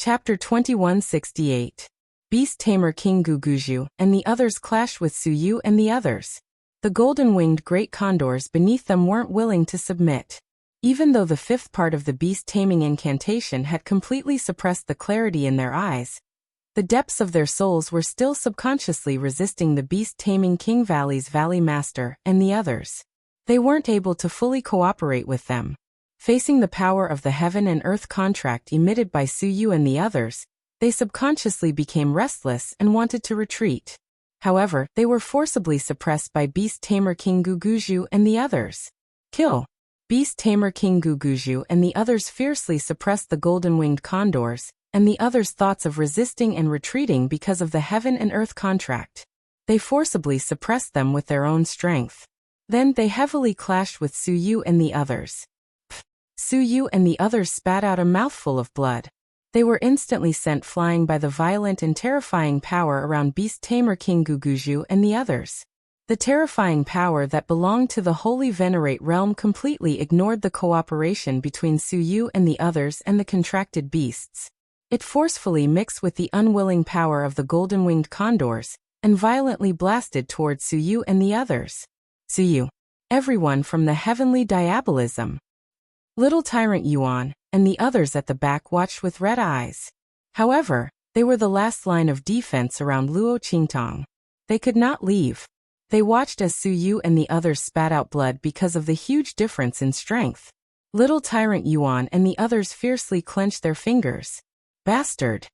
Chapter 2168. Beast Tamer King Guguju and the others clashed with Suyu and the others. The golden-winged great condors beneath them weren't willing to submit. Even though the fifth part of the beast-taming incantation had completely suppressed the clarity in their eyes, the depths of their souls were still subconsciously resisting the beast-taming King Valley's Valley Master and the others. They weren't able to fully cooperate with them. Facing the power of the heaven and earth contract emitted by Suyu and the others, they subconsciously became restless and wanted to retreat. However, they were forcibly suppressed by Beast Tamer King Guguju and the others. Kill! Beast Tamer King Guguju and the others fiercely suppressed the golden-winged condors, and the others' thoughts of resisting and retreating because of the heaven and earth contract. They forcibly suppressed them with their own strength. Then they heavily clashed with Suyu and the others. Suyu and the others spat out a mouthful of blood. They were instantly sent flying by the violent and terrifying power around Beast Tamer King Guguju and the others. The terrifying power that belonged to the Holy Venerate realm completely ignored the cooperation between Suyu and the others and the contracted beasts. It forcefully mixed with the unwilling power of the golden-winged condors, and violently blasted towards Suyu and the others. Suyu. Everyone from the heavenly diabolism. Little Tyrant Yuan and the others at the back watched with red eyes. However, they were the last line of defense around Luo Qingtong. They could not leave. They watched as Suyu and the others spat out blood because of the huge difference in strength. Little Tyrant Yuan and the others fiercely clenched their fingers. Bastard!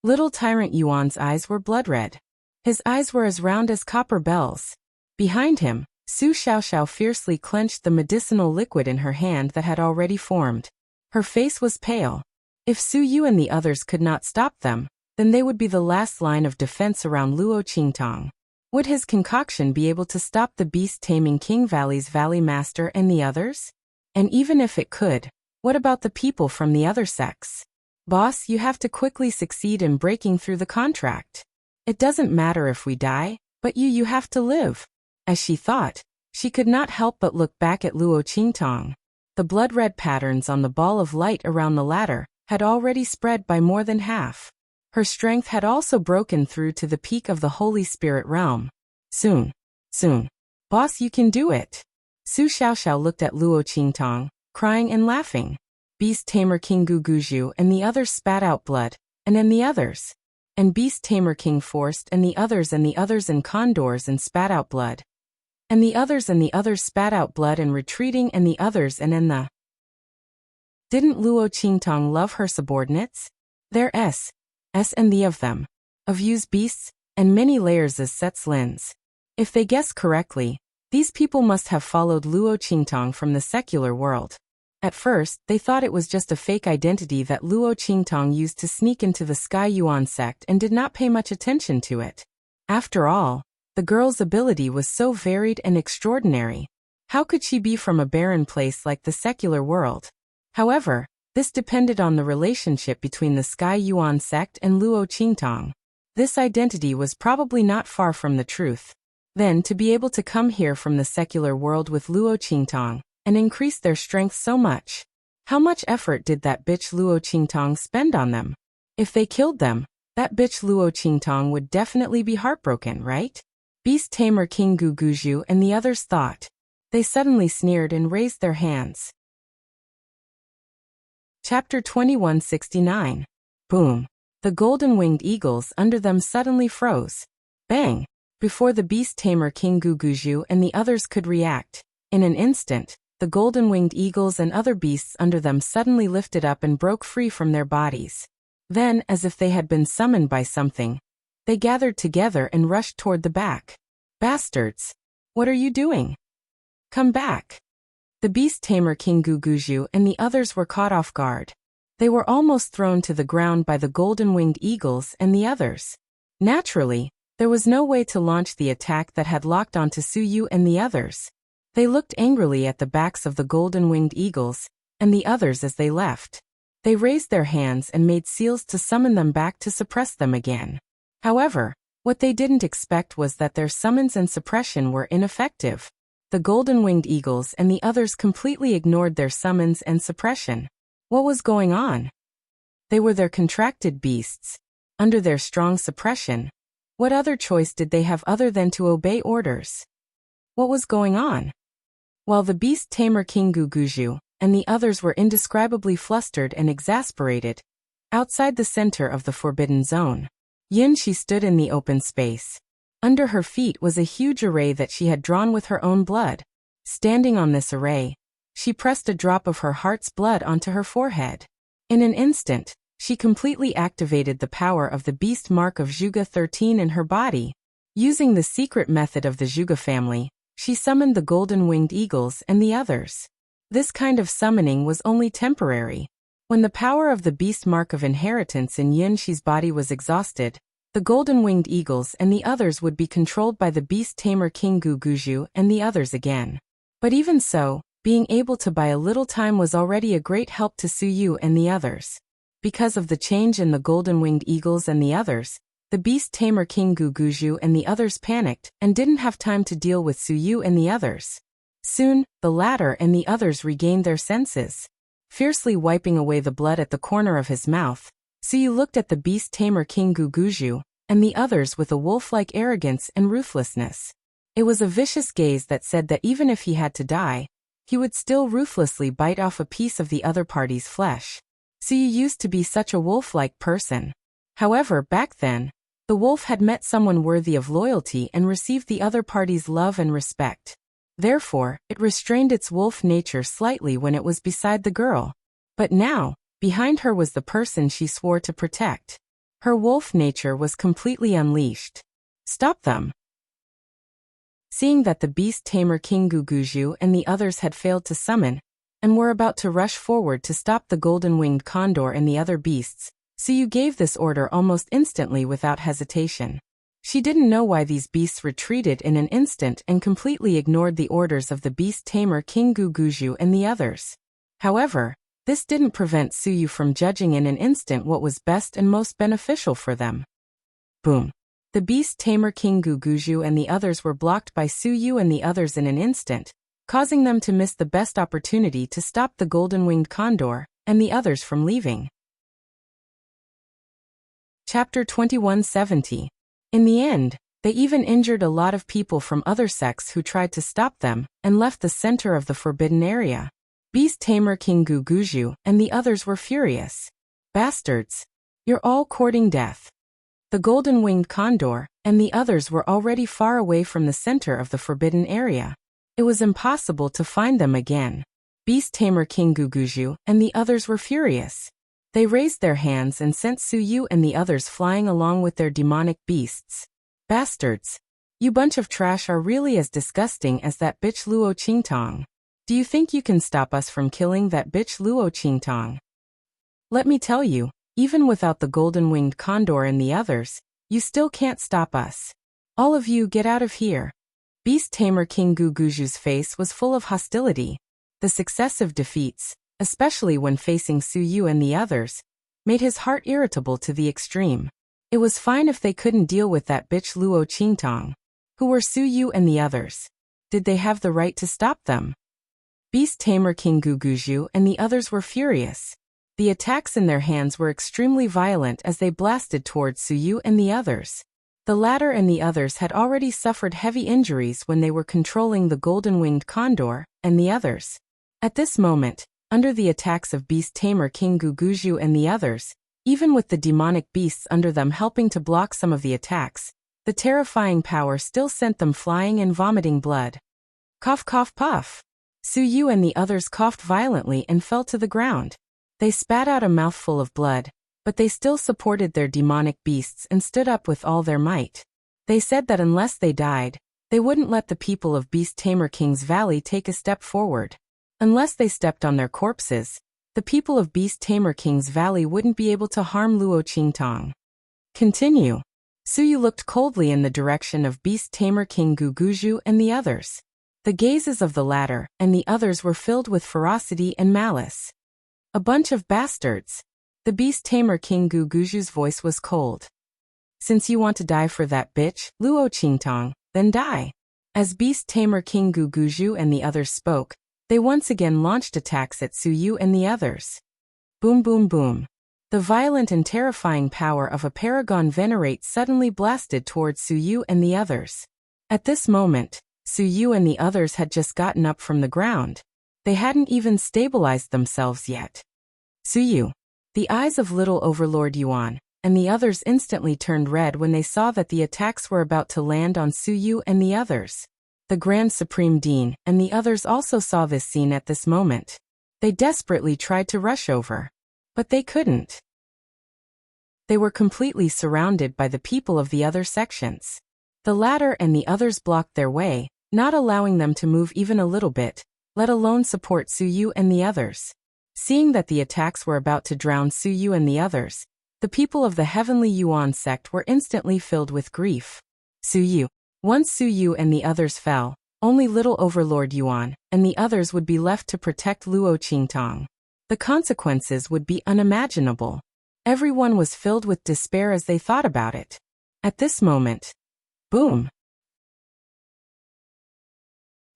Little Tyrant Yuan's eyes were blood red. His eyes were as round as copper bells. Behind him, Su Xiaoxiao fiercely clenched the medicinal liquid in her hand that had already formed. Her face was pale. If Suyu and the others could not stop them, then they would be the last line of defense around Luo Qingtong. Would his concoction be able to stop the beast-taming King Valley's Valley Master and the others? And even if it could, what about the people from the other sects? Boss, you have to quickly succeed in breaking through the contract. It doesn't matter if we die, but you have to live. As she thought, she could not help but look back at Luo Qingtong. The blood-red patterns on the ball of light around the latter had already spread by more than half. Her strength had also broken through to the peak of the Holy Spirit realm. Soon. Boss, you can do it. Su Xiaoxiao looked at Luo Qingtong, crying and laughing. Beast Tamer King Guguju and the others spat out blood, and then the others. And Beast Tamer King forced and the others and condors and spat out blood. And the others spat out blood and retreating and the others and then the... Didn't Luo Qingtong love her subordinates? Their S and the of them. Of use beasts, and many layers as sets lens. If they guess correctly, these people must have followed Luo Qingtong from the secular world. At first, they thought it was just a fake identity that Luo Qingtong used to sneak into the Sky Yuan sect and did not pay much attention to it. After all, the girl's ability was so varied and extraordinary. How could she be from a barren place like the secular world? However, this depended on the relationship between the Sky Yuan sect and Luo Qingtong. This identity was probably not far from the truth. Then to be able to come here from the secular world with Luo Qingtong, and increase their strength so much. How much effort did that bitch Luo Qingtong spend on them? If they killed them, that bitch Luo Qingtong would definitely be heartbroken, right? Beast Tamer King Guguju and the others thought. They suddenly sneered and raised their hands. Chapter 2169. Boom. The golden-winged eagles under them suddenly froze. Bang! Before the Beast Tamer King Guguju and the others could react, in an instant, the golden-winged eagles and other beasts under them suddenly lifted up and broke free from their bodies. Then, as if they had been summoned by something, they gathered together and rushed toward the back. Bastards! What are you doing? Come back! The Beast Tamer King Guguju and the others were caught off guard. They were almost thrown to the ground by the golden-winged eagles and the others. Naturally, there was no way to launch the attack that had locked onto Suyu and the others. They looked angrily at the backs of the golden-winged eagles and the others as they left. They raised their hands and made seals to summon them back to suppress them again. However, what they didn't expect was that their summons and suppression were ineffective. The golden-winged eagles and the others completely ignored their summons and suppression. What was going on? They were their contracted beasts. Under their strong suppression, what other choice did they have other than to obey orders? What was going on? While the beast tamer King Guguju and the others were indescribably flustered and exasperated, outside the center of the forbidden zone, She stood in the open space. Under her feet was a huge array that she had drawn with her own blood. Standing on this array, she pressed a drop of her heart's blood onto her forehead. In an instant, she completely activated the power of the beast mark of Zhuge 13 in her body. Using the secret method of the Zhuge family, she summoned the golden-winged eagles and the others. This kind of summoning was only temporary. When the power of the beast mark of inheritance in Yunshi's body was exhausted, the golden-winged eagles and the others would be controlled by the beast tamer King Guguju and the others again. But even so, being able to buy a little time was already a great help to Suyu and the others. Because of the change in the golden-winged eagles and the others, the beast tamer King Guguju and the others panicked and didn't have time to deal with Suyu and the others. Soon, the latter and the others regained their senses. Fiercely wiping away the blood at the corner of his mouth, Suyu looked at the beast tamer King Guguju and the others with a wolf-like arrogance and ruthlessness. It was a vicious gaze that said that even if he had to die, he would still ruthlessly bite off a piece of the other party's flesh. Suyu used to be such a wolf-like person. However, back then, the wolf had met someone worthy of loyalty and received the other party's love and respect. Therefore, it restrained its wolf nature slightly when it was beside the girl. But now, behind her was the person she swore to protect. Her wolf nature was completely unleashed. Stop them! Seeing that the beast tamer King Guguju and the others had failed to summon, and were about to rush forward to stop the golden-winged condor and the other beasts, Suyu gave this order almost instantly without hesitation. She didn't know why these beasts retreated in an instant and completely ignored the orders of the beast tamer King Guguju and the others. However, this didn't prevent Suyu from judging in an instant what was best and most beneficial for them. Boom! The beast tamer King Guguju and the others were blocked by Suyu and the others in an instant, causing them to miss the best opportunity to stop the golden-winged condor and the others from leaving. Chapter 2170. In the end, they even injured a lot of people from other sects who tried to stop them and left the center of the forbidden area. Beast tamer King Guguju and the others were furious. Bastards! You're all courting death. The golden-winged condor and the others were already far away from the center of the forbidden area. It was impossible to find them again. Beast tamer King Guguju and the others were furious. They raised their hands and sent Suyu and the others flying along with their demonic beasts. Bastards! You bunch of trash are really as disgusting as that bitch Luo Qingtong. Do you think you can stop us from killing that bitch Luo Qingtong? Let me tell you, even without the golden-winged condor and the others, you still can't stop us. All of you get out of here. Beast tamer King Guguju's face was full of hostility. The successive defeats, especially when facing Suyu and the others, made his heart irritable to the extreme. It was fine if they couldn't deal with that bitch Luo Qingtong. Who were Suyu and the others? Did they have the right to stop them? Beast tamer King Guguju and the others were furious. The attacks in their hands were extremely violent as they blasted towards Suyu and the others. The latter and the others had already suffered heavy injuries when they were controlling the golden-winged condor and the others. At this moment, under the attacks of beast tamer King Guguju and the others, even with the demonic beasts under them helping to block some of the attacks, the terrifying power still sent them flying and vomiting blood. Cough cough puff! Suyu and the others coughed violently and fell to the ground. They spat out a mouthful of blood, but they still supported their demonic beasts and stood up with all their might. They said that unless they died, they wouldn't let the people of Beast Tamer King's Valley take a step forward. Unless they stepped on their corpses, the people of Beast Tamer King's Valley wouldn't be able to harm Luo Qingtong. Continue. Suyu looked coldly in the direction of Beast Tamer King Guguju and the others. The gazes of the latter and the others were filled with ferocity and malice. A bunch of bastards. The Beast Tamer King Guguju's voice was cold. Since you want to die for that bitch, Luo Qingtong, then die. As Beast Tamer King Guguju and the others spoke, they once again launched attacks at Suyu and the others. Boom boom boom. The violent and terrifying power of a paragon venerate suddenly blasted towards Suyu and the others. At this moment, Suyu and the others had just gotten up from the ground. They hadn't even stabilized themselves yet. Suyu. The eyes of little Overlord Yuan and the others instantly turned red when they saw that the attacks were about to land on Suyu and the others. The Grand Supreme Dean and the others also saw this scene at this moment. They desperately tried to rush over. But they couldn't. They were completely surrounded by the people of the other sections. The latter and the others blocked their way, not allowing them to move even a little bit, let alone support Suyu and the others. Seeing that the attacks were about to drown Suyu and the others, the people of the Heavenly Yuan sect were instantly filled with grief. Suyu. Once Suyu and the others fell, only little Overlord Yuan and the others would be left to protect Luo Qingtang. The consequences would be unimaginable. Everyone was filled with despair as they thought about it. At this moment, boom.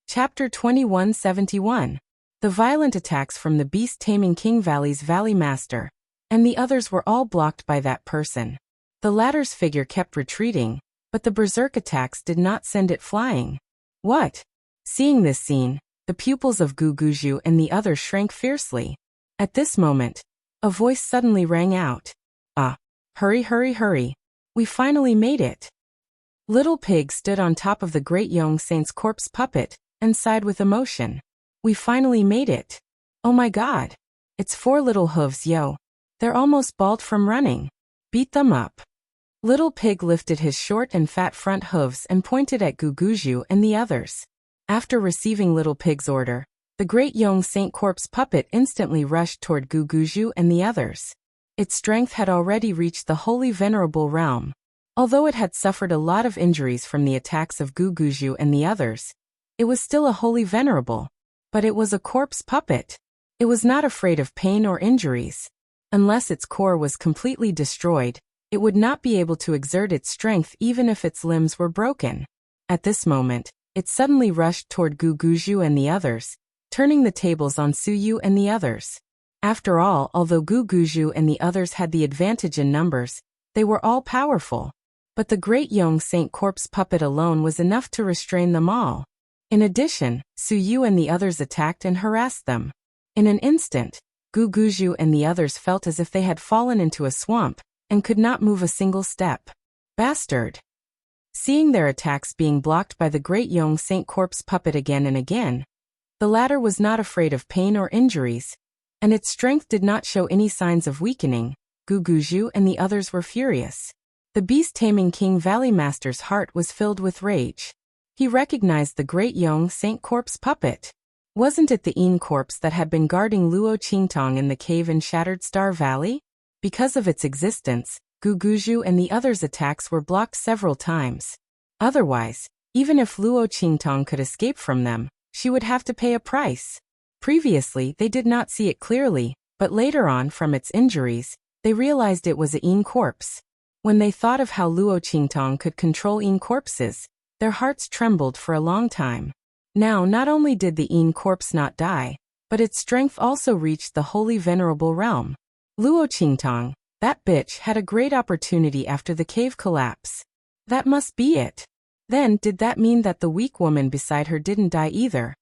Chapter 2171. The violent attacks from the beast-taming King Valley's Valley Master, and the others were all blocked by that person. The latter's figure kept retreating, but the berserk attacks did not send it flying. What? Seeing this scene, the pupils of Guguju and the others shrank fiercely. At this moment, a voice suddenly rang out. Hurry, hurry, hurry. We finally made it. Little Pig stood on top of the great Yong Saint's corpse puppet and sighed with emotion. We finally made it. Oh my god. It's 4 little hooves, yo. They're almost bald from running. Beat them up. Little Pig lifted his short and fat front hooves and pointed at Guguju and the others. After receiving Little Pig's order, the great Yong Saint corpse puppet instantly rushed toward Guguju and the others. Its strength had already reached the holy venerable realm. Although it had suffered a lot of injuries from the attacks of Guguju and the others, it was still a holy venerable. But it was a corpse puppet. It was not afraid of pain or injuries. Unless its core was completely destroyed, it would not be able to exert its strength even if its limbs were broken. At this moment, it suddenly rushed toward Guguju and the others, turning the tables on Suyu and the others. After all, although Guguju and the others had the advantage in numbers, they were all powerful. But the great Yong Saint corpse puppet alone was enough to restrain them all. In addition, Suyu and the others attacked and harassed them. In an instant, Guguju and the others felt as if they had fallen into a swamp and could not move a single step. Bastard! Seeing their attacks being blocked by the great Yong Saint corpse puppet again and again, the latter was not afraid of pain or injuries, and its strength did not show any signs of weakening. Guguju and the others were furious. The beast-taming King Valley Master's heart was filled with rage. He recognized the great Yong Saint corpse puppet. Wasn't it the Yin corpse that had been guarding Luo Qingtang in the cave in Shattered Star Valley? Because of its existence, Guguju and the others' attacks were blocked several times. Otherwise, even if Luo Qingtang could escape from them, she would have to pay a price. Previously, they did not see it clearly, but later on, from its injuries, they realized it was a Yin corpse. When they thought of how Luo Qingtang could control Yin corpses, their hearts trembled for a long time. Now, not only did the Yin corpse not die, but its strength also reached the holy venerable realm. Luo Qingtang, that bitch, had a great opportunity after the cave collapse. That must be it. Then, did that mean that the weak woman beside her didn't die either?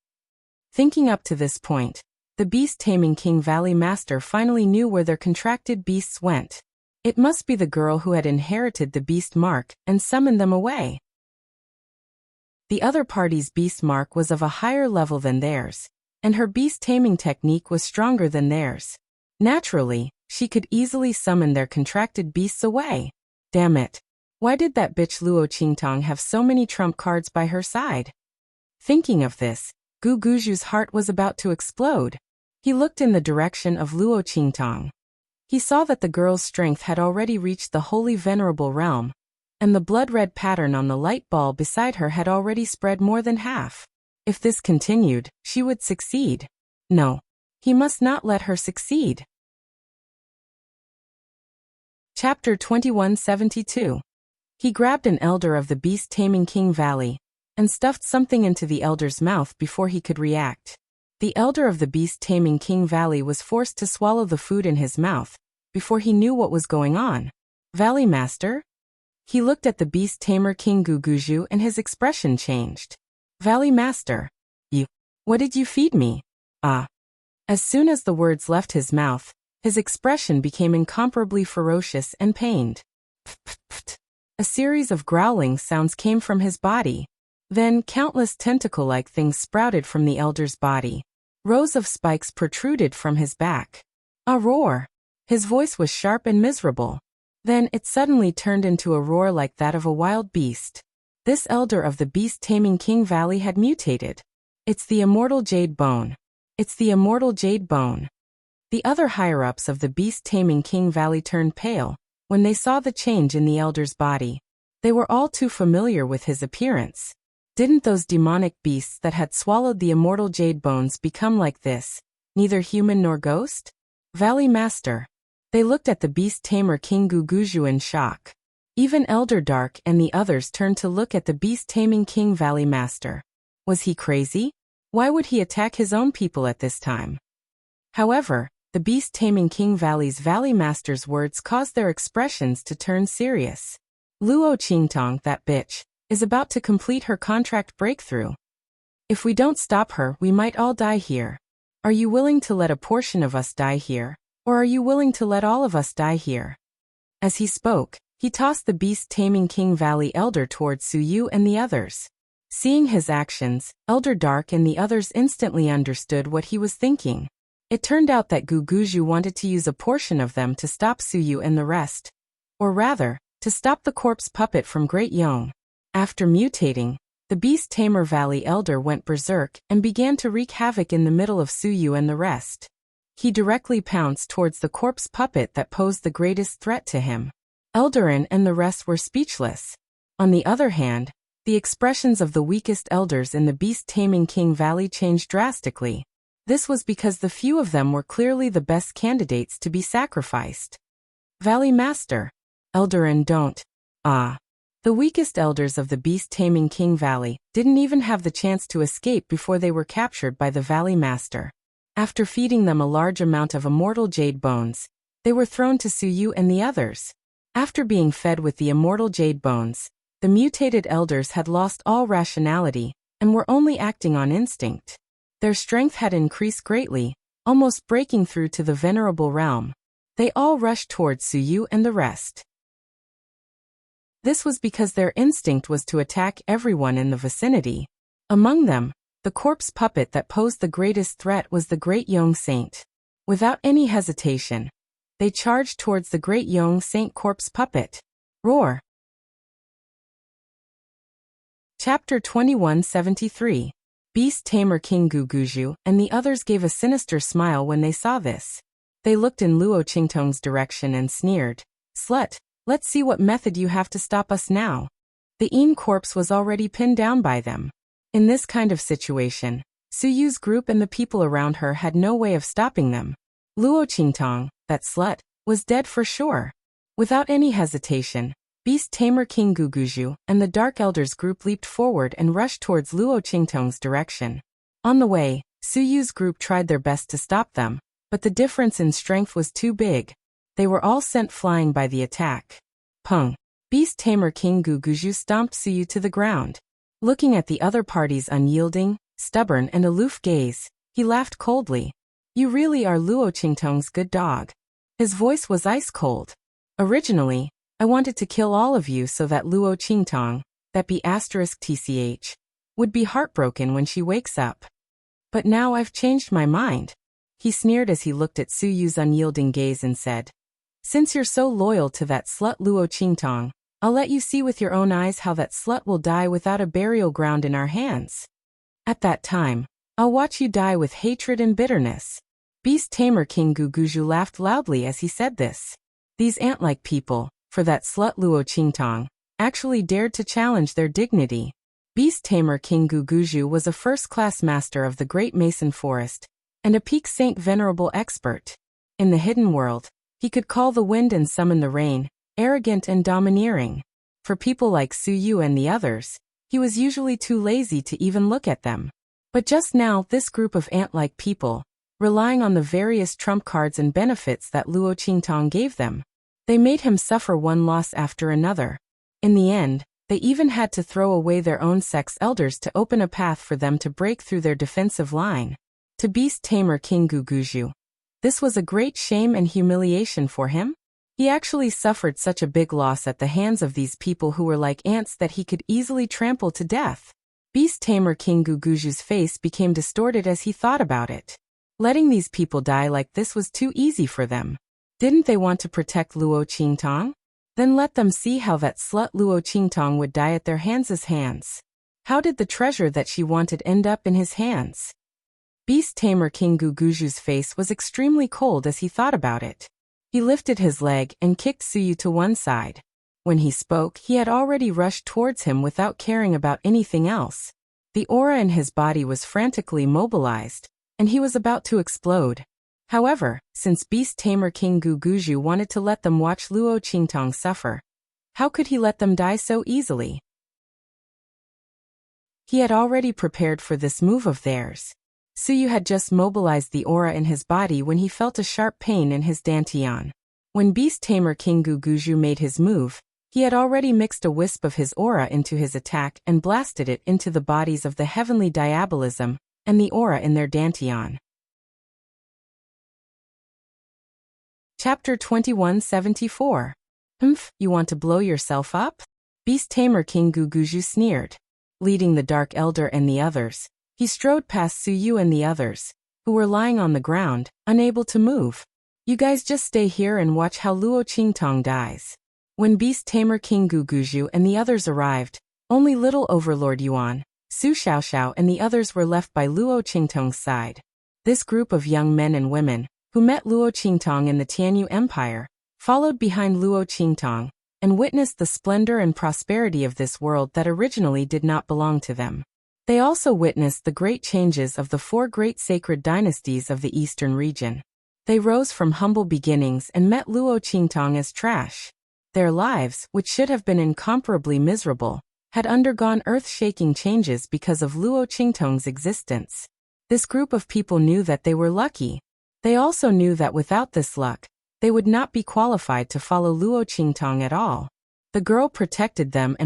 Thinking up to this point, the beast-taming King Valley Master finally knew where their contracted beasts went. It must be the girl who had inherited the beast mark and summoned them away. The other party's beast mark was of a higher level than theirs, and her beast-taming technique was stronger than theirs. Naturally, she could easily summon their contracted beasts away. Damn it. Why did that bitch Luo Qingtang have so many trump cards by her side? Thinking of this, Guguju's heart was about to explode. He looked in the direction of Luo Qingtang. He saw that the girl's strength had already reached the holy venerable realm, and the blood-red pattern on the light ball beside her had already spread more than half. If this continued, she would succeed. No, he must not let her succeed. Chapter 2172. He grabbed an elder of the beast-taming King Valley and stuffed something into the elder's mouth before he could react. The elder of the beast-taming King Valley was forced to swallow the food in his mouth before he knew what was going on. Valley Master? He looked at the beast tamer King Guguju and his expression changed. Valley Master. What did you feed me? Ah. As soon as the words left his mouth, his expression became incomparably ferocious and pained. Pft. A series of growling sounds came from his body. Then countless tentacle-like things sprouted from the elder's body. Rows of spikes protruded from his back. A roar. His voice was sharp and miserable. Then it suddenly turned into a roar like that of a wild beast. This elder of the beast-taming King Valley had mutated. It's the immortal Jade Bone. It's the immortal Jade Bone. The other higher-ups of the beast-taming King Valley turned pale when they saw the change in the elder's body. They were all too familiar with his appearance. Didn't those demonic beasts that had swallowed the immortal Jade Bones become like this, neither human nor ghost? Valley Master. They looked at the beast-tamer King Guguju in shock. Even Elder Dark and the others turned to look at the beast-taming King Valley Master. Was he crazy? Why would he attack his own people at this time? However, the beast-taming King Valley's Valley Master's words caused their expressions to turn serious. Luo Qingtong, that bitch, is about to complete her contract breakthrough. If we don't stop her, we might all die here. Are you willing to let a portion of us die here, or are you willing to let all of us die here? As he spoke, he tossed the beast-taming King Valley Elder towards Suyu and the others. Seeing his actions, Elder Dark and the others instantly understood what he was thinking. It turned out that Guguju wanted to use a portion of them to stop Suyu and the rest. Or rather, to stop the corpse puppet from Great Yong. After mutating, the beast-tamer Valley Elder went berserk and began to wreak havoc in the middle of Suyu and the rest. He directly pounced towards the corpse puppet that posed the greatest threat to him. Eldarin and the rest were speechless. On the other hand, the expressions of the weakest elders in the beast-taming King Valley changed drastically. This was because the few of them were clearly the best candidates to be sacrificed. Valley Master. Eldarin, don't. Ah. The weakest elders of the beast-taming King Valley didn't even have the chance to escape before they were captured by the Valley Master. After feeding them a large amount of immortal jade bones, they were thrown to Suyu and the others. After being fed with the immortal jade bones, the mutated elders had lost all rationality and were only acting on instinct. Their strength had increased greatly, almost breaking through to the venerable realm. They all rushed towards Suyu and the rest. This was because their instinct was to attack everyone in the vicinity. Among them, the corpse puppet that posed the greatest threat was the Great Yong Saint. Without any hesitation, they charged towards the Great Yong Saint corpse puppet. Roar! Chapter 2173. Beast Tamer King Guguju and the others gave a sinister smile when they saw this. They looked in Luo Qingtong's direction and sneered. Slut, let's see what method you have to stop us now. The Een corpse was already pinned down by them. In this kind of situation, Suyu's group and the people around her had no way of stopping them. Luo Qingtong, that slut, was dead for sure. Without any hesitation, Beast Tamer King Guguju and the Dark Elders group leaped forward and rushed towards Luo Qingtong's direction. On the way, Suyu's group tried their best to stop them, but the difference in strength was too big. They were all sent flying by the attack. Pung! Beast Tamer King Guguju stomped Suyu to the ground. Looking at the other party's unyielding, stubborn and aloof gaze, he laughed coldly. You really are Luo Qingtong's good dog. His voice was ice cold. Originally, I wanted to kill all of you so that Luo Qingtong, that be *tch, would be heartbroken when she wakes up. But now I've changed my mind. He sneered as he looked at Suyu's unyielding gaze and said, Since you're so loyal to that slut Luo Qingtong, I'll let you see with your own eyes how that slut will die without a burial ground in our hands. At that time, I'll watch you die with hatred and bitterness. Beast Tamer King Guguju laughed loudly as he said this. These ant-like people, for that slut Luo Qingtong, actually dared to challenge their dignity. Beast Tamer King Guguju was a first-class master of the Great Mason Forest, and a peak saint venerable expert. In the hidden world, he could call the wind and summon the rain, arrogant and domineering. For people like Suyu and the others, he was usually too lazy to even look at them. But just now this group of ant-like people, relying on the various trump cards and benefits that Luo Qingtang gave them. They made him suffer one loss after another. In the end, they even had to throw away their own sex elders to open a path for them to break through their defensive line. To Beast Tamer King Guguju, this was a great shame and humiliation for him. He actually suffered such a big loss at the hands of these people who were like ants that he could easily trample to death. Beast Tamer King Guguju's face became distorted as he thought about it. Letting these people die like this was too easy for them. Didn't they want to protect Luo Qingtang? Then let them see how that slut Luo Qingtang would die at their hands. How did the treasure that she wanted end up in his hands? Beast Tamer King Guguju's face was extremely cold as he thought about it. He lifted his leg and kicked Suyu to one side. When he spoke, he had already rushed towards him without caring about anything else. The aura in his body was frantically mobilized, and he was about to explode. However, since Beast Tamer King Guguju wanted to let them watch Luo Qingtang suffer, how could he let them die so easily? He had already prepared for this move of theirs. Suyu had just mobilized the aura in his body when he felt a sharp pain in his dantian. When Beast Tamer King Guguju made his move, he had already mixed a wisp of his aura into his attack and blasted it into the bodies of the heavenly diabolism and the aura in their dantian. Chapter 2174. You want to blow yourself up? Beast Tamer King Guguju sneered. Leading the Dark Elder and the others, he strode past Suyu and the others, who were lying on the ground, unable to move. You guys just stay here and watch how Luo Qingtang dies. When Beast Tamer King Guguju and the others arrived, only little Overlord Yuan, Su Xiaoxiao and the others were left by Luo Qingtang's side. This group of young men and women, who met Luo Qingtang in the Tianyu Empire, followed behind Luo Qingtang, and witnessed the splendor and prosperity of this world that originally did not belong to them. They also witnessed the great changes of the four great sacred dynasties of the eastern region. They rose from humble beginnings and met Luo Qingtang as trash. Their lives, which should have been incomparably miserable, had undergone earth-shaking changes because of Luo Qingtang's existence. This group of people knew that they were lucky. They also knew that without this luck, they would not be qualified to follow Luo Qingtang at all. The girl protected them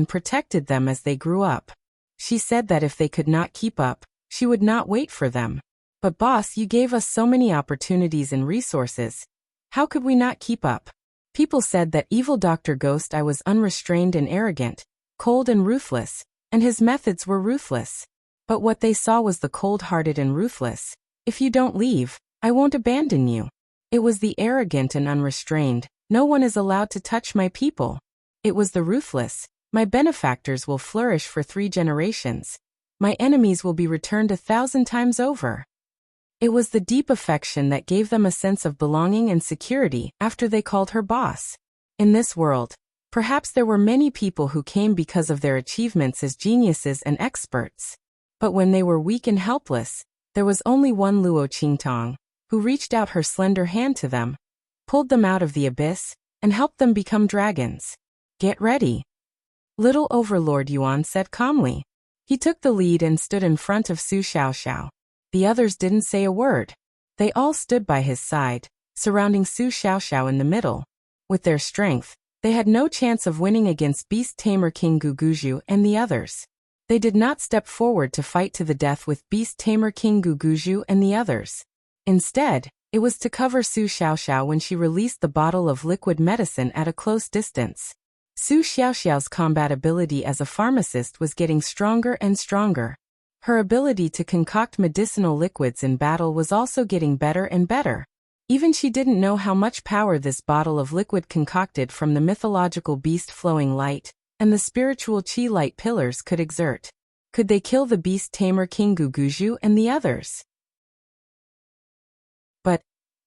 as they grew up. She said that if they could not keep up, she would not wait for them. But boss, you gave us so many opportunities and resources. How could we not keep up? People said that evil Dr. Ghost I was unrestrained and arrogant, cold and ruthless, and his methods were ruthless. But what they saw was the cold-hearted and ruthless. If you don't leave, I won't abandon you. It was the arrogant and unrestrained. No one is allowed to touch my people. It was the ruthless. My benefactors will flourish for 3 generations. My enemies will be returned 1,000 times over. It was the deep affection that gave them a sense of belonging and security after they called her boss. In this world, perhaps there were many people who came because of their achievements as geniuses and experts. But when they were weak and helpless, there was only one Luo Qingtang, who reached out her slender hand to them, pulled them out of the abyss, and helped them become dragons. Get ready. Little Overlord Yuan said calmly. He took the lead and stood in front of Su Xiaoxiao. The others didn't say a word. They all stood by his side, surrounding Su Xiaoxiao in the middle. With their strength, they had no chance of winning against Beast Tamer King Guguju and the others. They did not step forward to fight to the death with Beast Tamer King Guguju and the others. Instead, it was to cover Su Xiaoxiao when she released the bottle of liquid medicine at a close distance. Su Xiaoxiao's combat ability as a pharmacist was getting stronger and stronger. Her ability to concoct medicinal liquids in battle was also getting better and better. Even she didn't know how much power this bottle of liquid concocted from the mythological beast flowing light and the spiritual chi light pillars could exert. Could they kill the Beast Tamer King Guguju and the others? But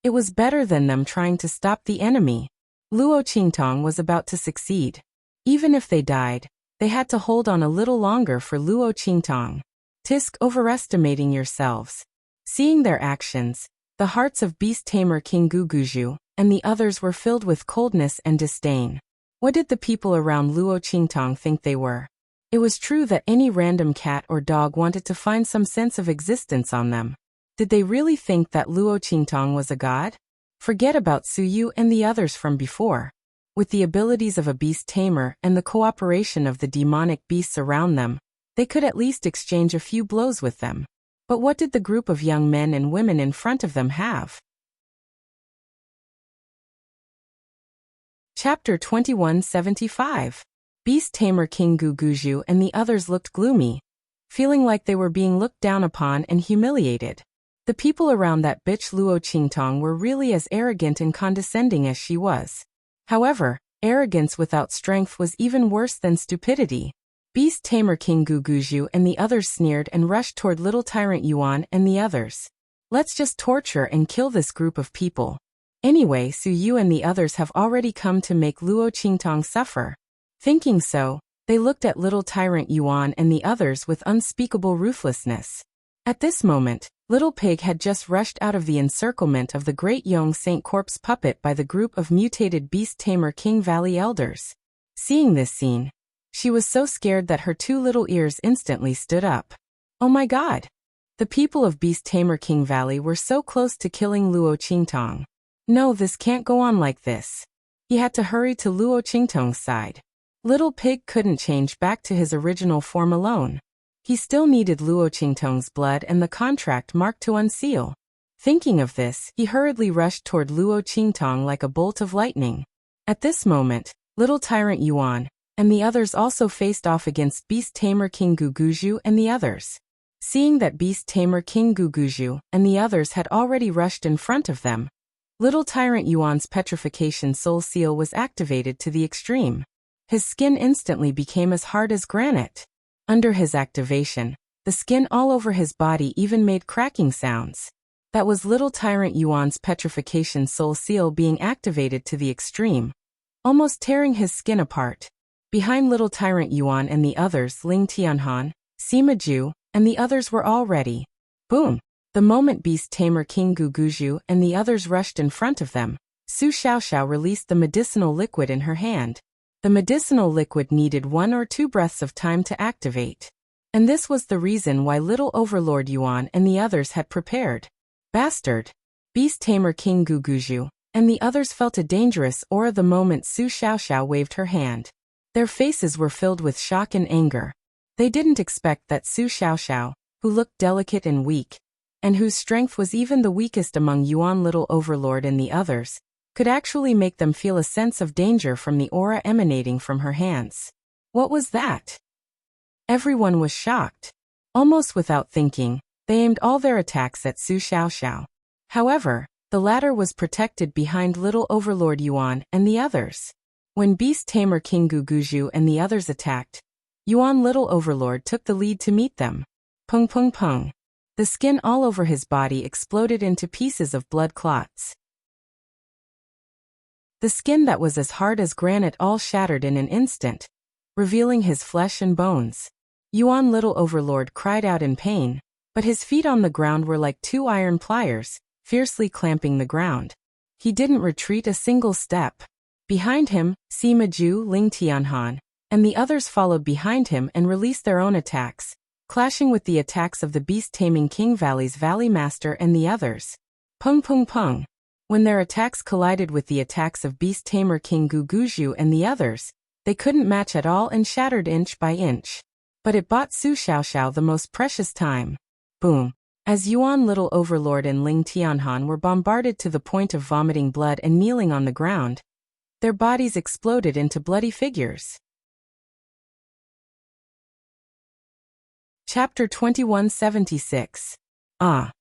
it was better than them trying to stop the enemy. Luo Qingtang was about to succeed. Even if they died, they had to hold on a little longer for Luo Qingtang. Tisk overestimating yourselves. Seeing their actions, the hearts of Beast Tamer King Guguju and the others were filled with coldness and disdain. What did the people around Luo Qingtang think they were? It was true that any random cat or dog wanted to find some sense of existence on them. Did they really think that Luo Qingtong was a god? Forget about Su Yu and the others from before. With the abilities of a beast tamer and the cooperation of the demonic beasts around them, they could at least exchange a few blows with them. But what did the group of young men and women in front of them have? Chapter 2175. Beast Tamer King Guguju and the others looked gloomy, feeling like they were being looked down upon and humiliated. The people around that bitch Luo Qingtong were really as arrogant and condescending as she was. However, arrogance without strength was even worse than stupidity. Beast Tamer King Guguju and the others sneered and rushed toward little tyrant Yuan and the others. Let's just torture and kill this group of people. Anyway, Su Yu and the others have already come to make Luo Qingtong suffer. Thinking so, they looked at little tyrant Yuan and the others with unspeakable ruthlessness. At this moment, Little Pig had just rushed out of the encirclement of the great Yong Saint corpse puppet by the group of mutated Beast Tamer King Valley elders. Seeing this scene, she was so scared that her two little ears instantly stood up. Oh my god! The people of Beast Tamer King Valley were so close to killing Luo Qingtong. No, this can't go on like this. He had to hurry to Luo Qingtong's side. Little Pig couldn't change back to his original form alone. He still needed Luo Qingtong's blood and the contract mark to unseal. Thinking of this, he hurriedly rushed toward Luo Qingtong like a bolt of lightning. At this moment, little tyrant Yuan and the others also faced off against Beast Tamer King Guguju and the others. Seeing that Beast Tamer King Guguju and the others had already rushed in front of them, little tyrant Yuan's petrification soul seal was activated to the extreme. His skin instantly became as hard as granite. Under his activation, the skin all over his body even made cracking sounds. That was little tyrant Yuan's petrification soul seal being activated to the extreme, almost tearing his skin apart. Behind little tyrant Yuan and the others, Ling Tianhan, Sima Ju, and the others were all ready. Boom! The moment Beast Tamer King Guguju and the others rushed in front of them, Su Xiaoxiao released the medicinal liquid in her hand. The medicinal liquid needed 1 or 2 breaths of time to activate. And this was the reason why little Overlord Yuan and the others had prepared. Bastard! Beast Tamer King Guguju and the others felt a dangerous aura the moment Su Xiaoxiao waved her hand. Their faces were filled with shock and anger. They didn't expect that Su Xiaoxiao, who looked delicate and weak, and whose strength was even the weakest among Yuan Little Overlord and the others, could actually make them feel a sense of danger from the aura emanating from her hands. What was that? Everyone was shocked. Almost without thinking, they aimed all their attacks at Su Xiaoxiao. However, the latter was protected behind Little Overlord Yuan and the others. When Beast Tamer King Guguju and the others attacked, Yuan Little Overlord took the lead to meet them. Pung pung pung. The skin all over his body exploded into pieces of blood clots. The skin that was as hard as granite all shattered in an instant, revealing his flesh and bones. Yuan Little Overlord cried out in pain, but his feet on the ground were like 2 iron pliers, fiercely clamping the ground. He didn't retreat a single step. Behind him, Sima Ju, Ling Tianhan, and the others followed behind him and released their own attacks, clashing with the attacks of the beast-taming King Valley's Valley Master and the others. Pung pung pung. When their attacks collided with the attacks of Beast Tamer King Guguju and the others, they couldn't match at all and shattered inch by inch. But it bought Su Xiaoxiao the most precious time. Boom. As Yuan Little Overlord and Ling Tianhan were bombarded to the point of vomiting blood and kneeling on the ground, their bodies exploded into bloody figures. Chapter 2176. The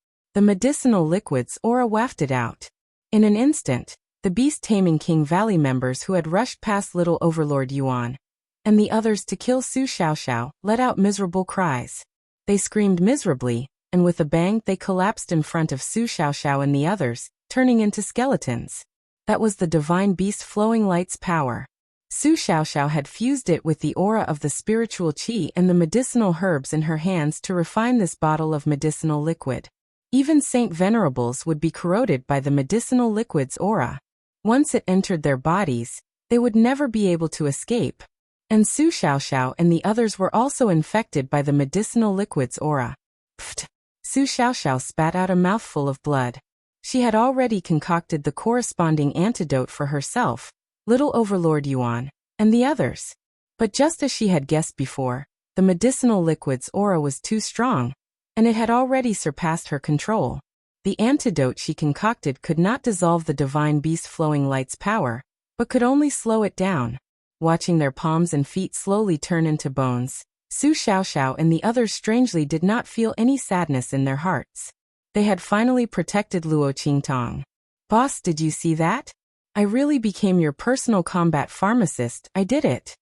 medicinal liquid's aura wafted out. In an instant, the beast-taming King Valley members who had rushed past Little Overlord Yuan and the others to kill Su Xiaoxiao let out miserable cries. They screamed miserably, and with a bang they collapsed in front of Su Xiaoxiao and the others, turning into skeletons. That was the divine beast flowing light's power. Su Xiaoxiao had fused it with the aura of the spiritual qi and the medicinal herbs in her hands to refine this bottle of medicinal liquid. Even Saint Venerables would be corroded by the medicinal liquid's aura. Once it entered their bodies, they would never be able to escape. And Su Xiaoxiao and the others were also infected by the medicinal liquid's aura. Pfft! Su Xiaoxiao spat out a mouthful of blood. She had already concocted the corresponding antidote for herself, little Overlord Yuan, and the others. But just as she had guessed before, the medicinal liquid's aura was too strong, and it had already surpassed her control. The antidote she concocted could not dissolve the divine beast flowing light's power, but could only slow it down. Watching their palms and feet slowly turn into bones, Su Xiaoxiao and the others strangely did not feel any sadness in their hearts. They had finally protected Luo Qingtong. Boss, did you see that? I really became your personal combat pharmacist, I did it.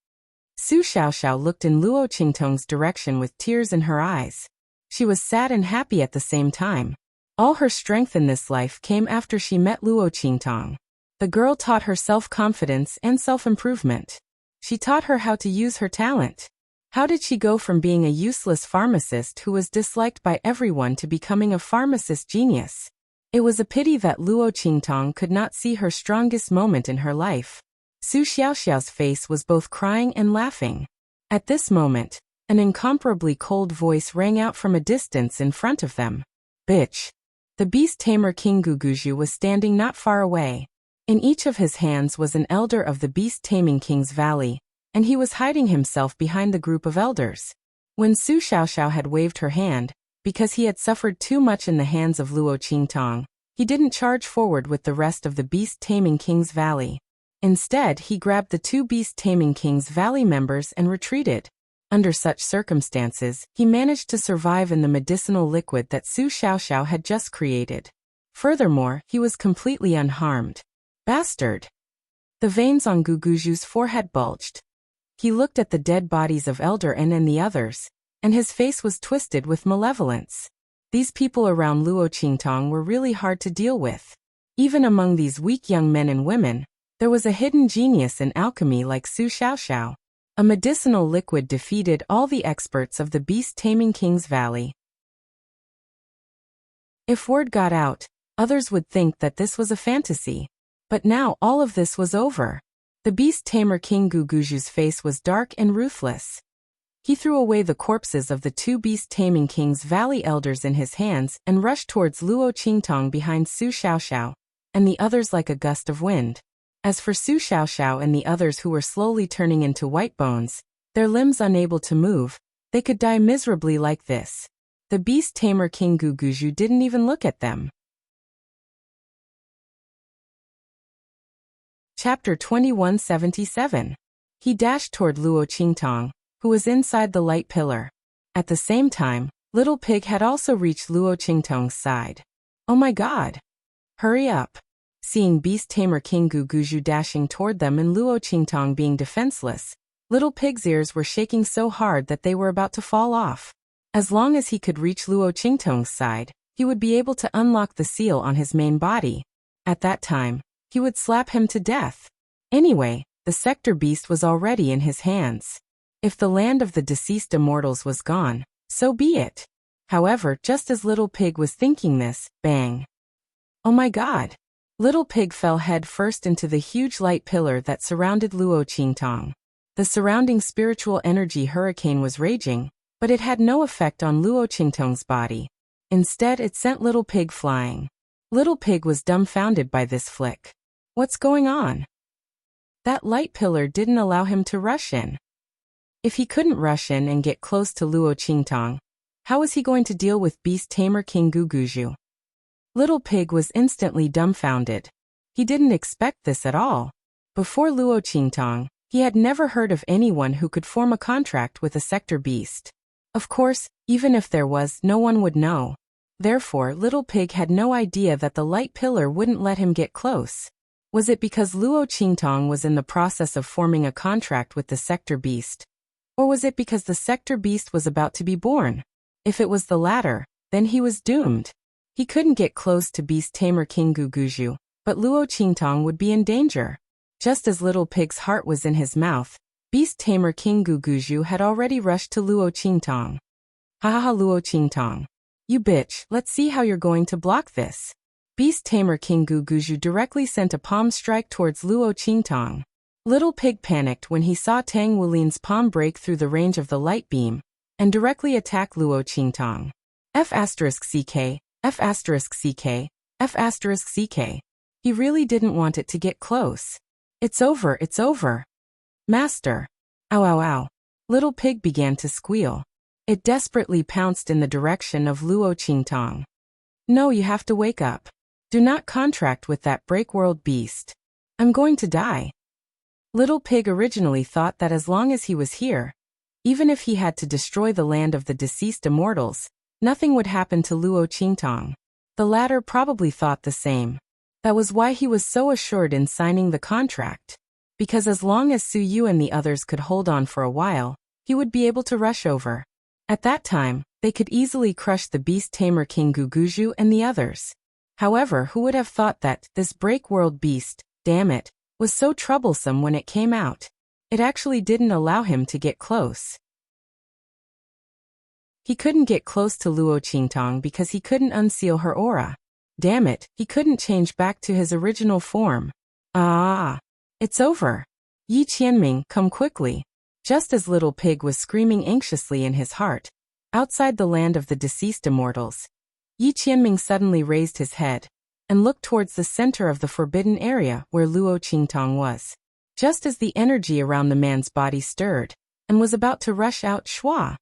Su Xiaoxiao looked in Luo Qingtong's direction with tears in her eyes. She was sad and happy at the same time. All her strength in this life came after she met Luo Qingtong. The girl taught her self-confidence and self-improvement. She taught her how to use her talent. How did she go from being a useless pharmacist who was disliked by everyone to becoming a pharmacist genius? It was a pity that Luo Qingtong could not see her strongest moment in her life. Su Xiaoxiao's face was both crying and laughing. At this moment, an incomparably cold voice rang out from a distance in front of them. Bitch! The beast tamer King Guguju was standing not far away. In each of his hands was an elder of the beast-taming king's valley, and he was hiding himself behind the group of elders. When Su Xiaoxiao had waved her hand, because he had suffered too much in the hands of Luo Qingtong, he didn't charge forward with the rest of the beast-taming king's valley. Instead, he grabbed the two beast-taming king's valley members and retreated. Under such circumstances, he managed to survive in the medicinal liquid that Su Xiaoxiao had just created. Furthermore, he was completely unharmed. Bastard! The veins on Guguju's forehead bulged. He looked at the dead bodies of Elder N and the others, and his face was twisted with malevolence. These people around Luo Qingtong were really hard to deal with. Even among these weak young men and women, there was a hidden genius in alchemy like Su Xiaoxiao. A medicinal liquid defeated all the experts of the beast-taming king's valley. If word got out, others would think that this was a fantasy. But now all of this was over. The beast-tamer King Guguju's face was dark and ruthless. He threw away the corpses of the two beast-taming king's valley elders in his hands and rushed towards Luo Qingtong behind Su Xiaoxiao, and the others like a gust of wind. As for Su Xiaoxiao and the others who were slowly turning into white bones, their limbs unable to move, they could die miserably like this. The beast-tamer King Guguju didn't even look at them. Chapter 2177. He dashed toward Luo Qingtong, who was inside the light pillar. At the same time, Little Pig had also reached Luo Qingtong's side. Oh my god! Hurry up! Seeing beast-tamer King Guguju dashing toward them and Luo Qingtong being defenseless, Little Pig's ears were shaking so hard that they were about to fall off. As long as he could reach Luo Qingtong's side, he would be able to unlock the seal on his main body. At that time, he would slap him to death. Anyway, the sector beast was already in his hands. If the land of the deceased immortals was gone, so be it. However, just as Little Pig was thinking this, bang! Oh my god! Little Pig fell head first into the huge light pillar that surrounded Luo Qingtong. The surrounding spiritual energy hurricane was raging, but it had no effect on Luo Qingtong's body. Instead, it sent Little Pig flying. Little Pig was dumbfounded by this flick. What's going on? That light pillar didn't allow him to rush in. If he couldn't rush in and get close to Luo Qingtong, how was he going to deal with beast-tamer King Guguju? Little Pig was instantly dumbfounded. He didn't expect this at all. Before Luo Qingtong, he had never heard of anyone who could form a contract with a sector beast. Of course, even if there was, no one would know. Therefore, Little Pig had no idea that the light pillar wouldn't let him get close. Was it because Luo Qingtong was in the process of forming a contract with the sector beast? Or was it because the sector beast was about to be born? If it was the latter, then he was doomed. He couldn't get close to beast-tamer King Guguju, but Luo Qingtong would be in danger. Just as Little Pig's heart was in his mouth, beast-tamer King Guguju had already rushed to Luo Qingtong. Ha ha ha, Luo Qingtong. You bitch, let's see how you're going to block this. Beast-tamer King Guguju directly sent a palm strike towards Luo Qingtong. Little Pig panicked when he saw Tang Wulin's palm break through the range of the light beam and directly attack Luo Qingtong. F asterisk CK, F asterisk CK, F asterisk CK. He really didn't want it to get close. It's over, it's over. Master. Ow, ow, ow. Little Pig began to squeal. It desperately pounced in the direction of Luo Qingtong. No, you have to wake up. Do not contract with that break-world beast. I'm going to die. Little Pig originally thought that as long as he was here, even if he had to destroy the land of the deceased immortals, nothing would happen to Luo Qingtong. The latter probably thought the same. That was why he was so assured in signing the contract. Because as long as Su Yu and the others could hold on for a while, he would be able to rush over. At that time, they could easily crush the beast tamer King Guguju and the others. However, who would have thought that this break-world beast, damn it, was so troublesome when it came out? It actually didn't allow him to get close. He couldn't get close to Luo Qingtong because he couldn't unseal her aura. Damn it, he couldn't change back to his original form. Ah, it's over. Yi Qianming, come quickly. Just as Little Pig was screaming anxiously in his heart, outside the land of the deceased immortals, Yi Qianming suddenly raised his head and looked towards the center of the forbidden area where Luo Qingtong was. Just as the energy around the man's body stirred and was about to rush out, Shua.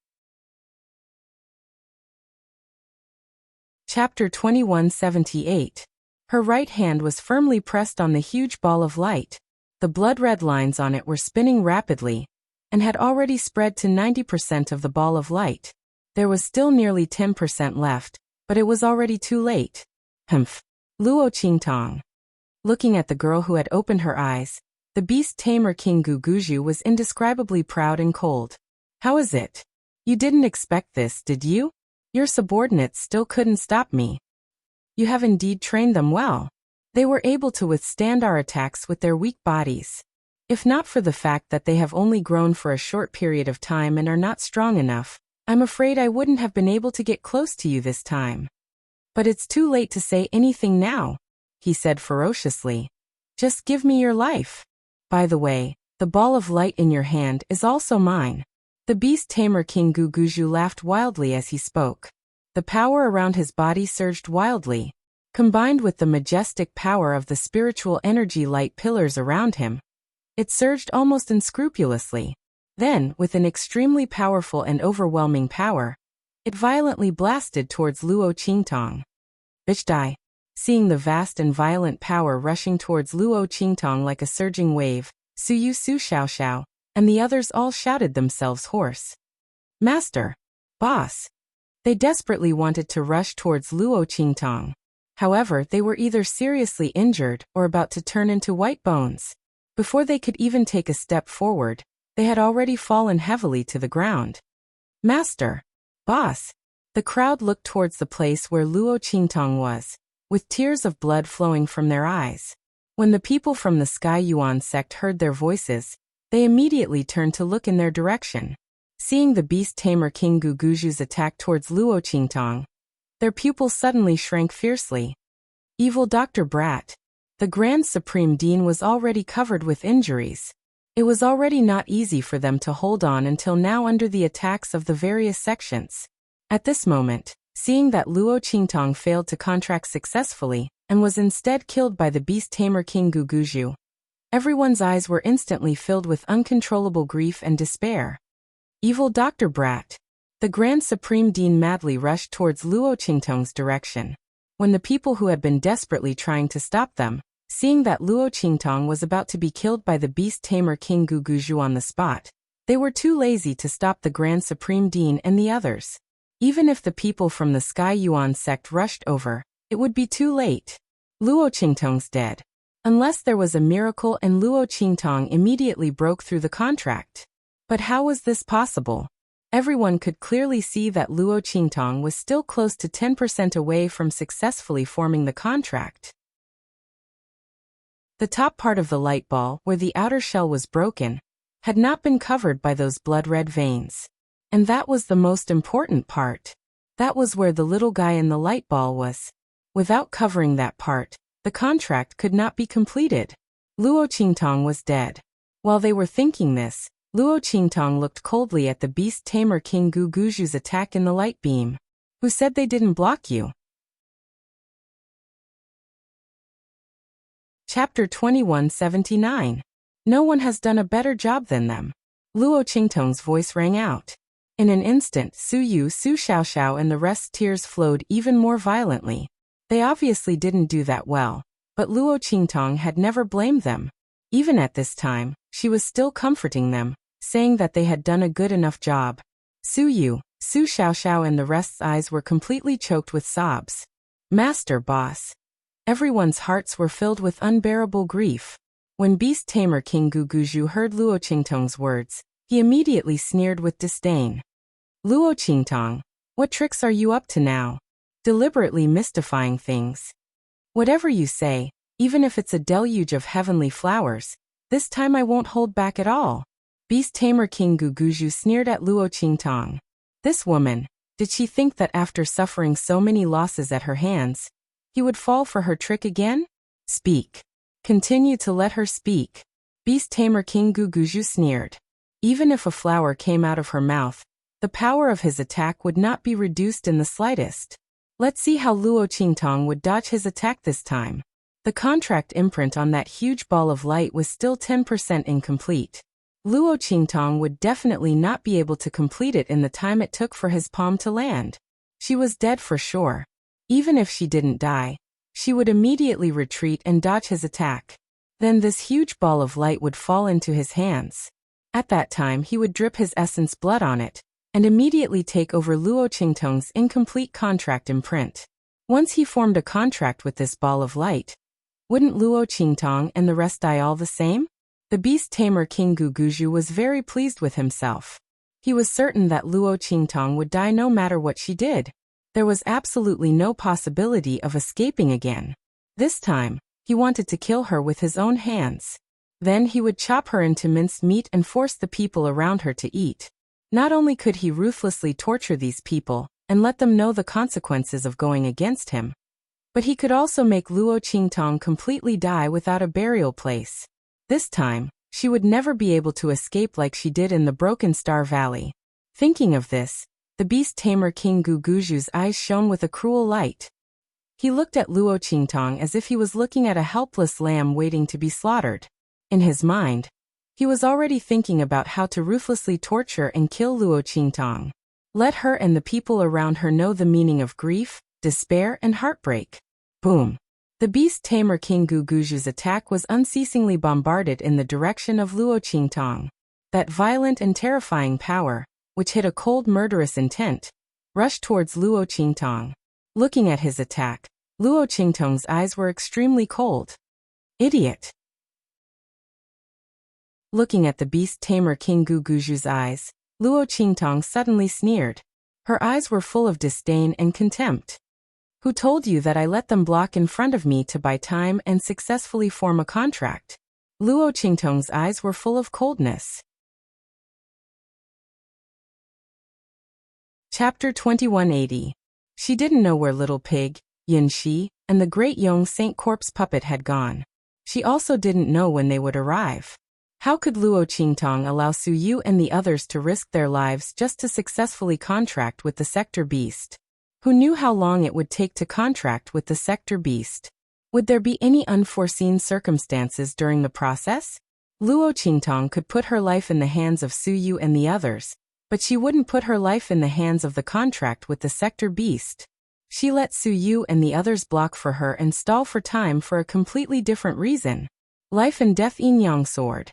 Chapter 2178. Her right hand was firmly pressed on the huge ball of light. The blood-red lines on it were spinning rapidly and had already spread to 90% of the ball of light. There was still nearly 10% left, but it was already too late. Humph. Luo Qingtong. Looking at the girl who had opened her eyes, the beast tamer King Guguju was indescribably proud and cold. How is it? You didn't expect this, did you? Your subordinates still couldn't stop me. You have indeed trained them well. They were able to withstand our attacks with their weak bodies. If not for the fact that they have only grown for a short period of time and are not strong enough, I'm afraid I wouldn't have been able to get close to you this time. But it's too late to say anything now, he said ferociously. Just give me your life. By the way, the ball of light in your hand is also mine. The beast tamer King Guguju laughed wildly as he spoke. The power around his body surged wildly, combined with the majestic power of the spiritual energy light pillars around him. It surged almost unscrupulously. Then, with an extremely powerful and overwhelming power, it violently blasted towards Luo Qingtong. Bitch die. Seeing the vast and violent power rushing towards Luo Qingtong like a surging wave, Su Yu Su Xiao Xiao, and the others all shouted themselves hoarse. Master! Boss! They desperately wanted to rush towards Luo Qingtong. However, they were either seriously injured or about to turn into white bones. Before they could even take a step forward, they had already fallen heavily to the ground. Master! Boss! The crowd looked towards the place where Luo Qingtong was, with tears of blood flowing from their eyes. When the people from the Sky Yuan sect heard their voices, they immediately turned to look in their direction. Seeing the beast tamer King Guguju's attack towards Luo Qingtong, their pupils suddenly shrank fiercely. Evil Dr. Brat. The Grand Supreme Dean was already covered with injuries. It was already not easy for them to hold on until now under the attacks of the various sections. At this moment, seeing that Luo Qingtong failed to contract successfully and was instead killed by the beast tamer King Guguju, everyone's eyes were instantly filled with uncontrollable grief and despair. Evil Dr. Brat. The Grand Supreme Dean madly rushed towards Luo Qingtong's direction. When the people who had been desperately trying to stop them, seeing that Luo Qingtong was about to be killed by the beast tamer King Guguju on the spot, they were too lazy to stop the Grand Supreme Dean and the others. Even if the people from the Sky Yuan sect rushed over, it would be too late. Luo Qingtong's dead. Unless there was a miracle and Luo Qingtong immediately broke through the contract. But how was this possible? Everyone could clearly see that Luo Qingtong was still close to 10% away from successfully forming the contract. The top part of the light ball, where the outer shell was broken, had not been covered by those blood-red veins. And that was the most important part. That was where the little guy in the light ball was. Without covering that part, the contract could not be completed. Luo Qingtong was dead. While they were thinking this, Luo Qingtong looked coldly at the beast tamer King Guguju's attack in the light beam. Who said they didn't block you? Chapter 2179. No one has done a better job than them. Luo Qingtong's voice rang out. In an instant, Su Yu, Su Xiaoxiao and the rest's tears flowed even more violently. They obviously didn't do that well, but Luo Qingtong had never blamed them. Even at this time, she was still comforting them, saying that they had done a good enough job. Su Yu, Su Xiaoxiao and the rest's eyes were completely choked with sobs. Master Boss. Everyone's hearts were filled with unbearable grief. When Beast Tamer King Guguju heard Luo Qingtong's words, he immediately sneered with disdain. Luo Qingtong, what tricks are you up to now? Deliberately mystifying things. Whatever you say, even if it's a deluge of heavenly flowers, this time I won't hold back at all. Beast Tamer King Guguju sneered at Luo Qingtong. This woman, did she think that after suffering so many losses at her hands, he would fall for her trick again? Speak. Continue to let her speak. Beast Tamer King Guguju sneered. Even if a flower came out of her mouth, the power of his attack would not be reduced in the slightest. Let's see how Luo Qingtong would dodge his attack this time. The contract imprint on that huge ball of light was still 10% incomplete. Luo Qingtong would definitely not be able to complete it in the time it took for his palm to land. She was dead for sure. Even if she didn't die, she would immediately retreat and dodge his attack. Then this huge ball of light would fall into his hands. At that time he would drip his essence blood on it, and immediately take over Luo Qingtong's incomplete contract imprint. Once he formed a contract with this ball of light, wouldn't Luo Qingtong and the rest die all the same? The Beast Tamer King Guguju was very pleased with himself. He was certain that Luo Qingtong would die no matter what she did. There was absolutely no possibility of escaping again. This time, he wanted to kill her with his own hands. Then he would chop her into minced meat and force the people around her to eat. Not only could he ruthlessly torture these people and let them know the consequences of going against him, but he could also make Luo Qingtong completely die without a burial place. This time, she would never be able to escape like she did in the Broken Star Valley. Thinking of this, the Beast Tamer King Guguju's eyes shone with a cruel light. He looked at Luo Qingtong as if he was looking at a helpless lamb waiting to be slaughtered. In his mind, he was already thinking about how to ruthlessly torture and kill Luo Qingtong. Let her and the people around her know the meaning of grief, despair, and heartbreak. Boom! The Beast Tamer King Guguju's attack was unceasingly bombarded in the direction of Luo Qingtong. That violent and terrifying power, which hid a cold murderous intent, rushed towards Luo Qingtong. Looking at his attack, Luo Qingtong's eyes were extremely cold. Idiot! Looking at the Beast Tamer King Guguju's eyes, Luo Qingtong suddenly sneered. Her eyes were full of disdain and contempt. Who told you that I let them block in front of me to buy time and successfully form a contract? Luo Qingtong's eyes were full of coldness. Chapter 2180. She didn't know where Little Pig, Yin Shi, and the Great Yong Saint Corpse puppet had gone. She also didn't know when they would arrive. How could Luo Qingtong allow Su Yu and the others to risk their lives just to successfully contract with the Sector Beast? Who knew how long it would take to contract with the Sector Beast? Would there be any unforeseen circumstances during the process? Luo Qingtong could put her life in the hands of Su Yu and the others, but she wouldn't put her life in the hands of the contract with the Sector Beast. She let Su Yu and the others block for her and stall for time for a completely different reason. Life and death Yin Yang sword.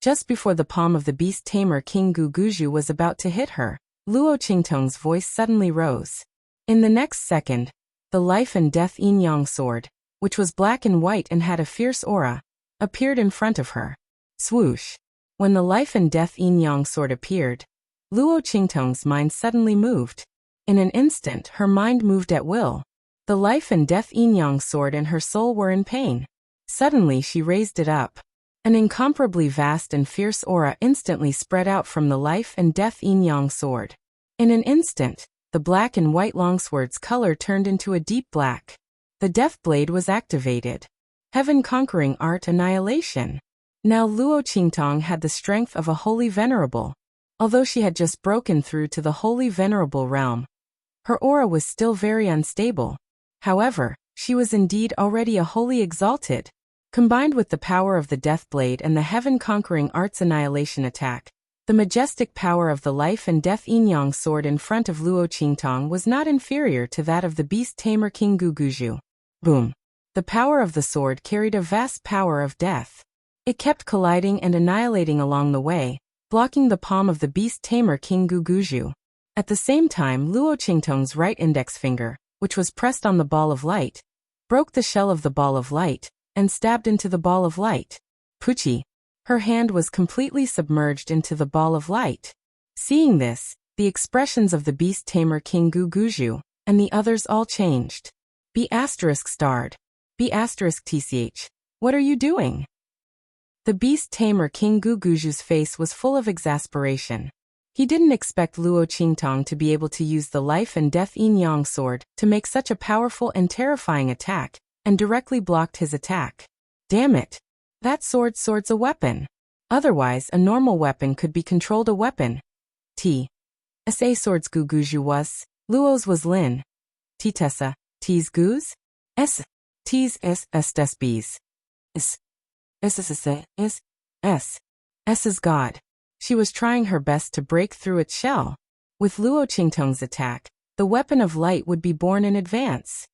Just before the palm of the Beast Tamer King Guguju was about to hit her, Luo Qingtong's voice suddenly rose. In the next second, the life and death Yin Yang sword, which was black and white and had a fierce aura, appeared in front of her. Swoosh! When the life and death Yin Yang sword appeared, Luo Qingtong's mind suddenly moved. In an instant, her mind moved at will. The life and death Yin Yang sword and her soul were in pain. Suddenly she raised it up. An incomparably vast and fierce aura instantly spread out from the life and death Yin Yang sword. In an instant, the black and white longsword's color turned into a deep black. The death blade was activated. Heaven-conquering art annihilation. Now Luo Qingtong had the strength of a holy venerable. Although she had just broken through to the holy venerable realm, Her aura was still very unstable. However, she was indeed already a wholly exalted. Combined with the power of the Death Blade and the heaven-conquering Art's annihilation attack, the majestic power of the life and death yin-yang sword in front of Luo Qingtong was not inferior to that of the beast tamer King Guguju. Boom! The power of the sword carried a vast power of death. It kept colliding and annihilating along the way, blocking the palm of the beast tamer King Guguju. At the same time, Luo Qingtong's right index finger, which was pressed on the ball of light, broke the shell of the ball of light, and stabbed into the ball of light. Puchi! Her hand was completely submerged into the ball of light. Seeing this, the expressions of the beast tamer King Guguju and the others all changed. B***starred. B***tch. What are you doing? The beast tamer King Guguju's face was full of exasperation. He didn't expect Luo Qingtong to be able to use the life and death yin-yang sword to make such a powerful and terrifying attack, and directly blocked his attack. Damn it! That sword's a weapon. Otherwise, a normal weapon could be controlled a weapon. Sa swords Guguju was, Luo's was Lin. Tessa, T's goose? S. T's s bees. S is God. She was trying her best to break through its shell. With Luo Qingtong's attack, the weapon of light would be born in advance.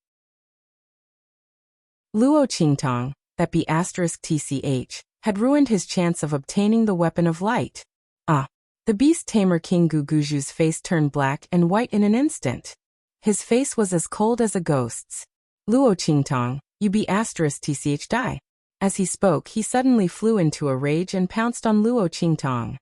Luo Qingtong, that B***tch, had ruined his chance of obtaining the weapon of light. The beast tamer King Guguju's face turned black and white in an instant. His face was as cold as a ghost's. Luo Qingtong, you B***tch die. As he spoke, he suddenly flew into a rage and pounced on Luo Qingtong.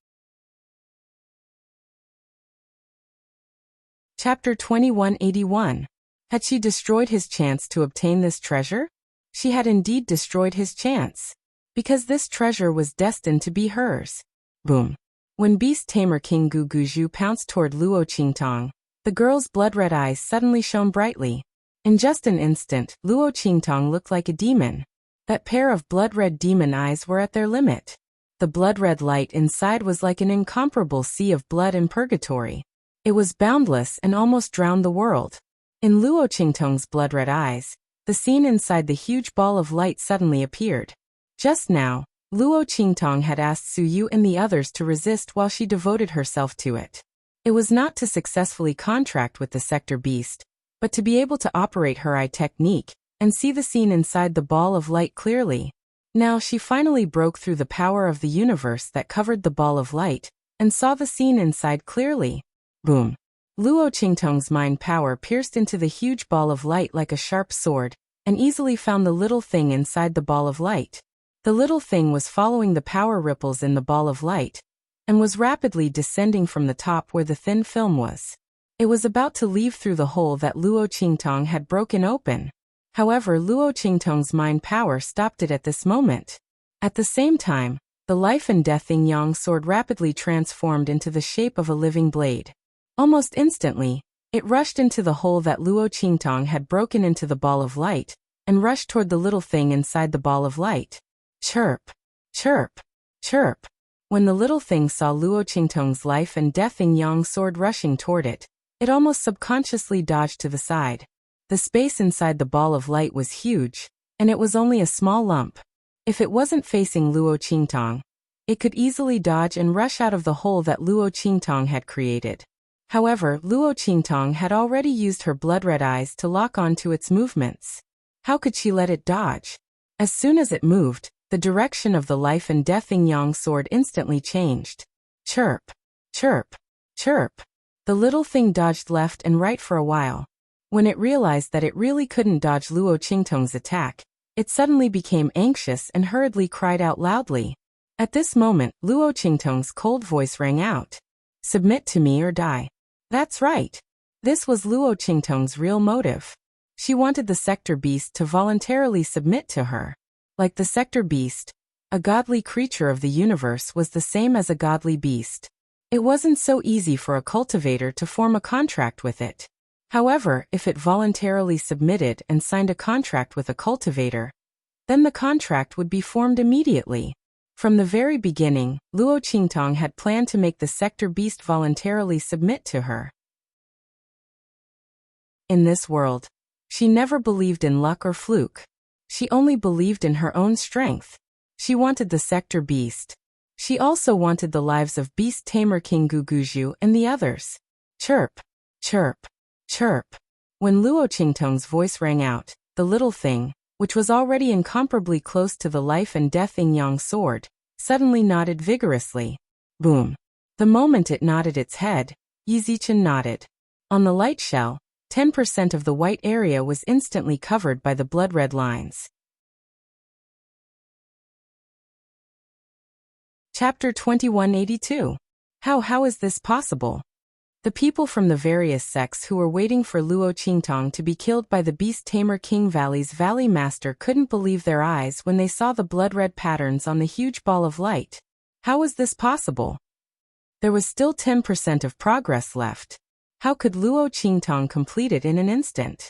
Chapter 2181. Had she destroyed his chance to obtain this treasure? She had indeed destroyed his chance. Because this treasure was destined to be hers. Boom. When beast tamer King Guguju pounced toward Luo Qingtong, the girl's blood-red eyes suddenly shone brightly. In just an instant, Luo Qingtong looked like a demon. That pair of blood-red demon eyes were at their limit. The blood-red light inside was like an incomparable sea of blood in purgatory. It was boundless and almost drowned the world. In Luo Qingtong's blood-red eyes, the scene inside the huge ball of light suddenly appeared. Just now, Luo Qingtong had asked Su Yu and the others to resist while she devoted herself to it. It was not to successfully contract with the sector beast, but to be able to operate her eye technique and see the scene inside the ball of light clearly. Now she finally broke through the power of the universe that covered the ball of light and saw the scene inside clearly. Boom. Luo Qingtong's mind power pierced into the huge ball of light like a sharp sword, and easily found the little thing inside the ball of light. The little thing was following the power ripples in the ball of light, and was rapidly descending from the top where the thin film was. It was about to leave through the hole that Luo Qingtong had broken open. However, Luo Qingtong's mind power stopped it at this moment. At the same time, the life and death yin-yang sword rapidly transformed into the shape of a living blade. Almost instantly, it rushed into the hole that Luo Qingtong had broken into the ball of light, and rushed toward the little thing inside the ball of light. Chirp! Chirp! Chirp! When the little thing saw Luo Qingtong's life and death yin-yang sword rushing toward it, it almost subconsciously dodged to the side. The space inside the ball of light was huge, and it was only a small lump. If it wasn't facing Luo Qingtong, it could easily dodge and rush out of the hole that Luo Qingtong had created. However, Luo Qingtong had already used her blood-red eyes to lock onto its movements. How could she let it dodge? As soon as it moved, the direction of the life and death yin-yang sword instantly changed. Chirp! Chirp! Chirp! The little thing dodged left and right for a while. When it realized that it really couldn't dodge Luo Qingtong's attack, it suddenly became anxious and hurriedly cried out loudly. At this moment, Luo Qingtong's cold voice rang out. Submit to me or die. That's right. This was Luo Qingtong's real motive. She wanted the sector beast to voluntarily submit to her. Like the sector beast, a godly creature of the universe was the same as a godly beast. It wasn't so easy for a cultivator to form a contract with it. However, if it voluntarily submitted and signed a contract with a cultivator, then the contract would be formed immediately. From the very beginning, Luo Qingtong had planned to make the sector beast voluntarily submit to her. In this world, she never believed in luck or fluke. She only believed in her own strength. She wanted the sector beast. She also wanted the lives of beast tamer King Guguju and the others. Chirp, chirp, chirp. When Luo Qingtong's voice rang out, the little thing, which was already incomparably close to the life and death yin-yang sword, suddenly nodded vigorously. Boom. The moment it nodded its head, Yi Zichen nodded. On the light shell, 10% of the white area was instantly covered by the blood-red lines. Chapter 2182. How is this possible? The people from the various sects who were waiting for Luo Qingtong to be killed by the beast tamer King Valley's Valley Master couldn't believe their eyes when they saw the blood-red patterns on the huge ball of light. How was this possible? There was still 10% of progress left. How could Luo Qingtong complete it in an instant?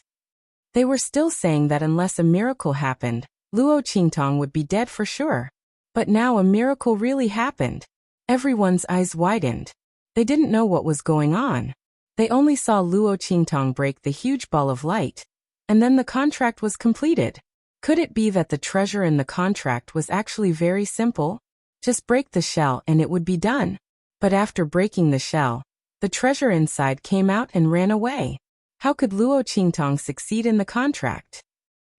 They were still saying that unless a miracle happened, Luo Qingtong would be dead for sure. But now a miracle really happened. Everyone's eyes widened. They didn't know what was going on. They only saw Luo Qingtong break the huge ball of light, and then the contract was completed. Could it be that the treasure in the contract was actually very simple? Just break the shell and it would be done. But after breaking the shell, the treasure inside came out and ran away. How could Luo Qingtong succeed in the contract?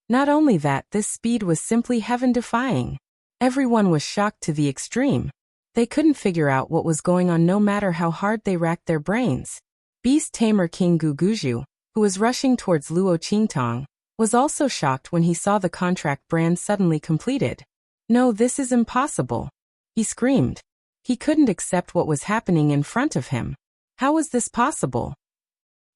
Not only that, this speed was simply heaven-defying. Everyone was shocked to the extreme. They couldn't figure out what was going on no matter how hard they racked their brains. Beast tamer King Guguju, who was rushing towards Luo Qingtong, was also shocked when he saw the contract brand suddenly completed. No, this is impossible. He screamed. He couldn't accept what was happening in front of him. How was this possible?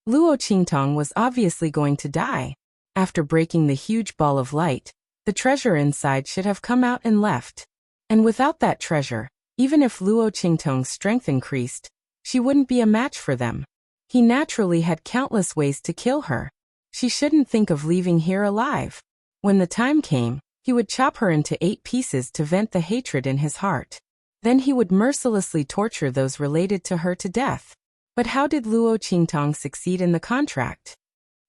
Luo Qingtong was obviously going to die. After breaking the huge ball of light, the treasure inside should have come out and left. And without that treasure, even if Luo Qingtong's strength increased, she wouldn't be a match for them. He naturally had countless ways to kill her. She shouldn't think of leaving here alive. When the time came, he would chop her into 8 pieces to vent the hatred in his heart. Then he would mercilessly torture those related to her to death. But how did Luo Qingtong succeed in the contract?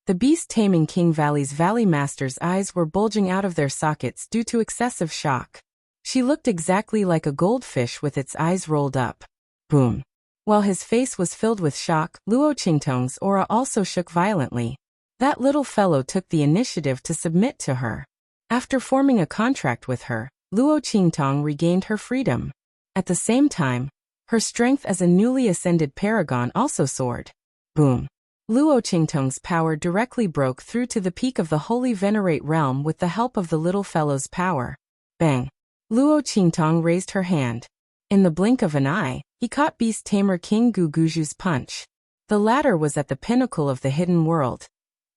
The beast taming King Valley's Valley Master's eyes were bulging out of their sockets due to excessive shock. She looked exactly like a goldfish with its eyes rolled up. Boom. While his face was filled with shock, Luo Qingtong's aura also shook violently. That little fellow took the initiative to submit to her. After forming a contract with her, Luo Qingtong regained her freedom. At the same time, her strength as a newly ascended paragon also soared. Boom. Luo Qingtong's power directly broke through to the peak of the Holy Venerate realm with the help of the little fellow's power. Bang. Luo Qingtong raised her hand. In the blink of an eye, he caught beast tamer King Guguju's punch. The latter was at the pinnacle of the hidden world,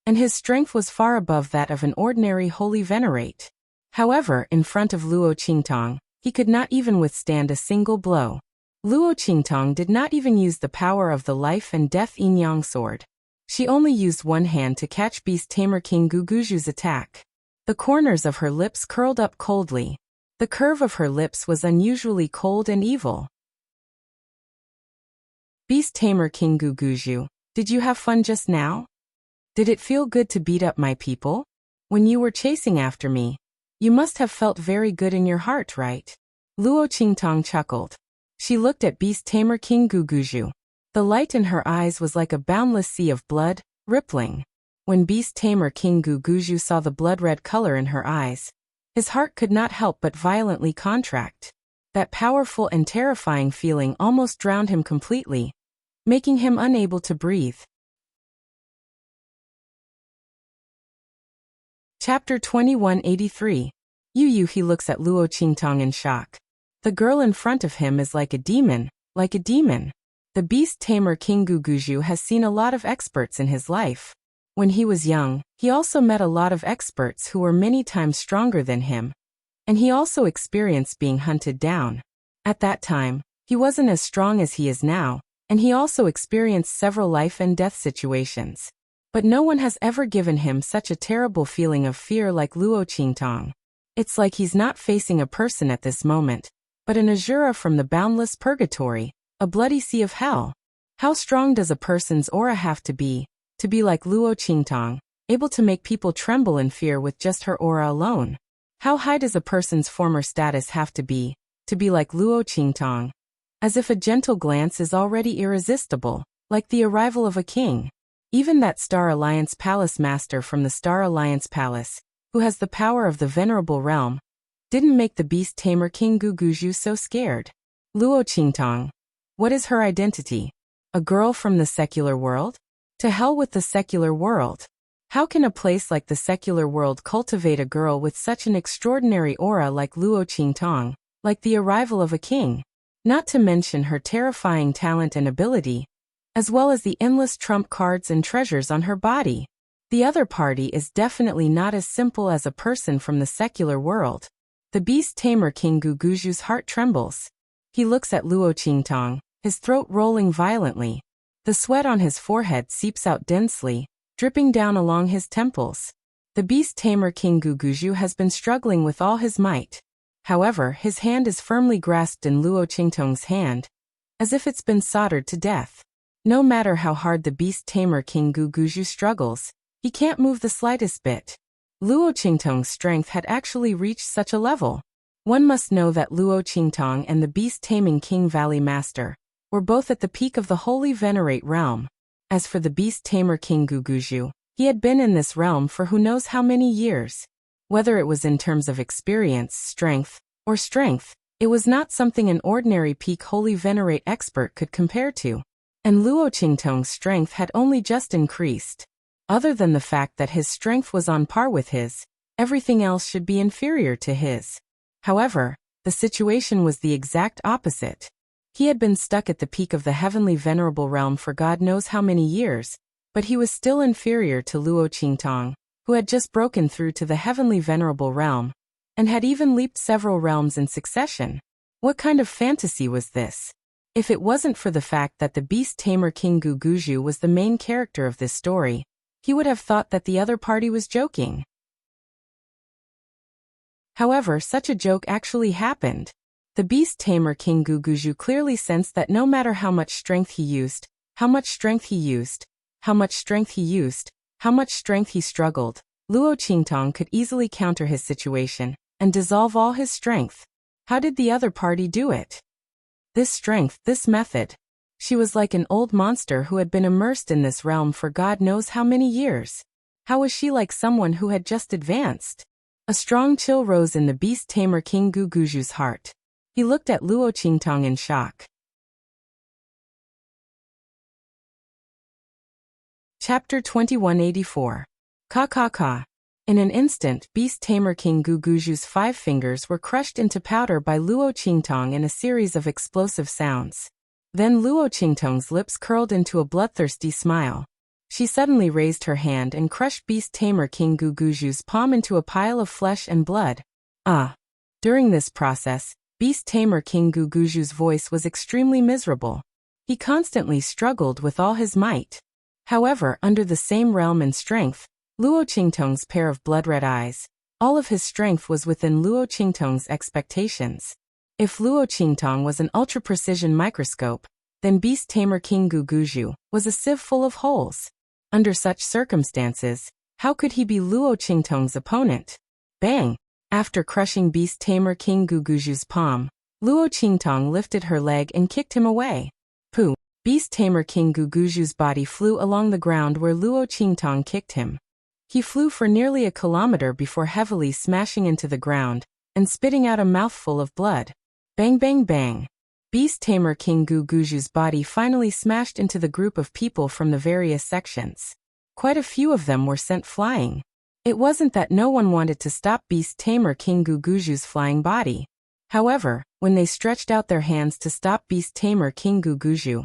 and his strength was far above that of an ordinary Holy Venerate. However, in front of Luo Qingtong, he could not even withstand a single blow. Luo Qingtong did not even use the power of the life and death yin-yang sword. She only used one hand to catch beast tamer King Guguju's attack. The corners of her lips curled up coldly. The curve of her lips was unusually cold and evil. Beast tamer King Guguju, did you have fun just now? Did it feel good to beat up my people? When you were chasing after me, you must have felt very good in your heart, right? Luo Qingtong chuckled. She looked at beast tamer King Guguju. The light in her eyes was like a boundless sea of blood, rippling. When beast tamer King Guguju saw the blood-red color in her eyes, his heart could not help but violently contract. That powerful and terrifying feeling almost drowned him completely, making him unable to breathe. Chapter 2183. Yu he looks at Luo Qingtong in shock. The girl in front of him is like a demon, like a demon. The beast tamer King Guguju has seen a lot of experts in his life. When he was young, he also met a lot of experts who were many times stronger than him, and he also experienced being hunted down. At that time, he wasn't as strong as he is now, and he also experienced several life and death situations. But no one has ever given him such a terrible feeling of fear like Luo Qingtong. It's like he's not facing a person at this moment, but an Azura from the boundless purgatory, a bloody sea of hell. How strong does a person's aura have to be, To be like Luo Qingtang, able to make people tremble in fear with just her aura alone. How high does a person's former status have to be like Luo Qingtang? As if a gentle glance is already irresistible, like the arrival of a king. Even that Star Alliance Palace master from the Star Alliance Palace, who has the power of the Venerable Realm, didn't make the beast tamer King Guguju so scared. Luo Qingtang. What is her identity? A girl from the secular world? To hell with the secular world. How can a place like the secular world cultivate a girl with such an extraordinary aura like Luo Qingtang, like the arrival of a king? Not to mention her terrifying talent and ability, as well as the endless trump cards and treasures on her body. The other party is definitely not as simple as a person from the secular world. The beast tamer King Guguju's heart trembles. He looks at Luo Qingtang, his throat rolling violently. The sweat on his forehead seeps out densely, dripping down along his temples. The beast tamer King Guguju has been struggling with all his might. However, his hand is firmly grasped in Luo Qingtang's hand, as if it's been soldered to death. No matter how hard the beast tamer King Guguju struggles, he can't move the slightest bit. Luo Qingtang's strength had actually reached such a level. One must know that Luo Qingtang and the beast-taming King Valley Master were both at the peak of the Holy Venerate realm. As for the beast-tamer King Guguju, he had been in this realm for who knows how many years. Whether it was in terms of experience, strength, it was not something an ordinary peak Holy Venerate expert could compare to. And Luo Qingtang's strength had only just increased. Other than the fact that his strength was on par with his, everything else should be inferior to his. However, the situation was the exact opposite. He had been stuck at the peak of the heavenly venerable realm for God knows how many years, but he was still inferior to Luo Qingtang, who had just broken through to the heavenly venerable realm, and had even leaped several realms in succession. What kind of fantasy was this? If it wasn't for the fact that the beast tamer King Guguju was the main character of this story, he would have thought that the other party was joking. However, such a joke actually happened. The beast tamer King Guguju clearly sensed that no matter how much strength he used, how much strength he struggled, Luo Qingtang could easily counter his situation and dissolve all his strength. How did the other party do it? This strength, this method. She was like an old monster who had been immersed in this realm for God knows how many years. How was she like someone who had just advanced? A strong chill rose in the beast tamer King Guguju's heart. He looked at Luo Qingtang in shock. Chapter 2184. Ka. In an instant, beast tamer King Guguju's 5 fingers were crushed into powder by Luo Qingtang in a series of explosive sounds. Then Luo Qingtang's lips curled into a bloodthirsty smile. She suddenly raised her hand and crushed beast tamer King Guguju's palm into a pile of flesh and blood. During this process, beast tamer King Guguju's voice was extremely miserable. He constantly struggled with all his might. However, under the same realm and strength, Luo Qingtang's pair of blood-red eyes, all of his strength was within Luo Qingtang's expectations. If Luo Qingtang was an ultra-precision microscope, then beast tamer King Guguju was a sieve full of holes. Under such circumstances, how could he be Luo Qingtang's opponent? Bang! After crushing beast tamer King Guguju's palm, Luo Qingtang lifted her leg and kicked him away. Pooh! Beast tamer King Guguju's body flew along the ground where Luo Qingtang kicked him. He flew for nearly a kilometer before heavily smashing into the ground and spitting out a mouthful of blood. Bang bang bang. Beast tamer King Guguju's body finally smashed into the group of people from the various sections. Quite a few of them were sent flying. It wasn't that no one wanted to stop beast tamer King Guguju's flying body. However, when they stretched out their hands to stop beast tamer King Guguju,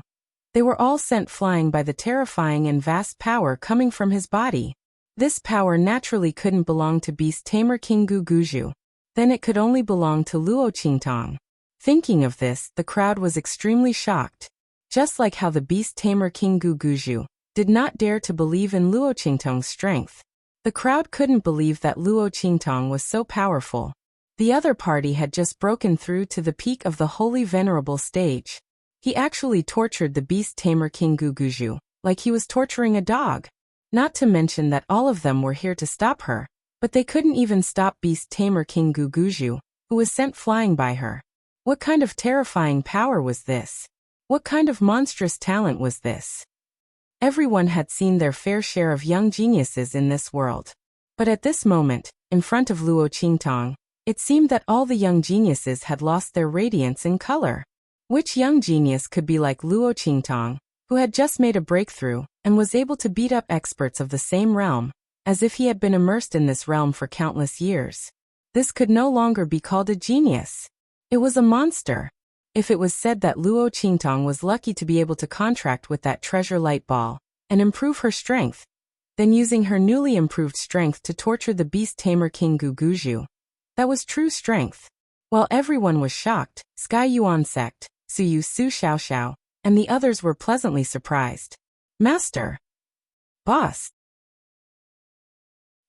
they were all sent flying by the terrifying and vast power coming from his body. This power naturally couldn't belong to beast tamer King Guguju. Then it could only belong to Luo Qingtang. Thinking of this, the crowd was extremely shocked. Just like how the beast tamer King Guguju did not dare to believe in Luo Qingtang's strength. The crowd couldn't believe that Luo Qingtang was so powerful. The other party had just broken through to the peak of the holy venerable stage. He actually tortured the beast tamer King Guguju, like he was torturing a dog. Not to mention that all of them were here to stop her, but they couldn't even stop Beast Tamer King Guguju, who was sent flying by her. What kind of terrifying power was this? What kind of monstrous talent was this? Everyone had seen their fair share of young geniuses in this world. But at this moment, in front of Luo Qingtong, it seemed that all the young geniuses had lost their radiance and color. Which young genius could be like Luo Qingtong, who had just made a breakthrough and was able to beat up experts of the same realm, as if he had been immersed in this realm for countless years? This could no longer be called a genius. It was a monster. If it was said that Luo Qingtong was lucky to be able to contract with that treasure light ball and improve her strength, then using her newly improved strength to torture the Beast Tamer King Guguju, that was true strength. While everyone was shocked, Sky Yuan Sect, Suyu Su Xiaoxiao, and the others were pleasantly surprised. Master! Boss!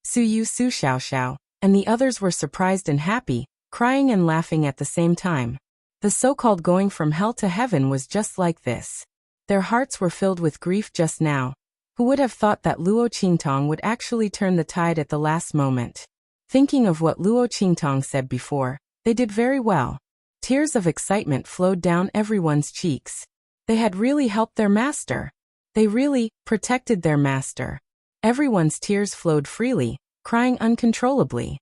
Suyu Su Xiaoxiao, and the others were surprised and happy, crying and laughing at the same time. The so-called going from hell to heaven was just like this. Their hearts were filled with grief just now. Who would have thought that Luo Qingtong would actually turn the tide at the last moment? Thinking of what Luo Qingtong said before, they did very well. Tears of excitement flowed down everyone's cheeks. They had really helped their master. They really protected their master. Everyone's tears flowed freely, crying uncontrollably.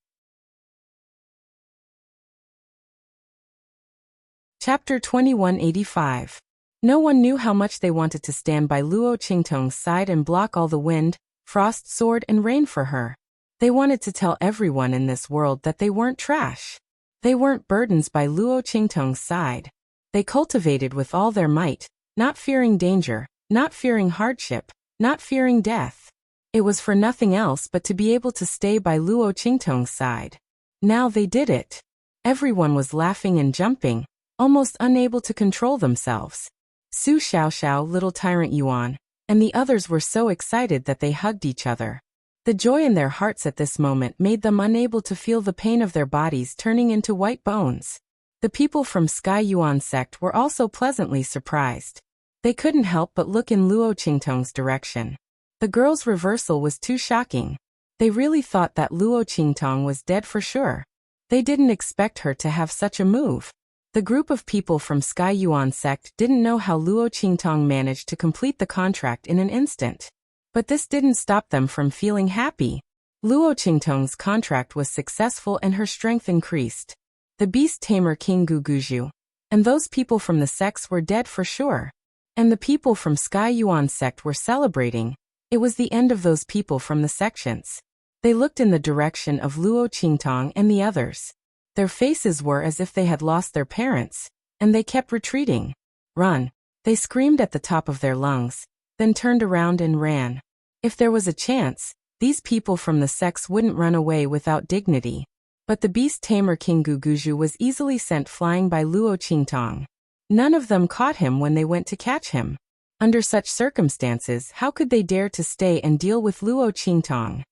Chapter 2185. No one knew how much they wanted to stand by Luo Qingtong's side and block all the wind, frost, sword, and rain for her. They wanted to tell everyone in this world that they weren't trash. They weren't burdens by Luo Qingtong's side. They cultivated with all their might, not fearing danger, not fearing hardship, not fearing death. It was for nothing else but to be able to stay by Luo Qingtong's side. Now they did it. Everyone was laughing and jumping, almost unable to control themselves. Su Xiaoxiao, little tyrant Yuan, and the others were so excited that they hugged each other. The joy in their hearts at this moment made them unable to feel the pain of their bodies turning into white bones. The people from Sky Yuan Sect were also pleasantly surprised. They couldn't help but look in Luo Qingtong's direction. The girl's reversal was too shocking. They really thought that Luo Qingtong was dead for sure. They didn't expect her to have such a move. The group of people from Sky Yuan Sect didn't know how Luo Qingtong managed to complete the contract in an instant. But this didn't stop them from feeling happy. Luo Qingtong's contract was successful and her strength increased. The Beast Tamer King Guguju and those people from the sects were dead for sure. And the people from Sky Yuan Sect were celebrating. It was the end of those people from the sections. They looked in the direction of Luo Qingtong and the others. Their faces were as if they had lost their parents, and they kept retreating. Run! They screamed at the top of their lungs, then turned around and ran. If there was a chance, these people from the sects wouldn't run away without dignity. But the Beast Tamer King Guguju was easily sent flying by Luo Qingtong. None of them caught him when they went to catch him. Under such circumstances, how could they dare to stay and deal with Luo Qingtong?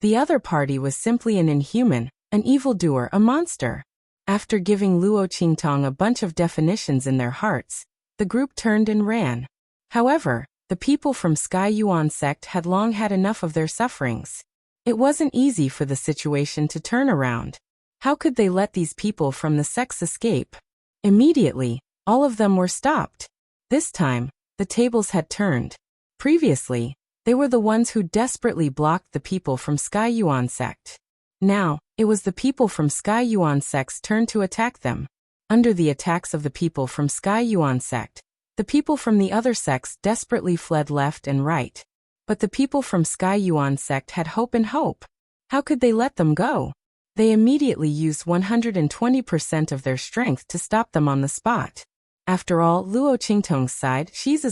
The other party was simply an inhuman, an evildoer, a monster. After giving Luo Qingtong a bunch of definitions in their hearts, the group turned and ran. However, the people from Sky Yuan Sect had long had enough of their sufferings. It wasn't easy for the situation to turn around. How could they let these people from the sects escape? Immediately, all of them were stopped. This time, the tables had turned. Previously, they were the ones who desperately blocked the people from Sky Yuan Sect. Now, it was the people from Sky Yuan Sect's turn to attack them. Under the attacks of the people from Sky Yuan Sect, the people from the other sects desperately fled left and right. But the people from Sky Yuan Sect had hope and hope. How could they let them go? They immediately used 120% of their strength to stop them on the spot. After all, Luo Qingtong's side, she's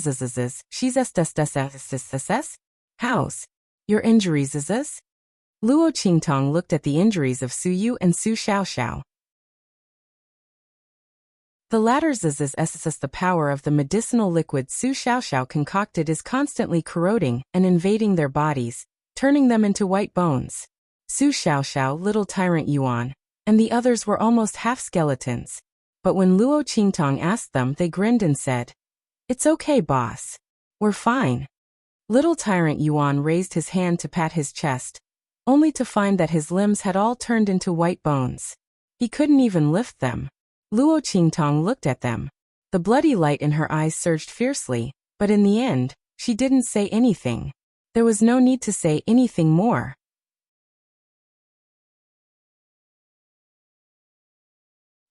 how's your injuries is? Luo Qingtong looked at the injuries of Su Yu and Su Xiaoxiao. The latter's is the power of the medicinal liquid Su Xiaoxiao concocted is constantly corroding and invading their bodies, turning them into white bones. Su Xiaoxiao, little tyrant Yuan, and the others were almost half skeletons. But when Luo Qingtong asked them, they grinned and said, "It's okay, boss. We're fine." Little tyrant Yuan raised his hand to pat his chest, only to find that his limbs had all turned into white bones. He couldn't even lift them. Luo Qingtong looked at them. The bloody light in her eyes surged fiercely, but in the end, she didn't say anything. There was no need to say anything more.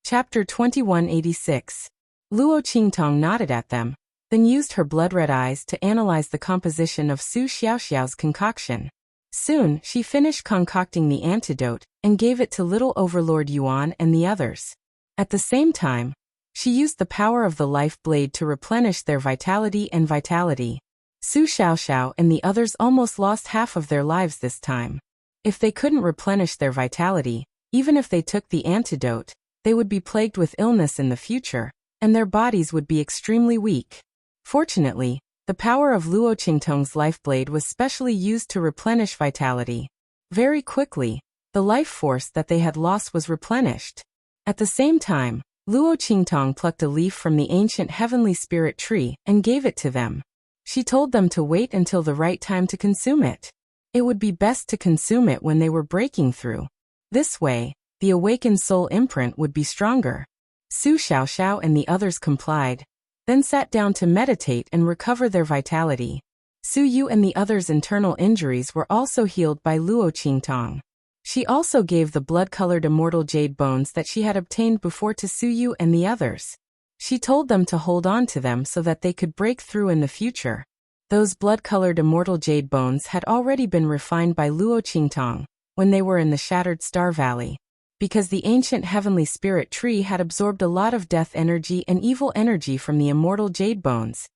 Chapter 2186. Luo Qingtong nodded at them, then used her blood-red eyes to analyze the composition of Su Xiaoxiao's concoction. Soon, she finished concocting the antidote and gave it to little Overlord Yuan and the others. At the same time, she used the power of the life blade to replenish their vitality and vitality. Su Xiaoxiao and the others almost lost half of their lives this time. If they couldn't replenish their vitality, even if they took the antidote, they would be plagued with illness in the future, and their bodies would be extremely weak. Fortunately, the power of Luo Qingtong's life blade was specially used to replenish vitality. Very quickly, the life force that they had lost was replenished. At the same time, Luo Qingtong plucked a leaf from the ancient heavenly spirit tree and gave it to them. She told them to wait until the right time to consume it. It would be best to consume it when they were breaking through. This way, the awakened soul imprint would be stronger. Su Xiaoxiao and the others complied, then sat down to meditate and recover their vitality. Su Yu and the others' internal injuries were also healed by Luo Qingtong. She also gave the blood-colored immortal jade bones that she had obtained before to Su Yu and the others. She told them to hold on to them so that they could break through in the future. Those blood-colored immortal jade bones had already been refined by Luo Qingtong when they were in the Shattered Star Valley. Because the ancient heavenly spirit tree had absorbed a lot of death energy and evil energy from the immortal jade bones,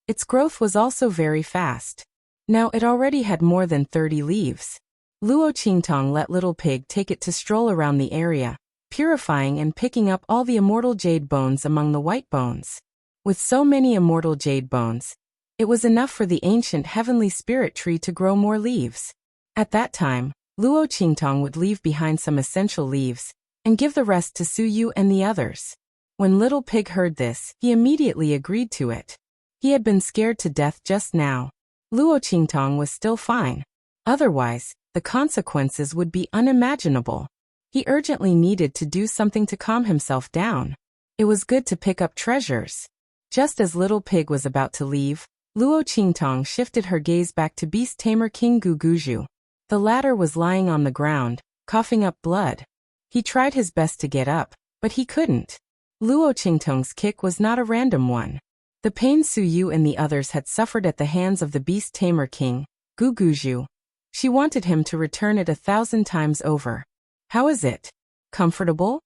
its growth was also very fast. Now it already had more than 30 leaves. Luo Qingtong let Little Pig take it to stroll around the area, purifying and picking up all the immortal jade bones among the white bones. With so many immortal jade bones, it was enough for the ancient heavenly spirit tree to grow more leaves. At that time, Luo Qingtong would leave behind some essential leaves and give the rest to Su Yu and the others. When Little Pig heard this, he immediately agreed to it. He had been scared to death just now. Luo Qingtong was still fine. Otherwise, the consequences would be unimaginable. He urgently needed to do something to calm himself down. It was good to pick up treasures. Just as Little Pig was about to leave, Luo Qingtong shifted her gaze back to Beast Tamer King Guguju. The latter was lying on the ground, coughing up blood. He tried his best to get up, but he couldn't. Luo Qingtong's kick was not a random one. The pain Su Yu and the others had suffered at the hands of the Beast Tamer King, Guguju. She wanted him to return it 1,000 times over. How is it? Comfortable?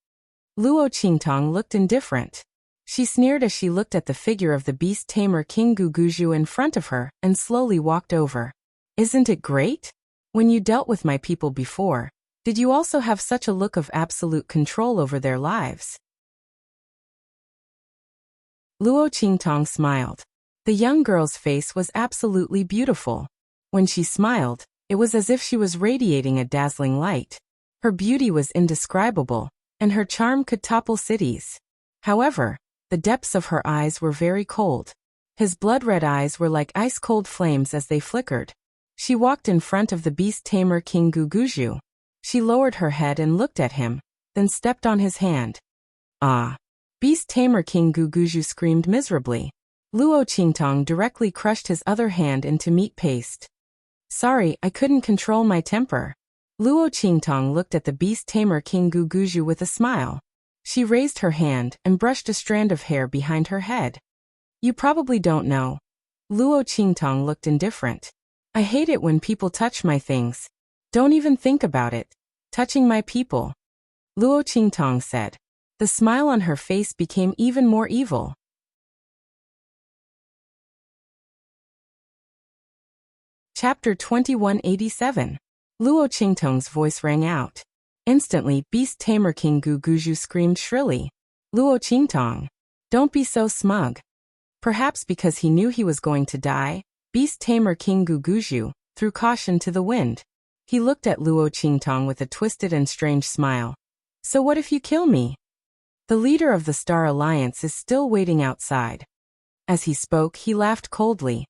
Luo Qingtong looked indifferent. She sneered as she looked at the figure of the Beast Tamer King Guguju in front of her and slowly walked over. Isn't it great? When you dealt with my people before, did you also have such a look of absolute control over their lives? Luo Qingtong smiled. The young girl's face was absolutely beautiful. When she smiled, it was as if she was radiating a dazzling light. Her beauty was indescribable, and her charm could topple cities. However, the depths of her eyes were very cold. His blood-red eyes were like ice-cold flames as they flickered. She walked in front of the Beast Tamer King Guguju. She lowered her head and looked at him, then stepped on his hand. Ah! Beast Tamer King Guguju screamed miserably. Luo Qingtong directly crushed his other hand into meat paste. Sorry, I couldn't control my temper. Luo Qingtong looked at the Beast Tamer King Guguju with a smile. She raised her hand and brushed a strand of hair behind her head. You probably don't know. Luo Qingtong looked indifferent. I hate it when people touch my things. Don't even think about it. Touching my people. Luo Qingtong said. The smile on her face became even more evil. Chapter 2187. Luo Qingtong's voice rang out. Instantly, Beast Tamer King Guguju screamed shrilly. Luo Qingtong. Don't be so smug. Perhaps because he knew he was going to die, Beast Tamer King Guguju threw caution to the wind. He looked at Luo Qingtong with a twisted and strange smile. So what if you kill me? The leader of the Star Alliance is still waiting outside. As he spoke, he laughed coldly.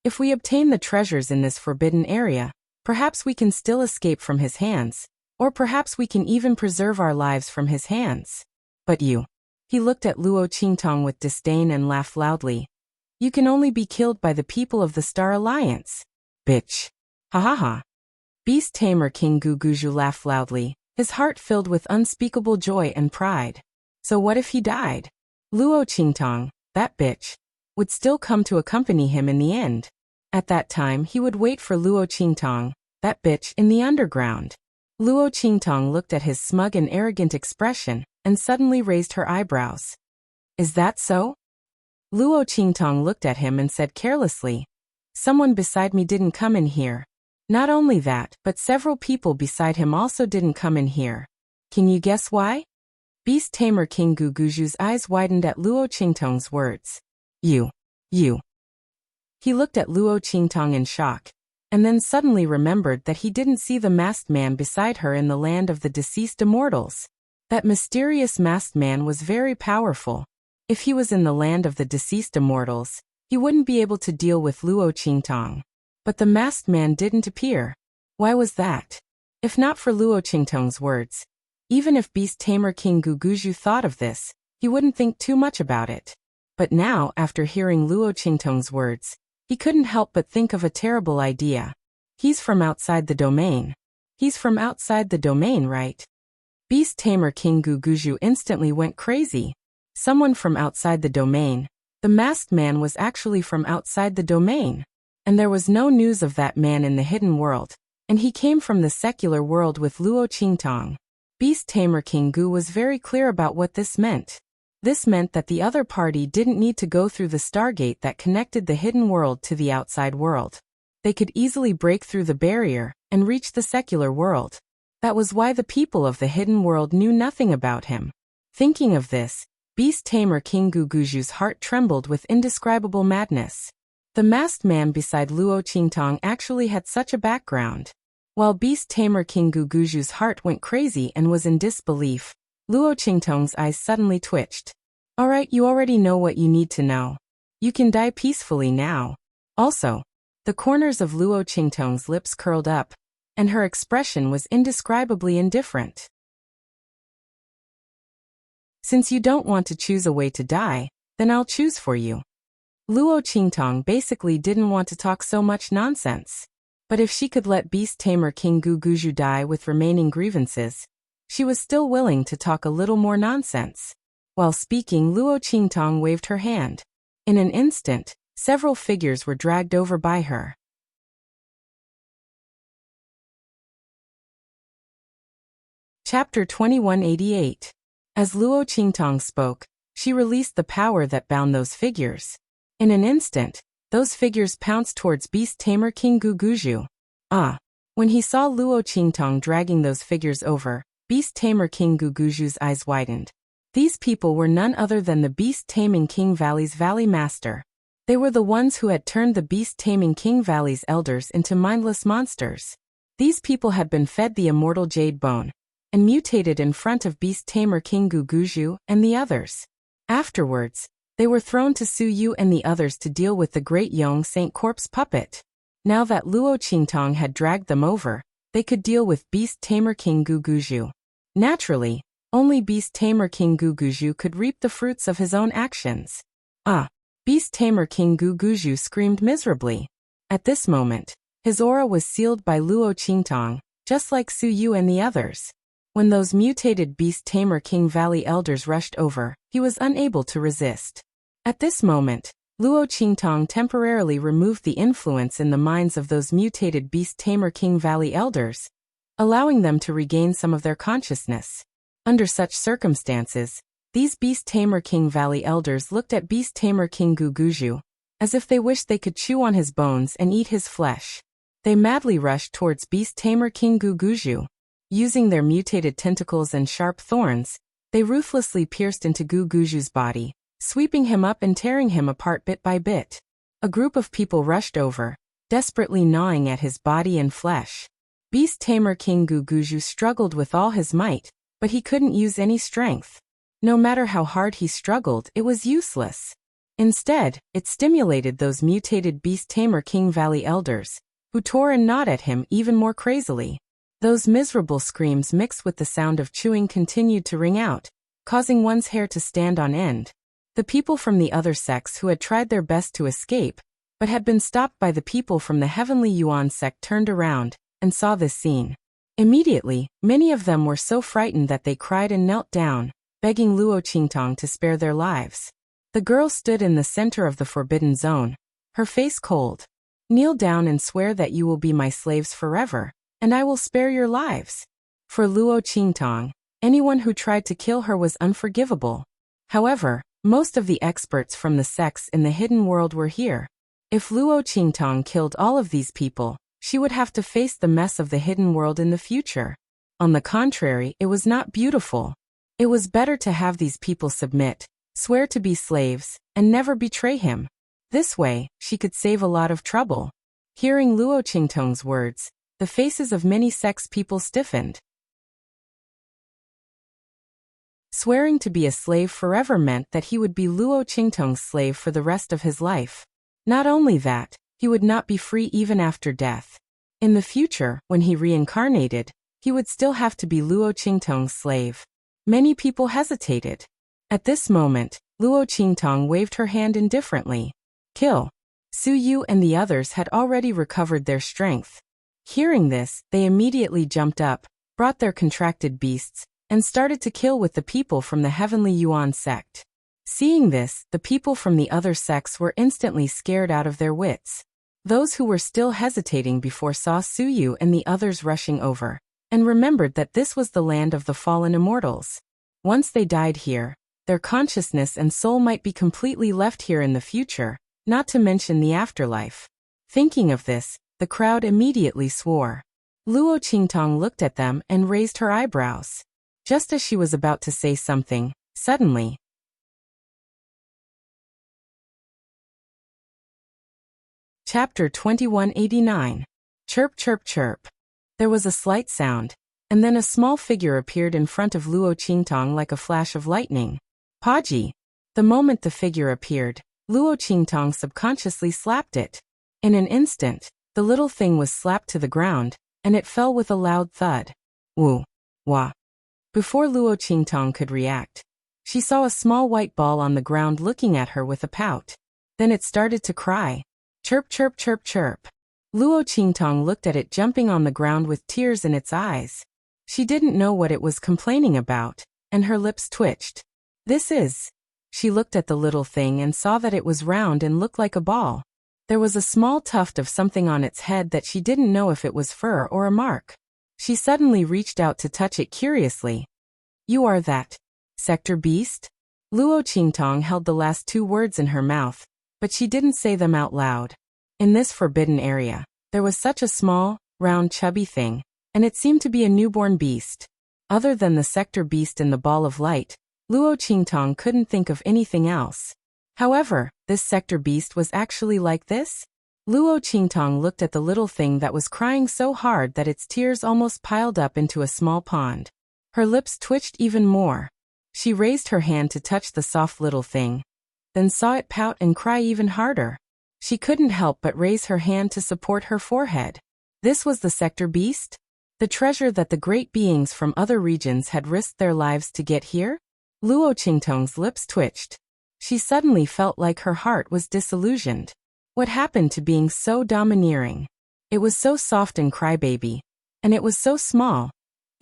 If we obtain the treasures in this forbidden area, perhaps we can still escape from his hands, or perhaps we can even preserve our lives from his hands. But you. He looked at Luo Qingtong with disdain and laughed loudly. You can only be killed by the people of the Star Alliance. Bitch. Ha ha ha. Beast Tamer King Guguju laughed loudly, his heart filled with unspeakable joy and pride. So what if he died? Luo Qingtong, that bitch, would still come to accompany him in the end. At that time he would wait for Luo Qingtong, that bitch, in the underground. Luo Qingtong looked at his smug and arrogant expression, and suddenly raised her eyebrows. Is that so? Luo Qingtong looked at him and said carelessly, someone beside me didn't come in here. Not only that, but several people beside him also didn't come in here. Can you guess why? Beast Tamer King Guguju's eyes widened at Luo Qingtong's words. You. He looked at Luo Qingtong in shock, and then suddenly remembered that he didn't see the masked man beside her in the land of the deceased immortals. That mysterious masked man was very powerful. If he was in the land of the deceased immortals, he wouldn't be able to deal with Luo Qingtong. But the masked man didn't appear. Why was that? If not for Luo Qingtong's words, even if Beast Tamer King Guguju thought of this, he wouldn't think too much about it. But now, after hearing Luo Qingtong's words, he couldn't help but think of a terrible idea. He's from outside the domain. He's from outside the domain, right? Beast Tamer King Guguju instantly went crazy. Someone from outside the domain. The masked man was actually from outside the domain. And there was no news of that man in the hidden world, and he came from the secular world with Luo Qingtong. Beast Tamer King Gu was very clear about what this meant. This meant that the other party didn't need to go through the stargate that connected the hidden world to the outside world. They could easily break through the barrier and reach the secular world. That was why the people of the hidden world knew nothing about him. Thinking of this, Beast Tamer King Guguju's heart trembled with indescribable madness. The masked man beside Luo Qingtong actually had such a background. While Beast Tamer King Guguju's heart went crazy and was in disbelief, Luo Qingtong's eyes suddenly twitched. Alright, you already know what you need to know. You can die peacefully now. Also, the corners of Luo Qingtong's lips curled up, and her expression was indescribably indifferent. Since you don't want to choose a way to die, then I'll choose for you. Luo Qingtong basically didn't want to talk so much nonsense. But if she could let Beast Tamer King Guguju die with remaining grievances, she was still willing to talk a little more nonsense. While speaking, Luo Qingtong waved her hand. In an instant, several figures were dragged over by her. Chapter 2188. As Luo Qingtong spoke, she released the power that bound those figures. In an instant, those figures pounced towards Beast Tamer King Guguju. When he saw Luo Qingtong dragging those figures over, Beast Tamer King Guguju's eyes widened. These people were none other than the Beast Taming King Valley's Valley Master. They were the ones who had turned the Beast Taming King Valley's elders into mindless monsters. These people had been fed the immortal jade bone, and mutated in front of Beast Tamer King Guguju and the others. Afterwards, they were thrown to Su Yu and the others to deal with the great Yong Saint corpse puppet. Now that Luo Qingtong had dragged them over, they could deal with Beast Tamer King Guguju. Naturally, only Beast Tamer King Guguju could reap the fruits of his own actions. Beast Tamer King Guguju screamed miserably. At this moment, his aura was sealed by Luo Qingtong, just like Su Yu and the others. When those mutated Beast Tamer King Valley elders rushed over, he was unable to resist. At this moment, Luo Qingtong temporarily removed the influence in the minds of those mutated Beast Tamer King Valley elders, allowing them to regain some of their consciousness. Under such circumstances, these Beast Tamer King Valley elders looked at Beast Tamer King Guguju, as if they wished they could chew on his bones and eat his flesh. They madly rushed towards Beast Tamer King Guguju. Using their mutated tentacles and sharp thorns, they ruthlessly pierced into Guguju's body, sweeping him up and tearing him apart bit by bit. A group of people rushed over, desperately gnawing at his body and flesh. Beast Tamer King Guguju struggled with all his might, but he couldn't use any strength. No matter how hard he struggled, it was useless. Instead, it stimulated those mutated beast tamer King Valley elders, who tore and gnawed at him even more crazily. Those miserable screams mixed with the sound of chewing continued to ring out, causing one's hair to stand on end. The people from the other sects who had tried their best to escape, but had been stopped by the people from the Heavenly Yuan sect turned around and saw this scene. Immediately, many of them were so frightened that they cried and knelt down, begging Luo Qingtong to spare their lives. The girl stood in the center of the forbidden zone, her face cold. "Kneel down and swear that you will be my slaves forever, and I will spare your lives." For Luo Qingtong, anyone who tried to kill her was unforgivable. However, most of the experts from the sects in the hidden world were here. If Luo Qingtong killed all of these people, she would have to face the mess of the hidden world in the future. On the contrary, it was not beautiful. It was better to have these people submit, swear to be slaves, and never betray him. This way, she could save a lot of trouble. Hearing Luo Qingtong's words, the faces of many sects people stiffened. Swearing to be a slave forever meant that he would be Luo Qingtong's slave for the rest of his life. Not only that, he would not be free even after death. In the future, when he reincarnated, he would still have to be Luo Qingtong's slave. Many people hesitated. At this moment, Luo Qingtong waved her hand indifferently. "Kill." Su Yu and the others had already recovered their strength. Hearing this, they immediately jumped up, brought their contracted beasts, and started to kill with the people from the Heavenly Yuan sect. Seeing this, the people from the other sects were instantly scared out of their wits. Those who were still hesitating before saw Su Yu and the others rushing over, and remembered that this was the land of the fallen immortals. Once they died here, their consciousness and soul might be completely left here in the future, not to mention the afterlife. Thinking of this, the crowd immediately swore. Luo Qingtong looked at them and raised her eyebrows. Just as she was about to say something, suddenly, Chapter 2189. Chirp chirp chirp. There was a slight sound, and then a small figure appeared in front of Luo Qingtong like a flash of lightning. Paji. The moment the figure appeared, Luo Qingtong subconsciously slapped it. In an instant, the little thing was slapped to the ground, and it fell with a loud thud. Wu. Wah. Before Luo Qingtong could react, she saw a small white ball on the ground looking at her with a pout. Then it started to cry. Chirp chirp chirp chirp. Luo Qingtong looked at it jumping on the ground with tears in its eyes. She didn't know what it was complaining about, and her lips twitched. "This is..." She looked at the little thing and saw that it was round and looked like a ball. There was a small tuft of something on its head that she didn't know if it was fur or a mark. She suddenly reached out to touch it curiously. "You are that sector beast?" Luo Qingtong held the last two words in her mouth, but she didn't say them out loud. In this forbidden area, there was such a small, round chubby thing, and it seemed to be a newborn beast. Other than the sector beast and the ball of light, Luo Qingtong couldn't think of anything else. However, this sector beast was actually like this? Luo Qingtong looked at the little thing that was crying so hard that its tears almost piled up into a small pond. Her lips twitched even more. She raised her hand to touch the soft little thing, then saw it pout and cry even harder. She couldn't help but raise her hand to support her forehead. This was the sector beast? The treasure that the great beings from other regions had risked their lives to get here? Luo Qingtong's lips twitched. She suddenly felt like her heart was disillusioned. What happened to being so domineering? It was so soft and crybaby, and it was so small.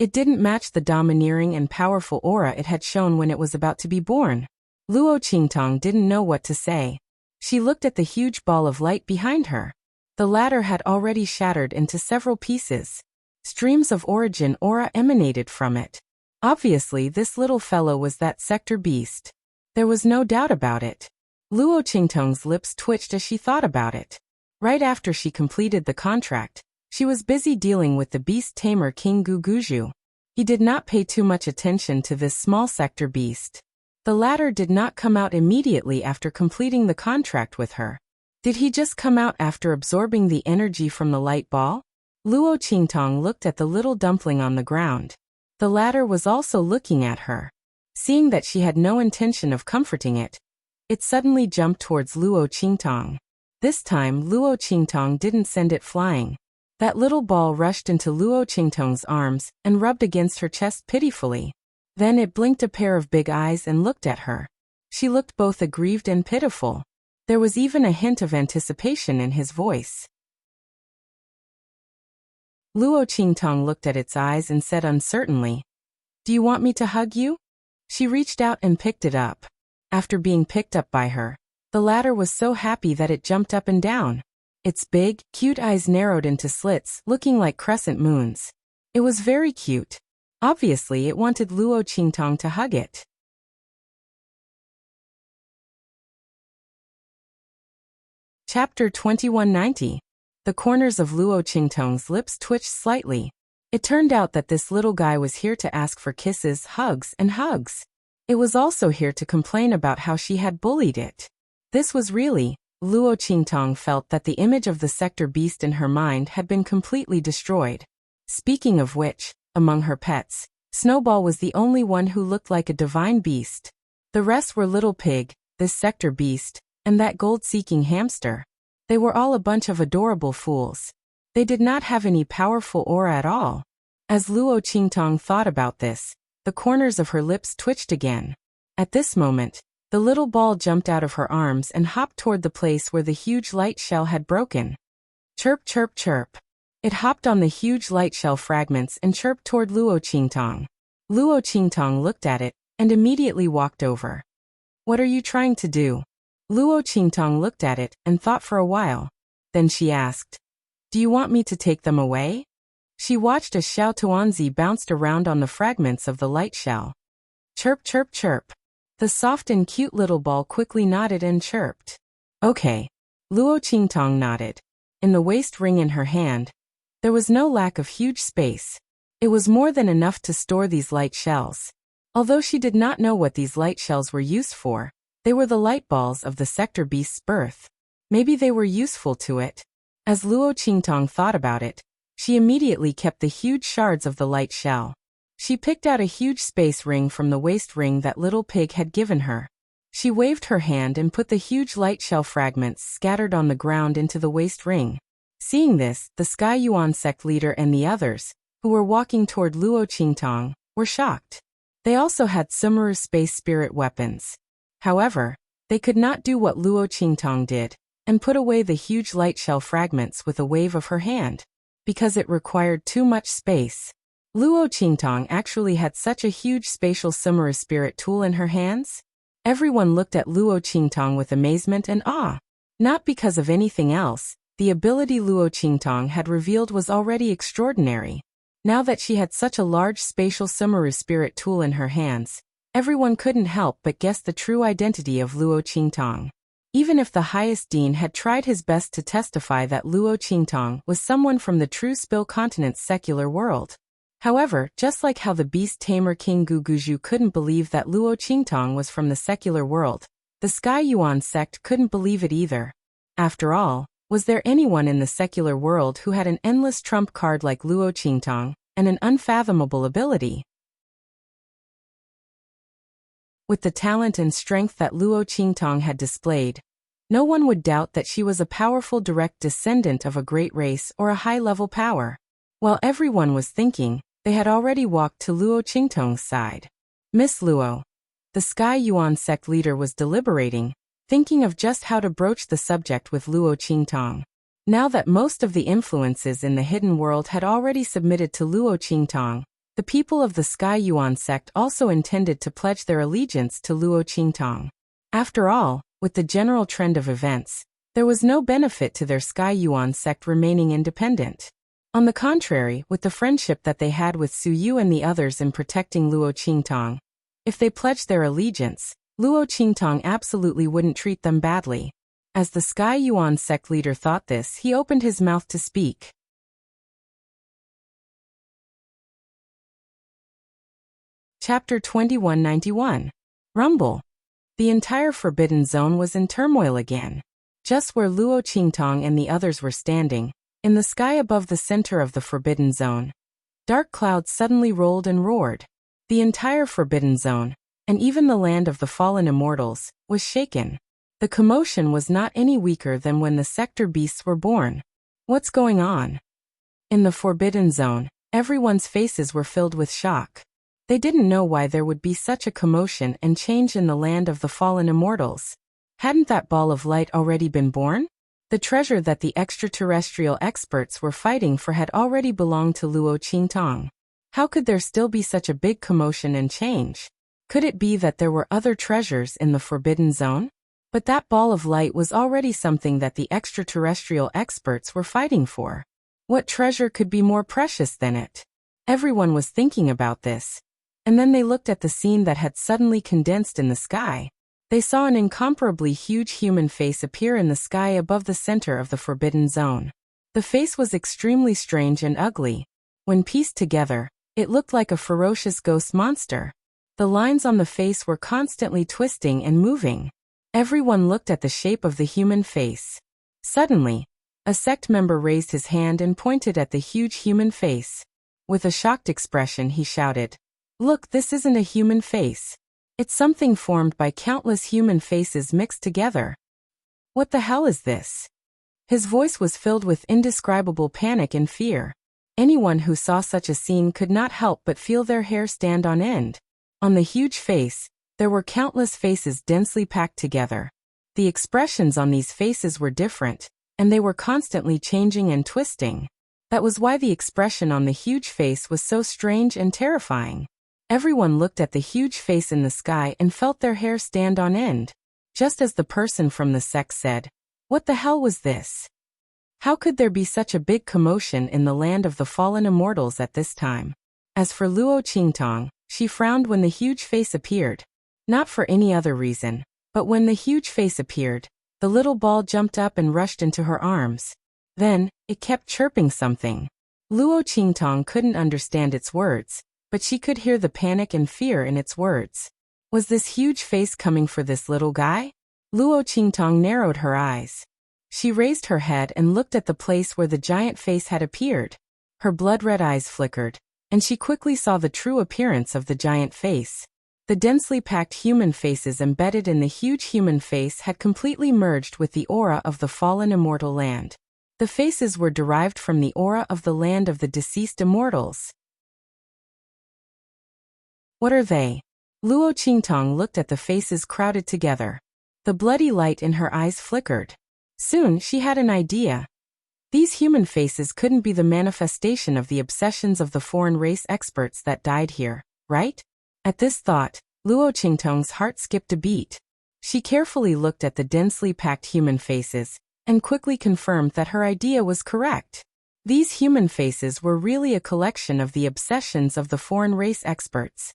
It didn't match the domineering and powerful aura it had shown when it was about to be born. Luo Qingtong didn't know what to say. She looked at the huge ball of light behind her. The latter had already shattered into several pieces. Streams of origin aura emanated from it. Obviously, this little fellow was that sector beast. There was no doubt about it. Luo Qingtong's lips twitched as she thought about it. Right after she completed the contract, she was busy dealing with the beast tamer King Guguju. He did not pay too much attention to this small sector beast. The latter did not come out immediately after completing the contract with her. Did he just come out after absorbing the energy from the light ball? Luo Qingtong looked at the little dumpling on the ground. The latter was also looking at her. Seeing that she had no intention of comforting it, It suddenly jumped towards Luo Qingtong. This time, Luo Qingtong didn't send it flying. That little ball rushed into Luo Qingtong's arms and rubbed against her chest pitifully. Then it blinked a pair of big eyes and looked at her. She looked both aggrieved and pitiful. There was even a hint of anticipation in his voice. Luo Qingtong looked at its eyes and said uncertainly, "Do you want me to hug you?" She reached out and picked it up. After being picked up by her, the latter was so happy that it jumped up and down. Its big, cute eyes narrowed into slits, looking like crescent moons. It was very cute. Obviously, it wanted Luo Qingtong to hug it. Chapter 2190. The corners of Luo Qingtong's lips twitched slightly. It turned out that this little guy was here to ask for kisses, hugs, and hugs. It was also here to complain about how she had bullied it. This was really, Luo Qingtong felt that the image of the sector beast in her mind had been completely destroyed. Speaking of which, among her pets, Snowball was the only one who looked like a divine beast. The rest were Little Pig, this sector beast, and that gold-seeking hamster. They were all a bunch of adorable fools. They did not have any powerful aura at all. As Luo Qingtong thought about this, the corners of her lips twitched again. At this moment, the little ball jumped out of her arms and hopped toward the place where the huge light shell had broken. Chirp, chirp, chirp. It hopped on the huge light shell fragments and chirped toward Luo Qingtong. Luo Qingtong looked at it and immediately walked over. "What are you trying to do?" Luo Qingtong looked at it and thought for a while. Then she asked, "Do you want me to take them away?" She watched as Xiao Tuanzi bounced around on the fragments of the light shell. Chirp, chirp, chirp. The soft and cute little ball quickly nodded and chirped. "Okay." Luo Qingtong nodded. In the waist ring in her hand, there was no lack of huge space. It was more than enough to store these light shells. Although she did not know what these light shells were used for, they were the light balls of the sector beast's birth. Maybe they were useful to it. As Luo Qingtong thought about it, she immediately kept the huge shards of the light shell. She picked out a huge space ring from the waist ring that Little Pig had given her. She waved her hand and put the huge light shell fragments scattered on the ground into the waist ring. Seeing this, the Sky Yuan sect leader and the others, who were walking toward Luo Qingtong, were shocked. They also had Sumeru space spirit weapons. However, they could not do what Luo Qingtong did, and put away the huge light shell fragments with a wave of her hand, because it required too much space. Luo Qingtong actually had such a huge spatial Sumeru spirit tool in her hands? Everyone looked at Luo Qingtong with amazement and awe. Not because of anything else, the ability Luo Qingtong had revealed was already extraordinary. Now that she had such a large spatial Sumeru spirit tool in her hands, everyone couldn't help but guess the true identity of Luo Qingtong. Even if the highest dean had tried his best to testify that Luo Qingtong was someone from the true Spill Continent's secular world. However, just like how the beast tamer King Guguju couldn't believe that Luo Qingtong was from the secular world, the Sky Yuan sect couldn't believe it either. After all, was there anyone in the secular world who had an endless trump card like Luo Qingtong, and an unfathomable ability? With the talent and strength that Luo Qingtong had displayed, no one would doubt that she was a powerful direct descendant of a great race or a high-level power. While everyone was thinking, they had already walked to Luo Qingtong's side. "Miss Luo." The Sky Yuan sect leader was deliberating, thinking of just how to broach the subject with Luo Qingtong. Now that most of the influences in the hidden world had already submitted to Luo Qingtong, the people of the Sky Yuan sect also intended to pledge their allegiance to Luo Qingtong. After all, with the general trend of events, there was no benefit to their Sky Yuan sect remaining independent. On the contrary, with the friendship that they had with Su Yu and the others in protecting Luo Qingtong, if they pledged their allegiance, Luo Qingtong absolutely wouldn't treat them badly. As the Sky Yuan sect leader thought this, he opened his mouth to speak. Chapter 2191. Rumble. The entire Forbidden Zone was in turmoil again. Just where Luo Qingtong and the others were standing, in the sky above the center of the Forbidden Zone, dark clouds suddenly rolled and roared. The entire Forbidden Zone, and even the land of the fallen immortals was shaken. The commotion was not any weaker than when the sector beasts were born. What's going on? In the Forbidden Zone, everyone's faces were filled with shock. They didn't know why there would be such a commotion and change in the land of the fallen immortals. Hadn't that ball of light already been born? The treasure that the extraterrestrial experts were fighting for had already belonged to Luo Qingtong. How could there still be such a big commotion and change? Could it be that there were other treasures in the Forbidden Zone? But that ball of light was already something that the extraterrestrial experts were fighting for. What treasure could be more precious than it? Everyone was thinking about this. And then they looked at the scene that had suddenly condensed in the sky. They saw an incomparably huge human face appear in the sky above the center of the Forbidden Zone. The face was extremely strange and ugly. When pieced together, it looked like a ferocious ghost monster. The lines on the face were constantly twisting and moving. Everyone looked at the shape of the human face. Suddenly, a sect member raised his hand and pointed at the huge human face. With a shocked expression, he shouted, "Look, this isn't a human face. It's something formed by countless human faces mixed together. What the hell is this?" His voice was filled with indescribable panic and fear. Anyone who saw such a scene could not help but feel their hair stand on end. On the huge face, there were countless faces densely packed together. The expressions on these faces were different, and they were constantly changing and twisting. That was why the expression on the huge face was so strange and terrifying. Everyone looked at the huge face in the sky and felt their hair stand on end. Just as the person from the sect said, "What the hell was this? How could there be such a big commotion in the land of the fallen immortals at this time?" As for Luo Qingtong, she frowned when the huge face appeared. Not for any other reason, but when the huge face appeared, the little ball jumped up and rushed into her arms. Then, it kept chirping something. Luo Qingtong couldn't understand its words, but she could hear the panic and fear in its words. Was this huge face coming for this little guy? Luo Qingtong narrowed her eyes. She raised her head and looked at the place where the giant face had appeared. Her blood-red eyes flickered, and she quickly saw the true appearance of the giant face. The densely packed human faces embedded in the huge human face had completely merged with the aura of the fallen immortal land. The faces were derived from the aura of the land of the deceased immortals. What are they? Luo Qingtong looked at the faces crowded together. The bloody light in her eyes flickered. Soon she had an idea. These human faces couldn't be the manifestation of the obsessions of the foreign race experts that died here, right? At this thought, Luo Qingtong's heart skipped a beat. She carefully looked at the densely packed human faces, and quickly confirmed that her idea was correct. These human faces were really a collection of the obsessions of the foreign race experts.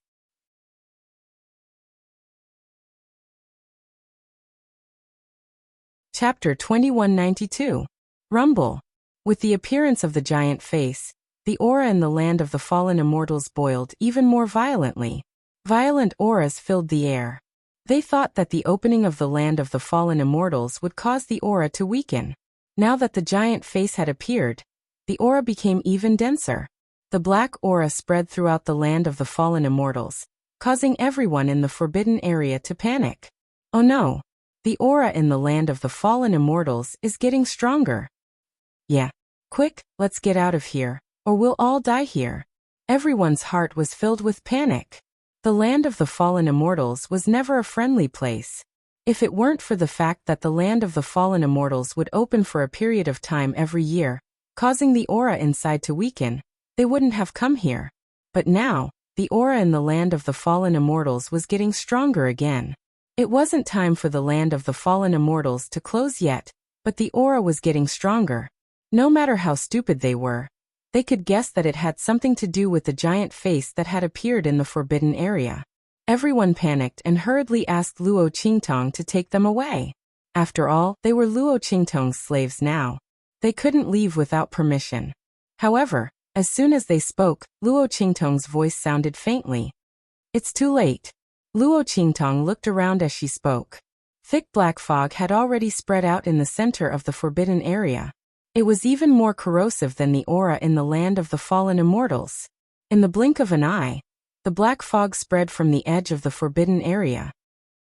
Chapter 2192. Rumble. With the appearance of the giant face, the aura in the land of the fallen immortals boiled even more violently. Violent auras filled the air. They thought that the opening of the land of the fallen immortals would cause the aura to weaken. Now that the giant face had appeared, the aura became even denser. The black aura spread throughout the land of the fallen immortals, causing everyone in the forbidden area to panic. Oh no! The aura in the land of the fallen immortals is getting stronger. Yeah. Quick, let's get out of here, or we'll all die here. Everyone's heart was filled with panic. The land of the fallen immortals was never a friendly place. If it weren't for the fact that the land of the fallen immortals would open for a period of time every year, causing the aura inside to weaken, they wouldn't have come here. But now, the aura in the land of the fallen immortals was getting stronger again. It wasn't time for the land of the fallen immortals to close yet, but the aura was getting stronger. No matter how stupid they were, they could guess that it had something to do with the giant face that had appeared in the forbidden area. Everyone panicked and hurriedly asked Luo Qingtong to take them away. After all, they were Luo Qingtong's slaves now. They couldn't leave without permission. However, as soon as they spoke, Luo Qingtong's voice sounded faintly. "It's too late." Luo Qingtong looked around as she spoke. Thick black fog had already spread out in the center of the forbidden area. It was even more corrosive than the aura in the land of the fallen immortals. In the blink of an eye, The black fog spread from the edge of the forbidden area.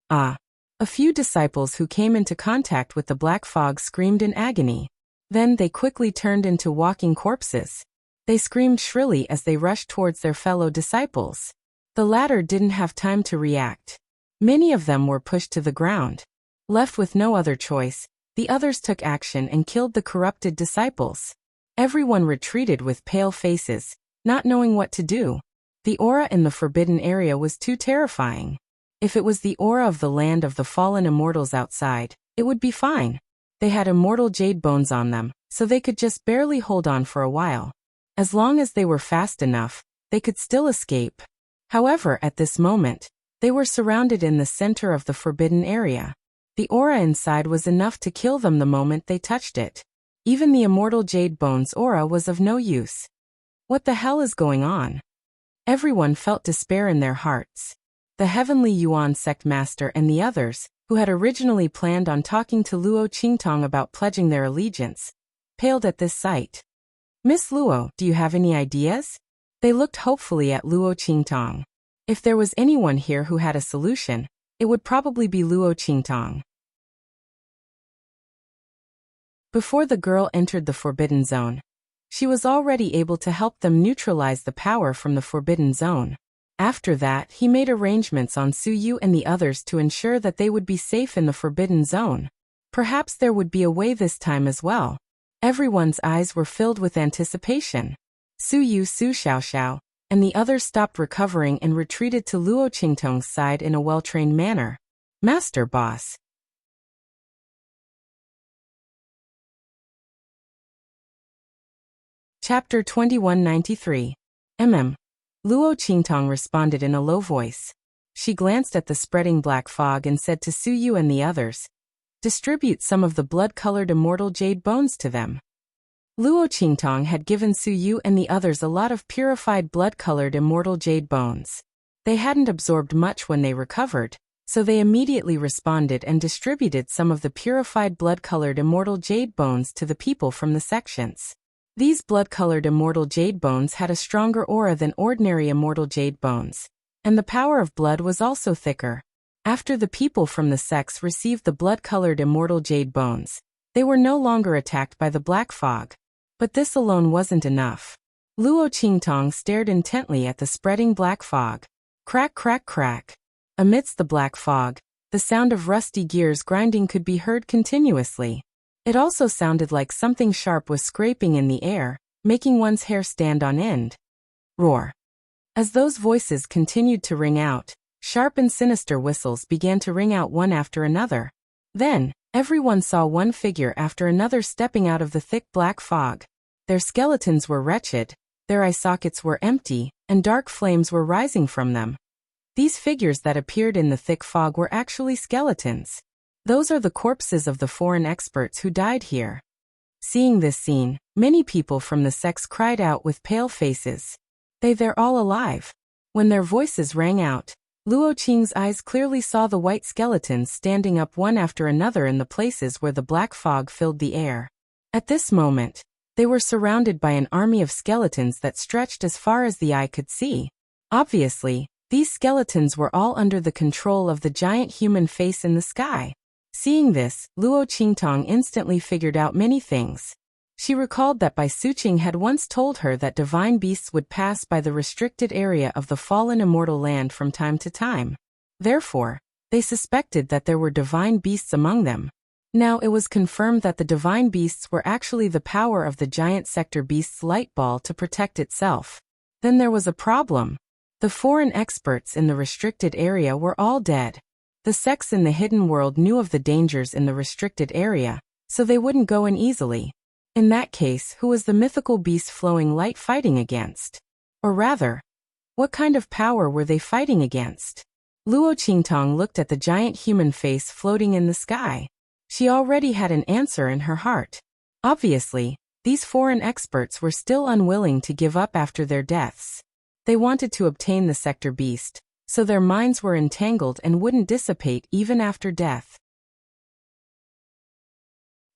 Ah! A few disciples who came into contact with the black fog screamed in agony. Then they quickly turned into walking corpses. They screamed shrilly as they rushed towards their fellow disciples. The latter didn't have time to react. Many of them were pushed to the ground. Left with no other choice, the others took action and killed the corrupted disciples. Everyone retreated with pale faces, not knowing what to do. The aura in the forbidden area was too terrifying. If it was the aura of the land of the fallen immortals outside, it would be fine. They had immortal jade bones on them, so they could just barely hold on for a while. As long as they were fast enough, they could still escape. However, at this moment, they were surrounded in the center of the forbidden area. The aura inside was enough to kill them the moment they touched it. Even the immortal jade bones aura was of no use. What the hell is going on? Everyone felt despair in their hearts. The Heavenly Yuan sect master and the others, who had originally planned on talking to Luo Qingtong about pledging their allegiance, paled at this sight. Miss Luo, do you have any ideas? They looked hopefully at Luo Qingtong. If there was anyone here who had a solution, it would probably be Luo Qingtong. Before the girl entered the forbidden zone, she was already able to help them neutralize the power from the forbidden zone. After that, he made arrangements on Su Yu and the others to ensure that they would be safe in the forbidden zone. Perhaps there would be a way this time as well. Everyone's eyes were filled with anticipation. Su Yu, Su Xiaoxiao, and the others stopped recovering and retreated to Luo Qingtong's side in a well-trained manner. Master Boss. Chapter 2193. Luo Qingtong responded in a low voice. She glanced at the spreading black fog and said to Su Yu and the others, "Distribute some of the blood-colored immortal jade bones to them." Luo Qingtong had given Su Yu and the others a lot of purified blood-colored immortal jade bones. They hadn't absorbed much when they recovered, so they immediately responded and distributed some of the purified blood-colored immortal jade bones to the people from the sections. These blood-colored immortal jade bones had a stronger aura than ordinary immortal jade bones, and the power of blood was also thicker. After the people from the sects received the blood-colored immortal jade bones, they were no longer attacked by the black fog. But this alone wasn't enough. Luo Qingtong stared intently at the spreading black fog. Crack, crack, crack. Amidst the black fog, the sound of rusty gears grinding could be heard continuously. It also sounded like something sharp was scraping in the air, making one's hair stand on end. Roar. As those voices continued to ring out, sharp and sinister whistles began to ring out one after another. Then, everyone saw one figure after another stepping out of the thick black fog. Their skeletons were wretched, their eye sockets were empty, and dark flames were rising from them. These figures that appeared in the thick fog were actually skeletons. Those are the corpses of the foreign experts who died here. Seeing this scene, many people from the sects cried out with pale faces. They're all alive. When their voices rang out, Luo Qing's eyes clearly saw the white skeletons standing up one after another in the places where the black fog filled the air. At this moment, they were surrounded by an army of skeletons that stretched as far as the eye could see. Obviously, these skeletons were all under the control of the giant human face in the sky. Seeing this, Luo Qingtong instantly figured out many things. She recalled that Bai Suqing had once told her that divine beasts would pass by the restricted area of the fallen immortal land from time to time. Therefore, they suspected that there were divine beasts among them. Now it was confirmed that the divine beasts were actually the power of the giant sector beast's light ball to protect itself. Then there was a problem. The foreign experts in the restricted area were all dead. The sects in the hidden world knew of the dangers in the restricted area, so they wouldn't go in easily. In that case, who was the mythical beast flowing light fighting against? Or rather, what kind of power were they fighting against? Luo Qingtong looked at the giant human face floating in the sky. She already had an answer in her heart. Obviously, these foreign experts were still unwilling to give up after their deaths. They wanted to obtain the sector beast, so their minds were entangled and wouldn't dissipate even after death.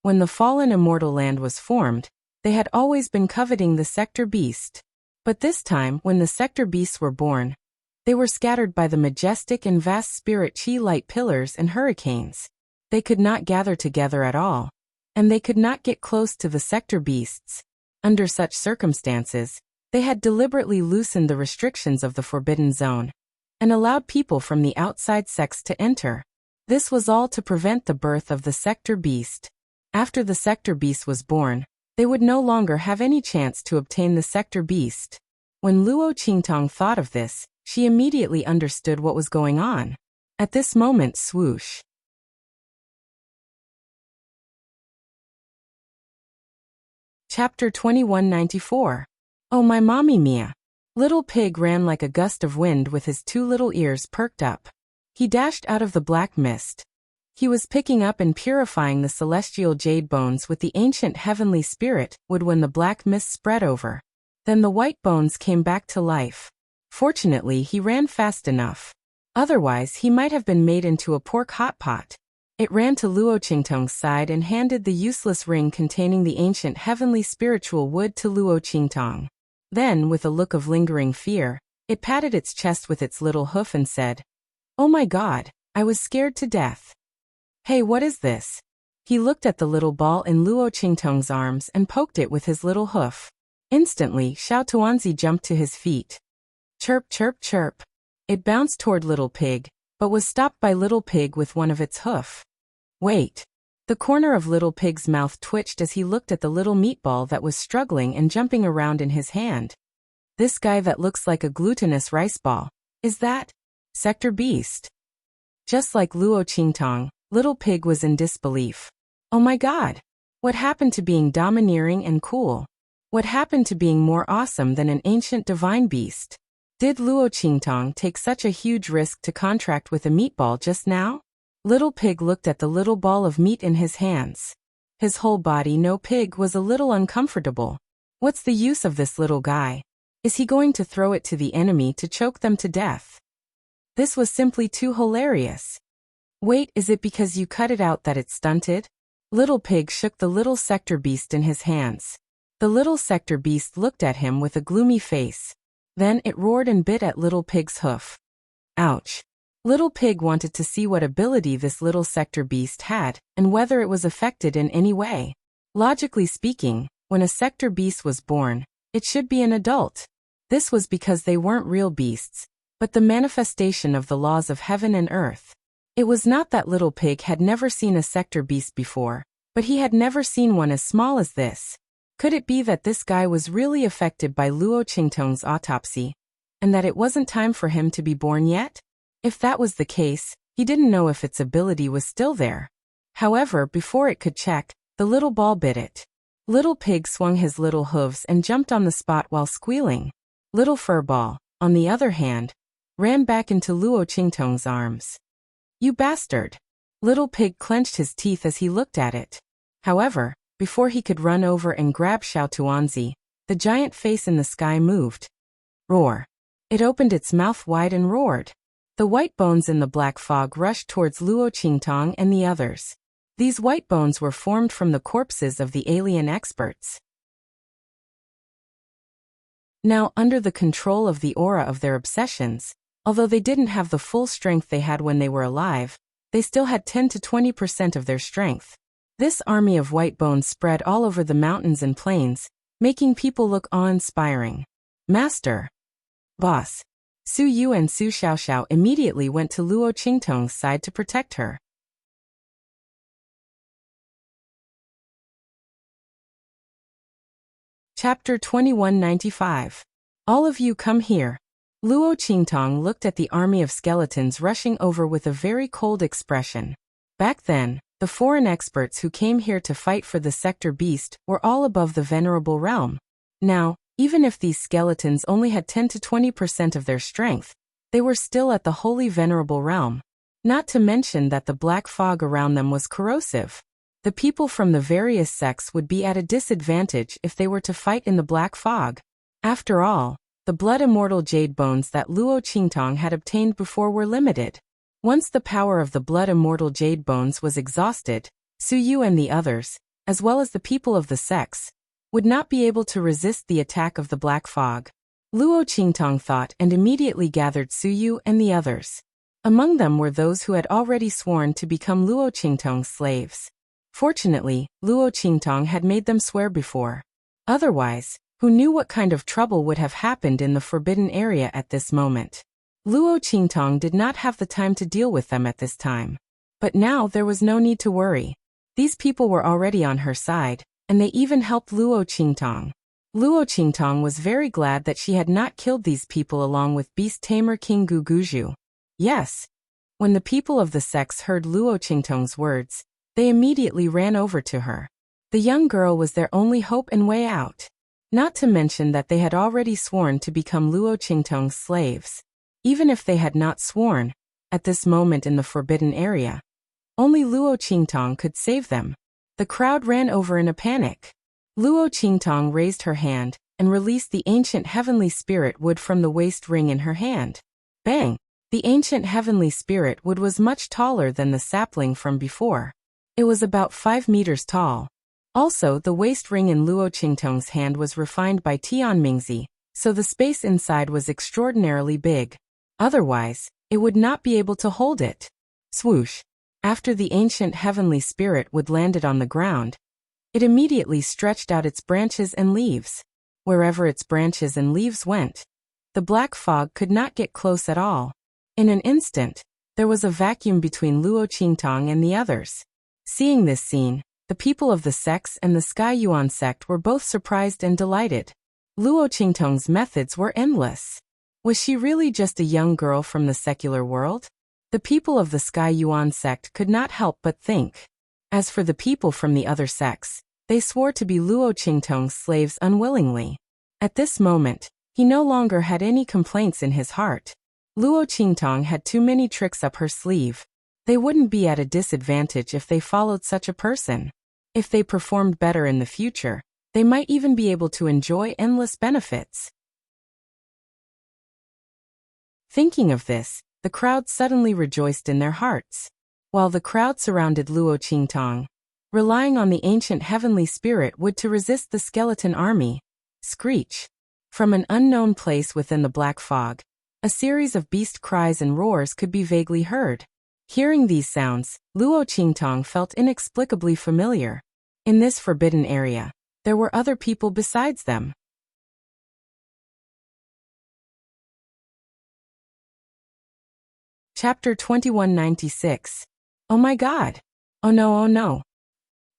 When the fallen immortal land was formed, they had always been coveting the sector beast. But this time, when the sector beasts were born, They were scattered by the majestic and vast spirit chi light pillars and hurricanes. They could not gather together at all, and they could not get close to the sector beasts. Under such circumstances, they had deliberately loosened the restrictions of the Forbidden Zone and allowed people from the outside sects to enter. This was all to prevent the birth of the sector beast. After the sector beast was born, they would no longer have any chance to obtain the sector beast. When Luo Qingtong thought of this, she immediately understood what was going on. At this moment, swoosh. Chapter 2194. Oh my mommy mia. Little Pig ran like a gust of wind with his two little ears perked up. He dashed out of the black mist. He was picking up and purifying the celestial jade bones with the ancient heavenly spirit wood when the black mist spread over. Then the white bones came back to life. Fortunately, he ran fast enough. Otherwise, he might have been made into a pork hot pot. It ran to Luo Qingtong's side and handed the useless ring containing the ancient heavenly spiritual wood to Luo Qingtong. Then, with a look of lingering fear, it patted its chest with its little hoof and said, "Oh my God, I was scared to death." "Hey, what is this?" He looked at the little ball in Luo Qingtong's arms and poked it with his little hoof. Instantly, Xiao Tuanzi jumped to his feet. Chirp, chirp, chirp. It bounced toward Little Pig, but was stopped by Little Pig with one of its hoof. Wait. The corner of Little Pig's mouth twitched as he looked at the little meatball that was struggling and jumping around in his hand. This guy that looks like a glutinous rice ball. Is that Sector Beast? Just like Luo Qingtong, Little Pig was in disbelief. Oh my God! What happened to being domineering and cool? What happened to being more awesome than an ancient divine beast? Did Luo Qingtong take such a huge risk to contract with a meatball just now? Little Pig looked at the little ball of meat in his hands. His whole body, no pig, was a little uncomfortable. What's the use of this little guy? Is he going to throw it to the enemy to choke them to death? This was simply too hilarious. Wait, is it because you cut it out that it's stunted? Little Pig shook the little sector beast in his hands. The little sector beast looked at him with a gloomy face. Then it roared and bit at Little Pig's hoof. Ouch. Little Pig wanted to see what ability this little sector beast had, and whether it was affected in any way. Logically speaking, when a sector beast was born, it should be an adult. This was because they weren't real beasts, but the manifestation of the laws of heaven and earth. It was not that Little Pig had never seen a sector beast before, but he had never seen one as small as this. Could it be that this guy was really affected by Luo Qingtong's autopsy, and that it wasn't time for him to be born yet? If that was the case, he didn't know if its ability was still there. However, before it could check, the little ball bit it. Little Pig swung his little hooves and jumped on the spot while squealing. Little Furball, on the other hand, ran back into Luo Qingtong's arms. You bastard! Little Pig clenched his teeth as he looked at it. However, before he could run over and grab Xiao Tuanzi, the giant face in the sky moved. Roar! It opened its mouth wide and roared. The white bones in the black fog rushed towards Luo Qingtong and the others. These white bones were formed from the corpses of the alien experts. Now, under the control of the aura of their obsessions, although they didn't have the full strength they had when they were alive, they still had 10 to 20% of their strength. This army of white bones spread all over the mountains and plains, making people look awe-inspiring. Master! Boss! Su Yu and Su Xiaoxiao immediately went to Luo Qingtong's side to protect her. Chapter 2195. All of you come here. Luo Qingtong looked at the army of skeletons rushing over with a very cold expression. Back then, the foreign experts who came here to fight for the sector beast were all above the venerable realm. Now, even if these skeletons only had 10 to 20% of their strength, they were still at the holy venerable realm. Not to mention that the black fog around them was corrosive. The people from the various sects would be at a disadvantage if they were to fight in the black fog. After all, the blood immortal jade bones that Luo Qingtong had obtained before were limited. Once the power of the blood immortal jade bones was exhausted, Su Yu and the others, as well as the people of the sects, would not be able to resist the attack of the black fog. Luo Qingtong thought and immediately gathered Suyu and the others. Among them were those who had already sworn to become Luo Qingtong's slaves. Fortunately, Luo Qingtong had made them swear before. Otherwise, who knew what kind of trouble would have happened in the forbidden area at this moment? Luo Qingtong did not have the time to deal with them at this time. But now there was no need to worry. These people were already on her side, and they even helped Luo Qingtong. Luo Qingtong was very glad that she had not killed these people along with beast tamer King Guguju. Yes. When the people of the sects heard Luo Qingtong's words, they immediately ran over to her. The young girl was their only hope and way out. Not to mention that they had already sworn to become Luo Qingtong's slaves. Even if they had not sworn, at this moment in the forbidden area, only Luo Qingtong could save them. The crowd ran over in a panic. Luo Qingtong raised her hand and released the ancient heavenly spirit wood from the waist ring in her hand. Bang! The ancient heavenly spirit wood was much taller than the sapling from before. It was about 5 meters tall. Also, the waist ring in Luo Qingtong's hand was refined by Tianmingzi, so the space inside was extraordinarily big. Otherwise, it would not be able to hold it. Swoosh! After the ancient heavenly spirit wood landed on the ground, it immediately stretched out its branches and leaves. Wherever its branches and leaves went, the black fog could not get close at all. In an instant, there was a vacuum between Luo Qingtong and the others. Seeing this scene, the people of the sects and the Sky Yuan sect were both surprised and delighted. Luo Qingtong's methods were endless. Was she really just a young girl from the secular world? The people of the Sky Yuan sect could not help but think. As for the people from the other sects, they swore to be Luo Qingtong's slaves unwillingly. At this moment, he no longer had any complaints in his heart. Luo Qingtong had too many tricks up her sleeve. They wouldn't be at a disadvantage if they followed such a person. If they performed better in the future, they might even be able to enjoy endless benefits. Thinking of this, the crowd suddenly rejoiced in their hearts. While the crowd surrounded Luo Qingtong, relying on the ancient heavenly spirit wood to resist the skeleton army. Screech! From an unknown place within the black fog, a series of beast cries and roars could be vaguely heard. Hearing these sounds, Luo Qingtong felt inexplicably familiar. In this forbidden area, there were other people besides them. Chapter 2196. Oh my God! Oh no, oh no!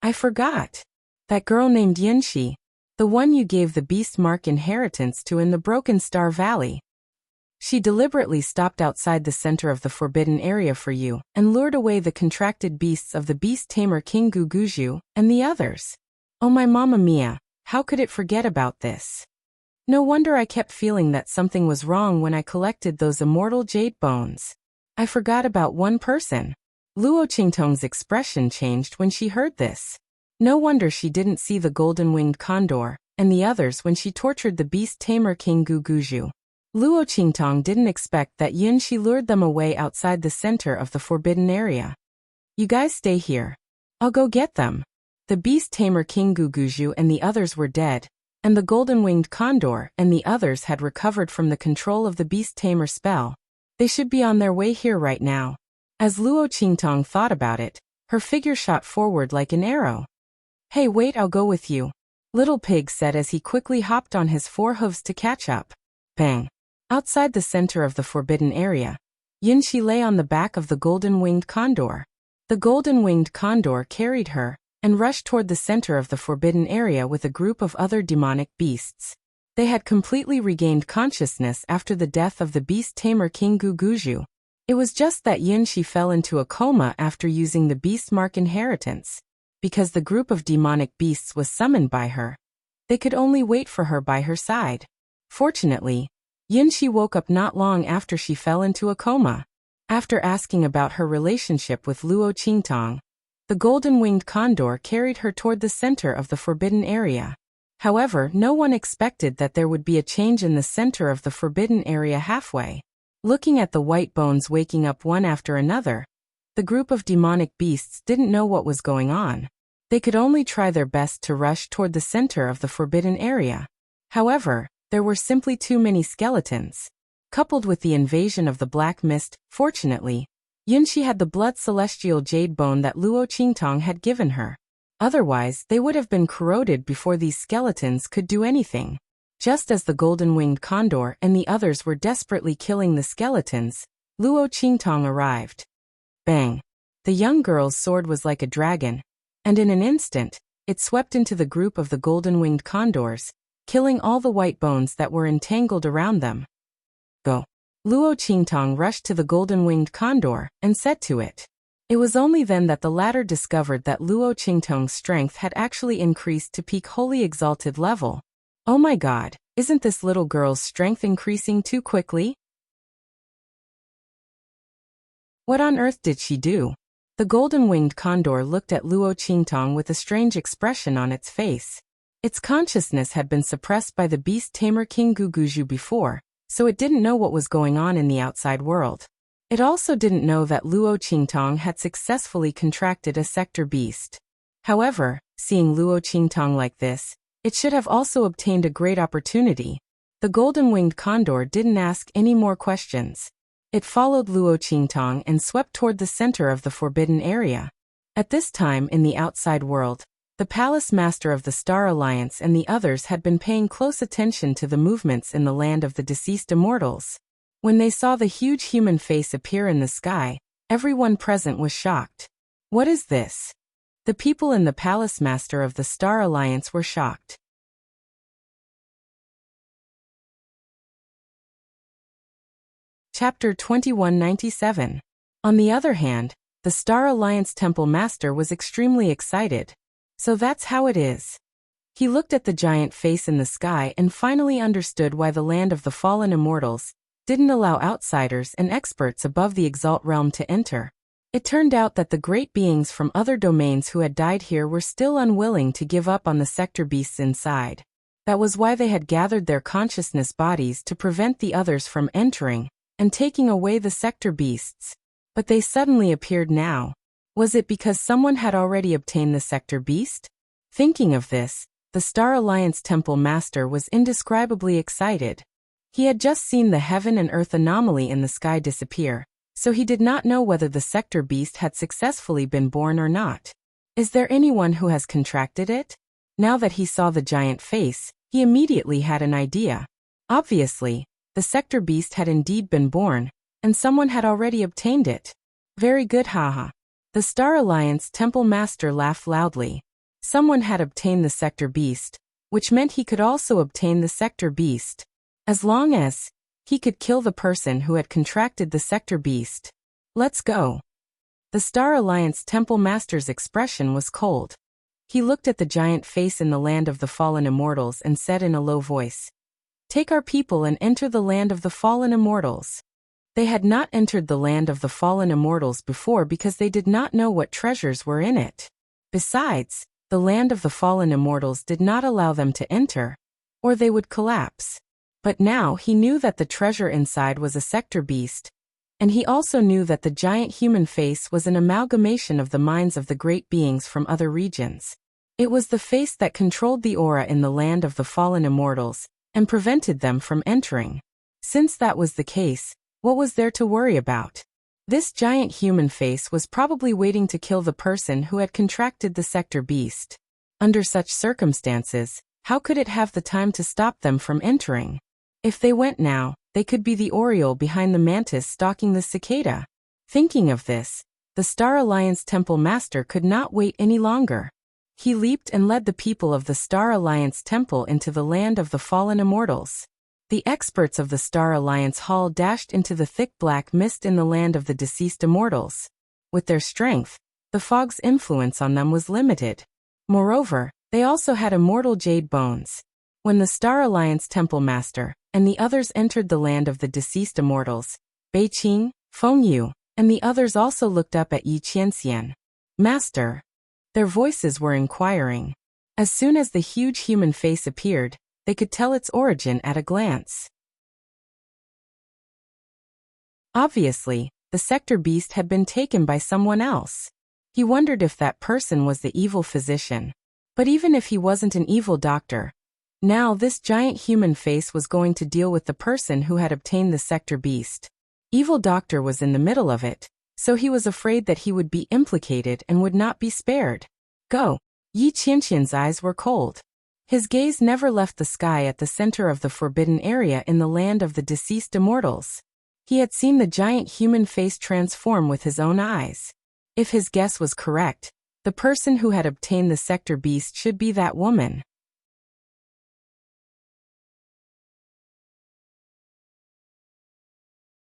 I forgot! That girl named Yunxi, the one you gave the beast mark inheritance to in the Broken Star Valley. She deliberately stopped outside the center of the forbidden area for you and lured away the contracted beasts of the beast tamer King Guguju and the others. Oh my Mamma Mia, how could it forget about this? No wonder I kept feeling that something was wrong when I collected those immortal jade bones. I forgot about one person. Luo Qingtong's expression changed when she heard this. No wonder she didn't see the golden-winged condor and the others when she tortured the beast tamer King Guguju. Luo Qingtong didn't expect that Yunxi lured them away outside the center of the forbidden area. You guys stay here. I'll go get them. The beast tamer King Guguju and the others were dead, and the golden-winged condor and the others had recovered from the control of the beast tamer spell. They should be on their way here right now. As Luo Qingtong thought about it, her figure shot forward like an arrow. Hey, wait, I'll go with you, Little Pig said as he quickly hopped on his 4 hooves to catch up. Bang! Outside the center of the forbidden area, Yunxi lay on the back of the golden-winged condor. The golden-winged condor carried her and rushed toward the center of the forbidden area with a group of other demonic beasts. They had completely regained consciousness after the death of the beast tamer King Guguju. It was just that Yunxi fell into a coma after using the beast mark inheritance. Because the group of demonic beasts was summoned by her, they could only wait for her by her side. Fortunately, Yunxi woke up not long after she fell into a coma. After asking about her relationship with Luo Qingtong, the golden-winged condor carried her toward the center of the forbidden area. However, no one expected that there would be a change in the center of the forbidden area halfway. Looking at the white bones waking up one after another, the group of demonic beasts didn't know what was going on. They could only try their best to rush toward the center of the forbidden area. However, There were simply too many skeletons. Coupled with the invasion of the black mist, fortunately, Yunxi had the blood celestial jade bone that Luo Qingtong had given her. Otherwise, they would have been corroded before these skeletons could do anything. Just as the golden-winged condor and the others were desperately killing the skeletons, Luo Qingtong arrived. Bang! The young girl's sword was like a dragon, and in an instant, it swept into the group of the golden-winged condors, killing all the white bones that were entangled around them. Go! Luo Qingtong rushed to the golden-winged condor and said to it. It was only then that the latter discovered that Luo Qingtong's strength had actually increased to peak holy exalted level. Oh my god, isn't this little girl's strength increasing too quickly? What on earth did she do? The golden-winged condor looked at Luo Qingtong with a strange expression on its face. Its consciousness had been suppressed by the beast tamer King Guguju before, so it didn't know what was going on in the outside world. It also didn't know that Luo Qingtong had successfully contracted a sector beast. However, seeing Luo Qingtong like this, it should have also obtained a great opportunity. The golden-winged condor didn't ask any more questions. It followed Luo Qingtong and swept toward the center of the forbidden area. At this time in the outside world, the palace master of the Star Alliance and the others had been paying close attention to the movements in the land of the deceased immortals. When they saw the huge human face appear in the sky, everyone present was shocked. What is this? The people in the palace master of the Star Alliance were shocked. Chapter 2197. On the other hand, the Star Alliance Temple Master was extremely excited. So that's how it is. He looked at the giant face in the sky and finally understood why the land of the fallen immortals didn't allow outsiders and experts above the Exalt realm to enter. It turned out that the great beings from other domains who had died here were still unwilling to give up on the sector beasts inside. That was why they had gathered their consciousness bodies to prevent the others from entering and taking away the sector beasts. But they suddenly appeared now. Was it because someone had already obtained the sector beast? Thinking of this, the Star Alliance Temple Master was indescribably excited. He had just seen the heaven and earth anomaly in the sky disappear, so he did not know whether the sector beast had successfully been born or not. Is there anyone who has contracted it? Now that he saw the giant face, he immediately had an idea. Obviously, the sector beast had indeed been born, and someone had already obtained it. Very good, haha. The Star Alliance Temple Master laughed loudly. Someone had obtained the sector beast, which meant he could also obtain the sector beast. As long as he could kill the person who had contracted the sector beast. Let's go. The Star Alliance Temple Master's expression was cold. He looked at the giant face in the land of the fallen immortals and said in a low voice, "Take our people and enter the land of the fallen immortals." They had not entered the land of the fallen immortals before because they did not know what treasures were in it. Besides, the land of the fallen immortals did not allow them to enter, or they would collapse. But now he knew that the treasure inside was a sector beast, and he also knew that the giant human face was an amalgamation of the minds of the great beings from other regions. It was the face that controlled the aura in the land of the fallen immortals, and prevented them from entering. Since that was the case, what was there to worry about? This giant human face was probably waiting to kill the person who had contracted the sector beast. Under such circumstances, how could it have the time to stop them from entering? If they went now, they could be the oriole behind the mantis stalking the cicada. Thinking of this, the Star Alliance Temple Master could not wait any longer. He leaped and led the people of the Star Alliance Temple into the land of the fallen immortals. The experts of the Star Alliance Hall dashed into the thick black mist in the land of the deceased immortals. With their strength, the fog's influence on them was limited. Moreover, they also had immortal jade bones. When the Star Alliance Temple Master and the others entered the land of the deceased immortals, Bei Qing, Feng Yu, and the others also looked up at Yi Qianxian. Master. Their voices were inquiring. As soon as the huge human face appeared, they could tell its origin at a glance. Obviously, the sector beast had been taken by someone else. He wondered if that person was the evil physician. But even if he wasn't an evil doctor, Now this giant human face was going to deal with the person who had obtained the sector beast. Evil Doctor was in the middle of it, so he was afraid that he would be implicated and would not be spared. Go! Yi Qianqian's eyes were cold. His gaze never left the sky at the center of the forbidden area in the land of the deceased immortals. He had seen the giant human face transform with his own eyes. If his guess was correct, the person who had obtained the sector beast should be that woman.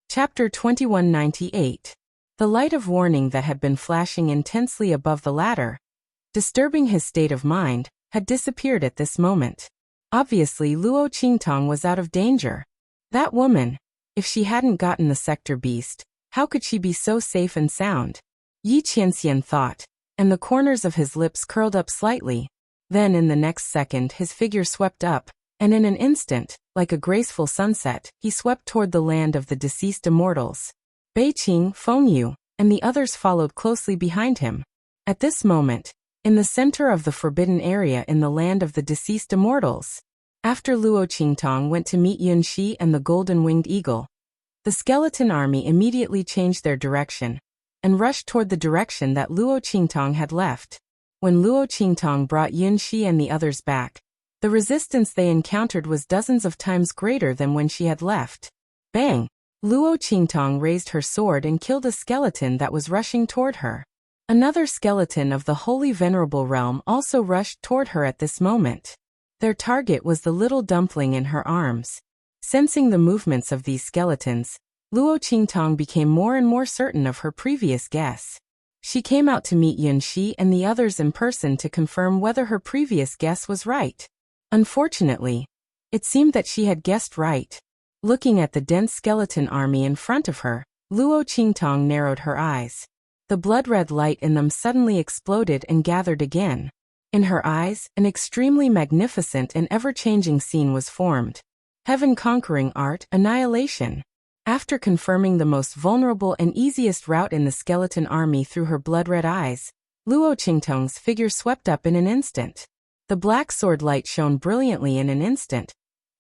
Chapter 2198. The light of warning that had been flashing intensely above the ladder, disturbing his state of mind, had disappeared at this moment. Obviously Luo Qingtong was out of danger. That woman, if she hadn't gotten the sector beast, how could she be so safe and sound? Yi Qianxian thought, and the corners of his lips curled up slightly. Then in the next second his figure swept up, and in an instant, like a graceful sunset, he swept toward the land of the deceased immortals. Beiqing, Fengyu, and the others followed closely behind him. At this moment, in the center of the forbidden area in the land of the deceased immortals, after Luo Qingtong went to meet Yunxi and the golden-winged eagle, the skeleton army immediately changed their direction and rushed toward the direction that Luo Qingtong had left. When Luo Qingtong brought Yunxi and the others back, the resistance they encountered was dozens of times greater than when she had left. Bang! Luo Qingtong raised her sword and killed a skeleton that was rushing toward her. Another skeleton of the Holy Venerable Realm also rushed toward her at this moment. Their target was the little dumpling in her arms. Sensing the movements of these skeletons, Luo Qingtong became more and more certain of her previous guess. She came out to meet Yunxi and the others in person to confirm whether her previous guess was right. Unfortunately, it seemed that she had guessed right. Looking at the dense skeleton army in front of her, Luo Qingtong narrowed her eyes. The blood-red light in them suddenly exploded and gathered again. In her eyes, an extremely magnificent and ever-changing scene was formed. Heaven-conquering art, annihilation. After confirming the most vulnerable and easiest route in the skeleton army through her blood-red eyes, Luo Qingtong's figure swept up in an instant. The black sword light shone brilliantly in an instant,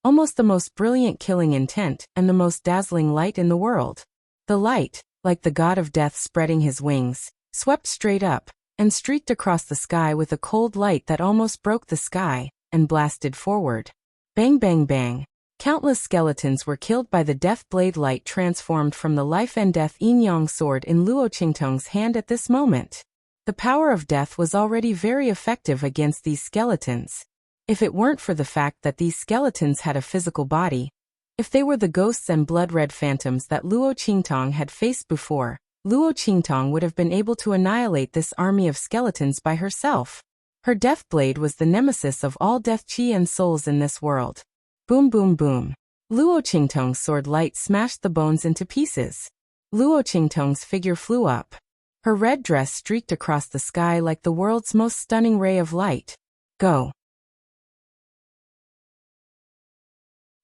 almost the most brilliant killing intent and the most dazzling light in the world. The light, like the god of death spreading his wings, swept straight up and streaked across the sky with a cold light that almost broke the sky and blasted forward. Bang bang bang. Countless skeletons were killed by the death blade light transformed from the life and death yin-yang sword in Luo Qingtong's hand at this moment. The power of death was already very effective against these skeletons. If it weren't for the fact that these skeletons had a physical body, if they were the ghosts and blood-red phantoms that Luo Qingtong had faced before, Luo Qingtong would have been able to annihilate this army of skeletons by herself. Her death blade was the nemesis of all death chi and souls in this world. Boom boom boom. Luo Qingtong's sword light smashed the bones into pieces. Luo Qingtong's figure flew up. Her red dress streaked across the sky like the world's most stunning ray of light. Go!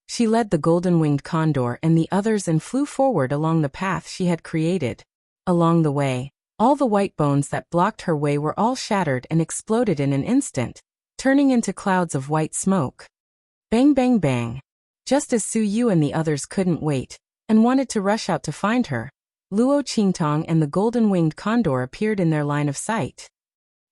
She led the golden-winged condor and the others and flew forward along the path she had created. Along the way, all the white bones that blocked her way were all shattered and exploded in an instant, turning into clouds of white smoke. Bang bang bang. Just as Su Yu and the others couldn't wait and wanted to rush out to find her, Luo Qingtong and the golden-winged condor appeared in their line of sight.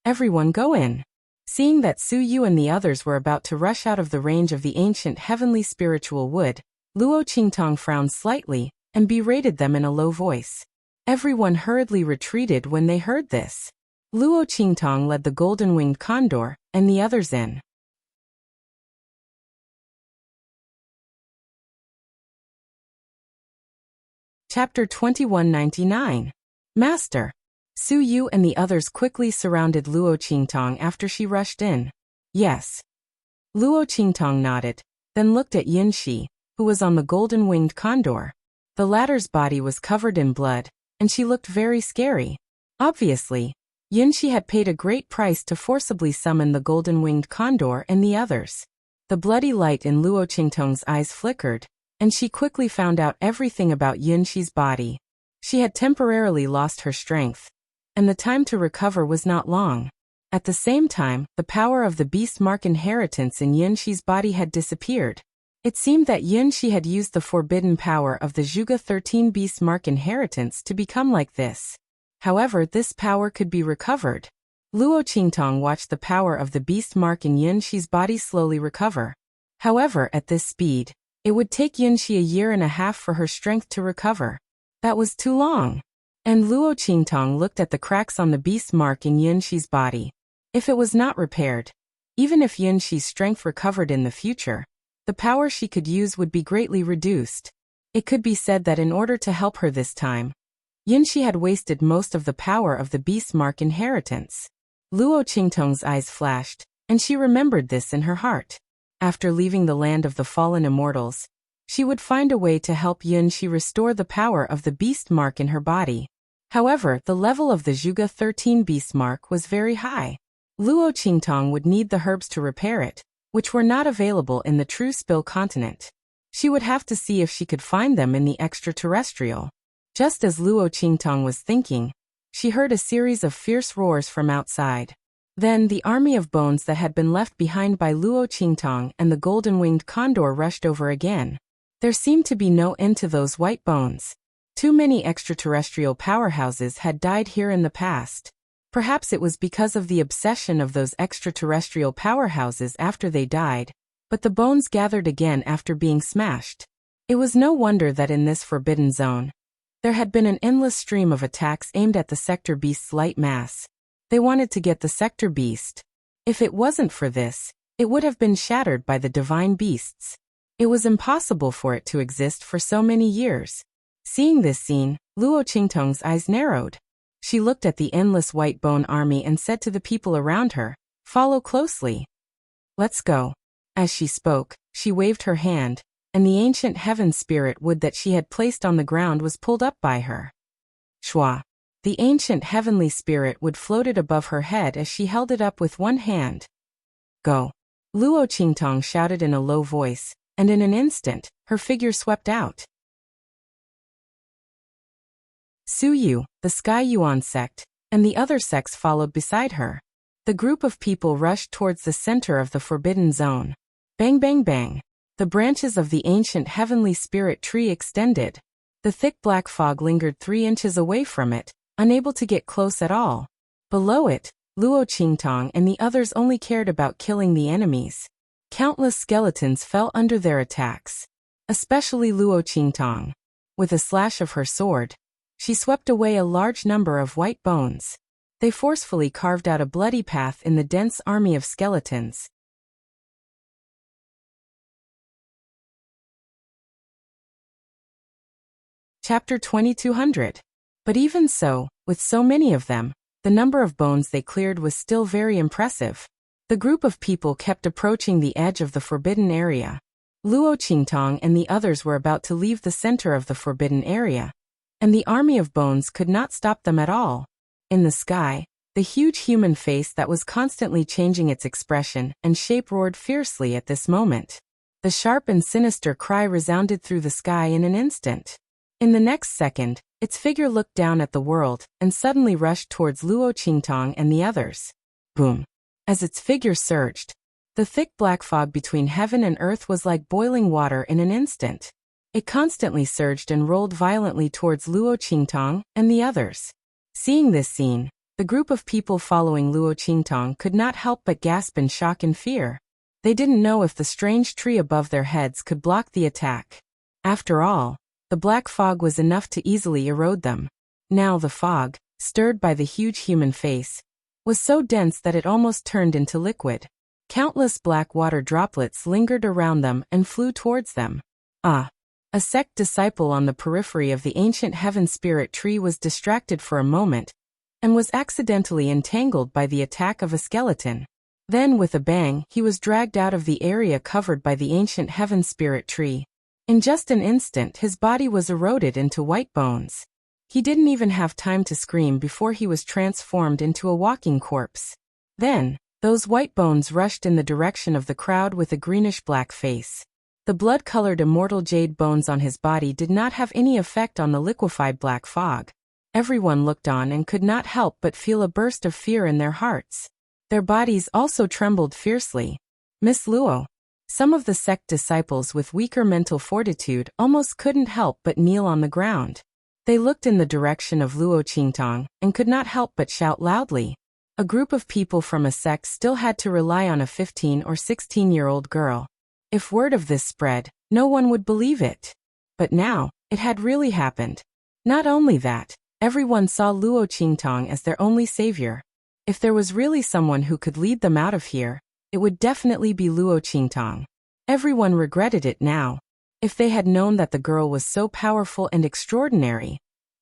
Everyone go in. Seeing that Su Yu and the others were about to rush out of the range of the ancient heavenly spiritual wood, Luo Qingtong frowned slightly and berated them in a low voice. Everyone hurriedly retreated when they heard this. Luo Qingtong led the golden-winged condor and the others in. Chapter 2199. Master. Su Yu and the others quickly surrounded Luo Qingtong after she rushed in. Yes. Luo Qingtong nodded, then looked at Yunxi, who was on the golden-winged condor. The latter's body was covered in blood, and she looked very scary. Obviously, Yunxi had paid a great price to forcibly summon the golden-winged condor and the others. The bloody light in Luo Qingtong's eyes flickered, and she quickly found out everything about Yunxi's body. She had temporarily lost her strength, and the time to recover was not long. At the same time, the power of the beast mark inheritance in Yunxi's body had disappeared. It seemed that Yunxi had used the forbidden power of the Zhuge 13 beast mark inheritance to become like this. However, this power could be recovered. Luo Qingtong watched the power of the beast mark in Yunxi's body slowly recover. However, at this speed, it would take Yunxi a year and a half for her strength to recover. That was too long. And Luo Qingtong looked at the cracks on the beast mark in Yunxi's body. If it was not repaired, even if Yunxi's strength recovered in the future, the power she could use would be greatly reduced. It could be said that in order to help her this time, Yunxi had wasted most of the power of the beast mark inheritance. Luo Qingtong's eyes flashed, and she remembered this in her heart. After leaving the land of the fallen immortals, she would find a way to help Yunxi restore the power of the beast mark in her body. However, the level of the Zhuge 13 beast mark was very high. Luo Qingtong would need the herbs to repair it, which were not available in the true Spill continent. She would have to see if she could find them in the extraterrestrial. Just as Luo Qingtong was thinking, she heard a series of fierce roars from outside. Then the army of bones that had been left behind by Luo Qingtong and the golden-winged condor rushed over again. There seemed to be no end to those white bones. Too many extraterrestrial powerhouses had died here in the past. Perhaps it was because of the obsession of those extraterrestrial powerhouses after they died, but the bones gathered again after being smashed. It was no wonder that in this forbidden zone, there had been an endless stream of attacks aimed at the sector beast's light mass. They wanted to get the sector beast. If it wasn't for this, it would have been shattered by the divine beasts. It was impossible for it to exist for so many years. Seeing this scene, Luo Qingtong's eyes narrowed. She looked at the endless white bone army and said to the people around her, "Follow closely. Let's go." As she spoke, she waved her hand, and the ancient heaven spirit wood that she had placed on the ground was pulled up by her. Shwa. The ancient heavenly spirit wood floated above her head as she held it up with one hand. Go. Luo Qingtong shouted in a low voice, and in an instant, her figure swept out. Su Yu, the Sky Yuan sect, and the other sects followed beside her. The group of people rushed towards the center of the forbidden zone. Bang bang bang. The branches of the ancient heavenly spirit tree extended. The thick black fog lingered 3 inches away from it, unable to get close at all. Below it, Luo Qingtong and the others only cared about killing the enemies. Countless skeletons fell under their attacks. Especially Luo Qingtong. With a slash of her sword, she swept away a large number of white bones. They forcefully carved out a bloody path in the dense army of skeletons. Chapter 2200. But even so, with so many of them, the number of bones they cleared was still very impressive. The group of people kept approaching the edge of the forbidden area. Luo Qingtong and the others were about to leave the center of the forbidden area, and the army of bones could not stop them at all. In the sky, the huge human face that was constantly changing its expression and shape roared fiercely at this moment. The sharp and sinister cry resounded through the sky in an instant. In the next second, its figure looked down at the world and suddenly rushed towards Luo Qingtong and the others. Boom. As its figure surged, the thick black fog between heaven and earth was like boiling water in an instant. It constantly surged and rolled violently towards Luo Qingtong and the others. Seeing this scene, the group of people following Luo Qingtong could not help but gasp in shock and fear. They didn't know if the strange tree above their heads could block the attack. After all, the black fog was enough to easily erode them. Now the fog, stirred by the huge human face, was so dense that it almost turned into liquid. Countless black water droplets lingered around them and flew towards them. A sect disciple on the periphery of the ancient heaven spirit tree was distracted for a moment, and was accidentally entangled by the attack of a skeleton. Then with a bang he was dragged out of the area covered by the ancient heaven spirit tree. In just an instant his body was eroded into white bones. He didn't even have time to scream before he was transformed into a walking corpse. Then, those white bones rushed in the direction of the crowd with a greenish-black face. The blood-colored immortal jade bones on his body did not have any effect on the liquefied black fog. Everyone looked on and could not help but feel a burst of fear in their hearts. Their bodies also trembled fiercely. Miss Luo. Some of the sect disciples with weaker mental fortitude almost couldn't help but kneel on the ground. They looked in the direction of Luo Qingtang and could not help but shout loudly. A group of people from a sect still had to rely on a 15 or 16-year-old girl. If word of this spread, no one would believe it. But now, it had really happened. Not only that, everyone saw Luo Qingtang as their only savior. If there was really someone who could lead them out of here, it would definitely be Luo Qingtang. Everyone regretted it now. If they had known that the girl was so powerful and extraordinary,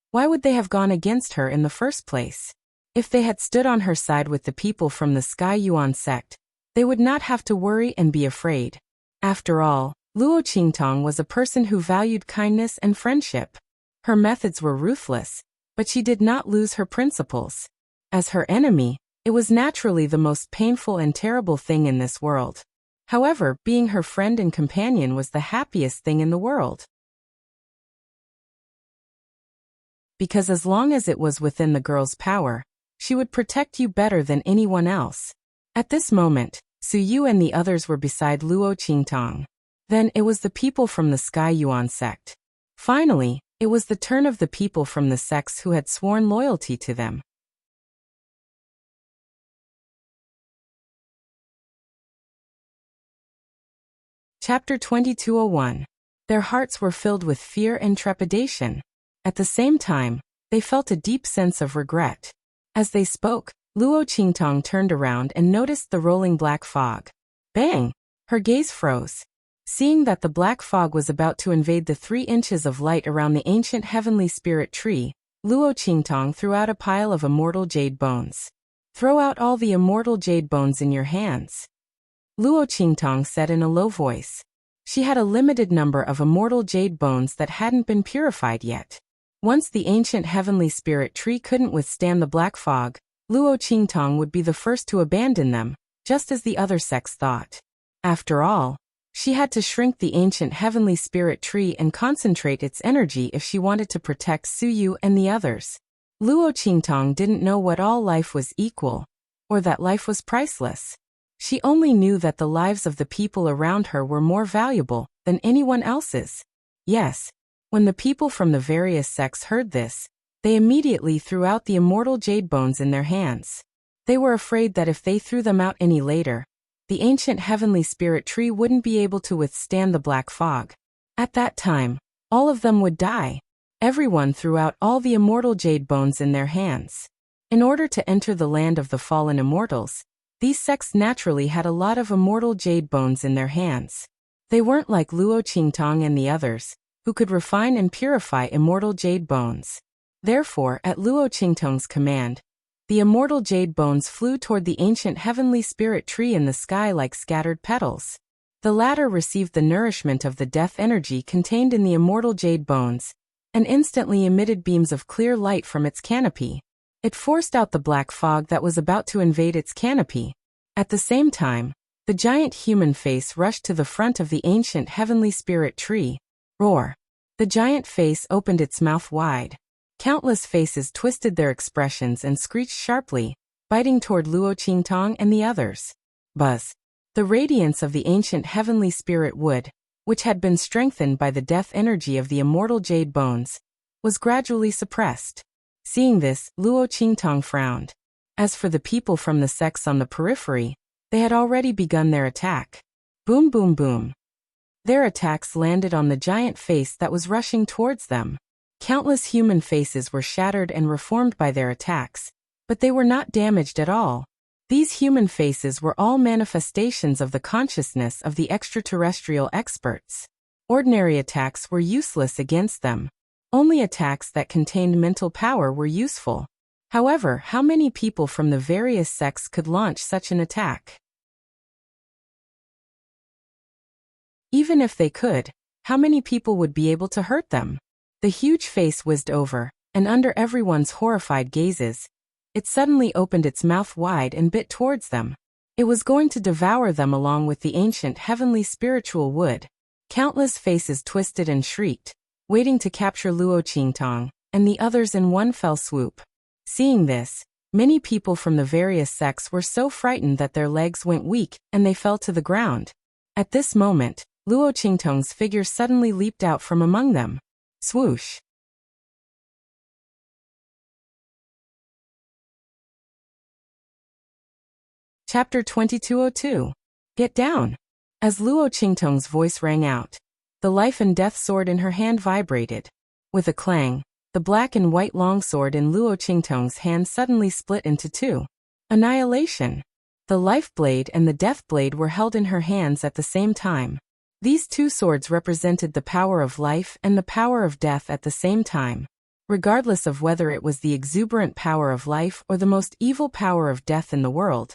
why would they have gone against her in the first place? If they had stood on her side with the people from the Sky Yuan sect, they would not have to worry and be afraid. After all, Luo Qingtang was a person who valued kindness and friendship. Her methods were ruthless, but she did not lose her principles. As her enemy, it was naturally the most painful and terrible thing in this world. However, being her friend and companion was the happiest thing in the world. Because as long as it was within the girl's power, she would protect you better than anyone else. At this moment, Su Yu and the others were beside Luo Qingtang. Then it was the people from the Sky Yuan sect. Finally, it was the turn of the people from the sects who had sworn loyalty to them. Chapter 2201. Their hearts were filled with fear and trepidation. At the same time, they felt a deep sense of regret. As they spoke, Luo Qingtang turned around and noticed the rolling black fog. Bang! Her gaze froze. Seeing that the black fog was about to invade the 3 inches of light around the ancient heavenly spirit tree, Luo Qingtang threw out a pile of immortal jade bones. Throw out all the immortal jade bones in your hands, Luo Qingtang said in a low voice. She had a limited number of immortal jade bones that hadn't been purified yet. Once the ancient heavenly spirit tree couldn't withstand the black fog, Luo Qingtang would be the first to abandon them, just as the other sects thought. After all, she had to shrink the ancient heavenly spirit tree and concentrate its energy if she wanted to protect Su Yu and the others. Luo Qingtang didn't know what all life was equal, or that life was priceless. She only knew that the lives of the people around her were more valuable than anyone else's. Yes, when the people from the various sects heard this, they immediately threw out the immortal jade bones in their hands. They were afraid that if they threw them out any later, the ancient heavenly spirit tree wouldn't be able to withstand the black fog. At that time, all of them would die. Everyone threw out all the immortal jade bones in their hands. In order to enter the land of the fallen immortals, these sects naturally had a lot of immortal jade bones in their hands. They weren't like Luo Qingtang and the others, who could refine and purify immortal jade bones. Therefore, at Luo Qingtang's command, the immortal jade bones flew toward the ancient heavenly spirit tree in the sky like scattered petals. The latter received the nourishment of the death energy contained in the immortal jade bones, and instantly emitted beams of clear light from its canopy. It forced out the black fog that was about to invade its canopy. At the same time, the giant human face rushed to the front of the ancient heavenly spirit tree. Roar! The giant face opened its mouth wide. Countless faces twisted their expressions and screeched sharply, biting toward Luo Qingtang and the others. Buzz! The radiance of the ancient heavenly spirit wood, which had been strengthened by the death energy of the immortal jade bones, was gradually suppressed. Seeing this, Luo Qingtang frowned. As for the people from the sects on the periphery, they had already begun their attack. Boom boom boom. Their attacks landed on the giant face that was rushing towards them. Countless human faces were shattered and reformed by their attacks, but they were not damaged at all. These human faces were all manifestations of the consciousness of the extraterrestrial experts. Ordinary attacks were useless against them. Only attacks that contained mental power were useful. However, how many people from the various sects could launch such an attack? Even if they could, how many people would be able to hurt them? The huge face whizzed over, and under everyone's horrified gazes, it suddenly opened its mouth wide and bit towards them. It was going to devour them along with the ancient heavenly spiritual wood. Countless faces twisted and shrieked, waiting to capture Luo Qingtang and the others in one fell swoop. Seeing this, Many people from the various sects were so frightened that their legs went weak and they fell to the ground. At this moment, Luo Qingtong's figure suddenly leaped out from among them. Swoosh! Chapter 2202. Get down! As Luo Qingtong's voice rang out, the life and death sword in her hand vibrated. With a clang, the black and white longsword in Luo Qingtong's hand suddenly split into two. Annihilation! The life blade and the death blade were held in her hands at the same time. These two swords represented the power of life and the power of death at the same time. Regardless of whether it was the exuberant power of life or the most evil power of death in the world,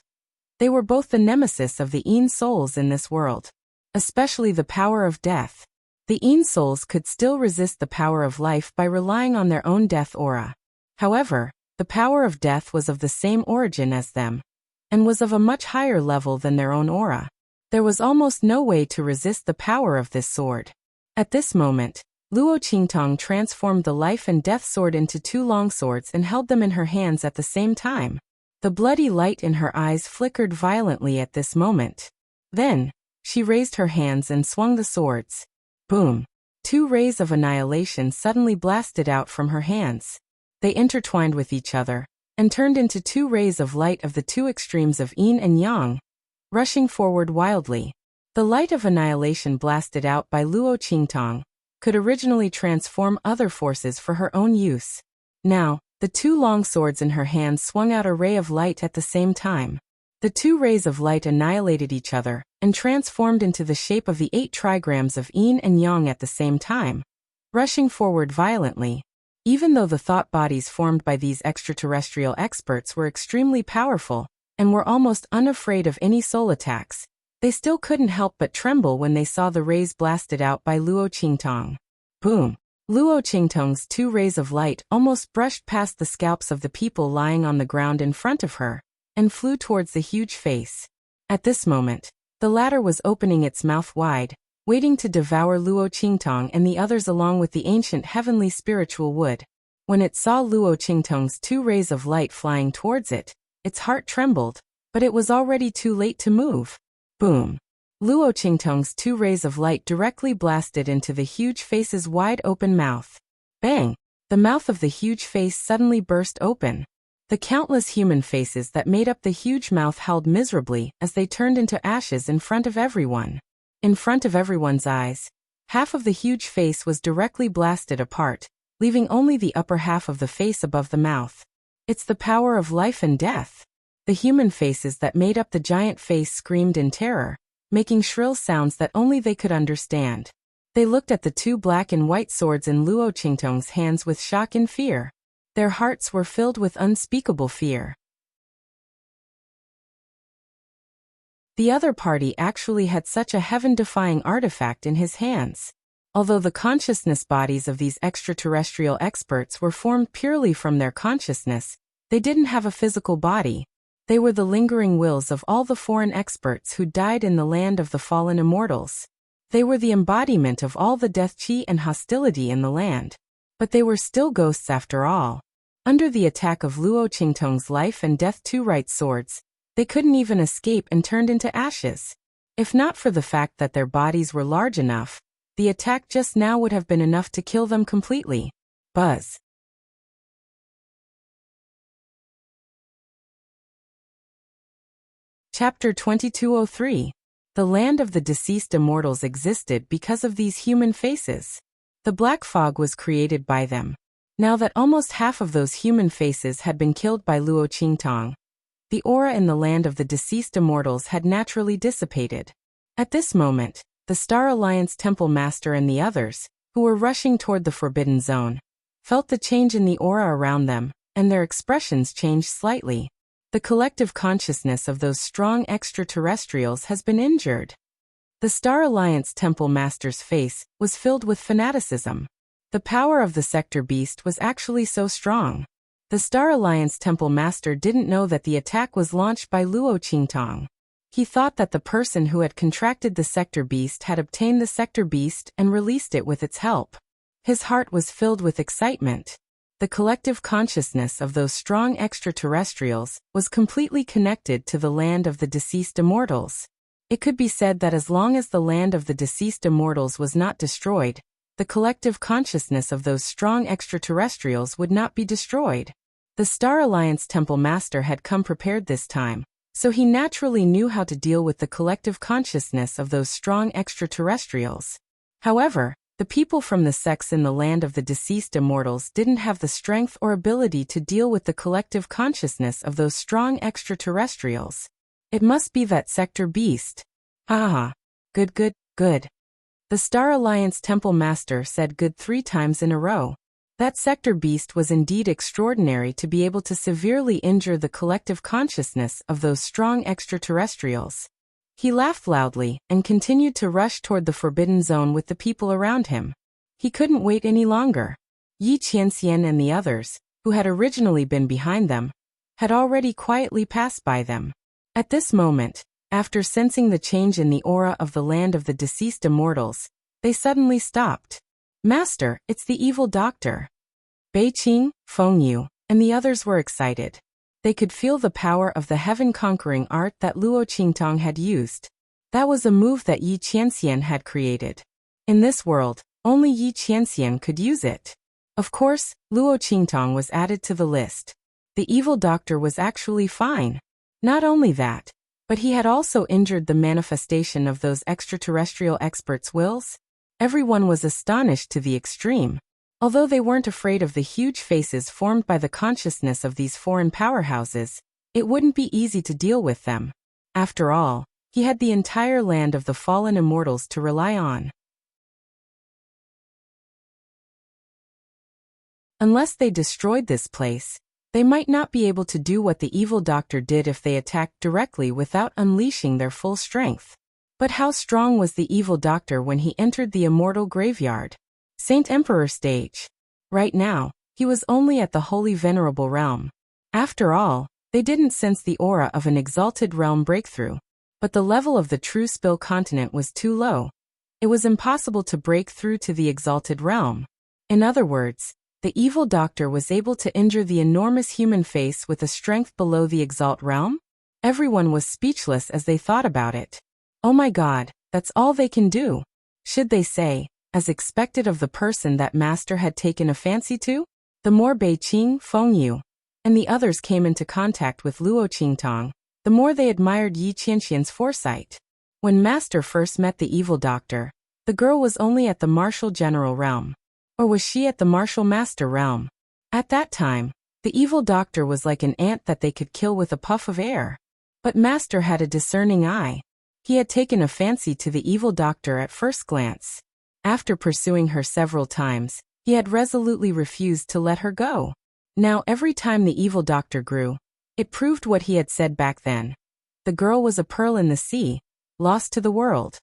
they were both the nemesis of the Yin souls in this world. Especially the power of death. The Yin souls could still resist the power of life by relying on their own death aura. However, the power of death was of the same origin as them, and was of a much higher level than their own aura. There was almost no way to resist the power of this sword. At this moment, Luo Qingtong transformed the life and death sword into two long swords and held them in her hands at the same time. The bloody light in her eyes flickered violently at this moment. Then, she raised her hands and swung the swords. Boom! Two rays of annihilation suddenly blasted out from her hands. They intertwined with each other, and turned into two rays of light of the two extremes of Yin and Yang, rushing forward wildly. The light of annihilation blasted out by Luo Qingtong could originally transform other forces for her own use. Now, the two long swords in her hands swung out a ray of light at the same time. The two rays of light annihilated each other and transformed into the shape of the 8 trigrams of Yin and Yang at the same time, rushing forward violently. Even though the thought bodies formed by these extraterrestrial experts were extremely powerful and were almost unafraid of any soul attacks, they still couldn't help but tremble when they saw the rays blasted out by Luo Qingtong. Boom! Luo Qingtong's two rays of light almost brushed past the scalps of the people lying on the ground in front of her, and flew towards the huge face. At this moment, the latter was opening its mouth wide, waiting to devour Luo Qingtong and the others along with the ancient heavenly spiritual wood. When it saw Luo Qingtong's two rays of light flying towards it, its heart trembled, but it was already too late to move. Boom! Luo Qingtong's two rays of light directly blasted into the huge face's wide-open mouth. Bang! The mouth of the huge face suddenly burst open. The countless human faces that made up the huge mouth howled miserably as they turned into ashes in front of everyone. In front of everyone's eyes, half of the huge face was directly blasted apart, leaving only the upper half of the face above the mouth. It's the power of life and death. The human faces that made up the giant face screamed in terror, making shrill sounds that only they could understand. They looked at the two black and white swords in Luo Qingtong's hands with shock and fear. Their hearts were filled with unspeakable fear. The other party actually had such a heaven-defying artifact in his hands. Although the consciousness bodies of these extraterrestrial experts were formed purely from their consciousness, they didn't have a physical body. They were the lingering wills of all the foreign experts who died in the land of the fallen immortals. They were the embodiment of all the death chi and hostility in the land. But they were still ghosts after all. Under the attack of Luo Qingtong's life and death two right swords, they couldn't even escape and turned into ashes. If not for the fact that their bodies were large enough, the attack just now would have been enough to kill them completely. Buzz. Chapter 2203. The land of the deceased immortals existed because of these human faces. The black fog was created by them. Now that almost half of those human faces had been killed by Luo Qingtong, the aura in the land of the deceased immortals had naturally dissipated. At this moment, the Star Alliance Temple Master and the others, who were rushing toward the Forbidden Zone, felt the change in the aura around them, and their expressions changed slightly. The collective consciousness of those strong extraterrestrials has been injured. The Star Alliance Temple Master's face was filled with fanaticism. The power of the Sector Beast was actually so strong. The Star Alliance Temple Master didn't know that the attack was launched by Luo Qingtong. He thought that the person who had contracted the Sector Beast had obtained the Sector Beast and released it with its help. His heart was filled with excitement. The collective consciousness of those strong extraterrestrials was completely connected to the land of the deceased immortals. It could be said that as long as the land of the deceased immortals was not destroyed, the collective consciousness of those strong extraterrestrials would not be destroyed. The Star Alliance Temple Master had come prepared this time, so he naturally knew how to deal with the collective consciousness of those strong extraterrestrials. However, the people from the sects in the land of the deceased immortals didn't have the strength or ability to deal with the collective consciousness of those strong extraterrestrials. It must be that sector beast. Haha. Good, good, good. The Star Alliance Temple Master said good 3 times in a row. That sector beast was indeed extraordinary to be able to severely injure the collective consciousness of those strong extraterrestrials. He laughed loudly and continued to rush toward the forbidden zone with the people around him. He couldn't wait any longer. Yi Qianxian and the others, who had originally been behind them, had already quietly passed by them. At this moment, after sensing the change in the aura of the land of the deceased immortals, they suddenly stopped. Master, it's the evil doctor. Beiqing, Fengyu, and the others were excited. They could feel the power of the heaven-conquering art that Luo Qingtong had used. That was a move that Yi Qianxian had created. In this world, only Yi Qianxian could use it. Of course, Luo Qingtong was added to the list. The evil doctor was actually fine. Not only that, but he had also injured the manifestation of those extraterrestrial experts' wills. Everyone was astonished to the extreme. Although they weren't afraid of the huge faces formed by the consciousness of these foreign powerhouses, it wouldn't be easy to deal with them. After all, he had the entire land of the fallen immortals to rely on. Unless they destroyed this place, they might not be able to do what the evil doctor did if they attacked directly without unleashing their full strength. But how strong was the evil doctor when he entered the immortal graveyard? Saint Emperor stage. Right now, he was only at the Holy Venerable realm. After all, they didn't sense the aura of an exalted realm breakthrough. But the level of the true Spill continent was too low. It was impossible to break through to the exalted realm. In other words, the evil doctor was able to injure the enormous human face with a strength below the exalt realm? Everyone was speechless as they thought about it. Oh my God, that's all they can do. Should they say, as expected of the person that master had taken a fancy to? The more Beiqing, Fengyu, and the others came into contact with Luo Qingtong, the more they admired Yi Qianxian's foresight. When master first met the evil doctor, the girl was only at the martial general realm. Or was she at the martial master realm? At that time, the evil doctor was like an ant that they could kill with a puff of air. But master had a discerning eye. He had taken a fancy to the evil doctor at first glance. After pursuing her several times, he had resolutely refused to let her go. Now every time the evil doctor grew, it proved what he had said back then. The girl was a pearl in the sea, lost to the world.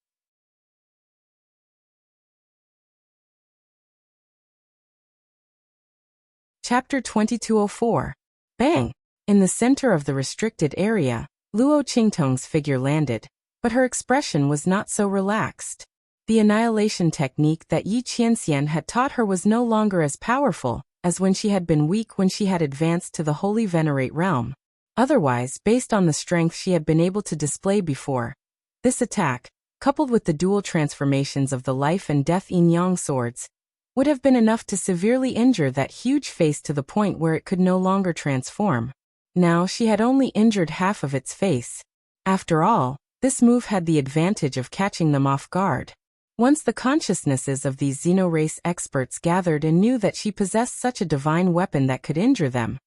Chapter 2204. Bang! In the center of the restricted area, Luo Qingtong's figure landed, but her expression was not so relaxed. The annihilation technique that Yi Qianxian had taught her was no longer as powerful as when she had been weak when she had advanced to the Holy Venerate realm. Otherwise, based on the strength she had been able to display before, this attack, coupled with the dual transformations of the life and death yin-yang swords, would have been enough to severely injure that huge face to the point where it could no longer transform. Now she had only injured half of its face. After all, this move had the advantage of catching them off guard. Once the consciousnesses of these Xenorace experts gathered and knew that she possessed such a divine weapon that could injure them,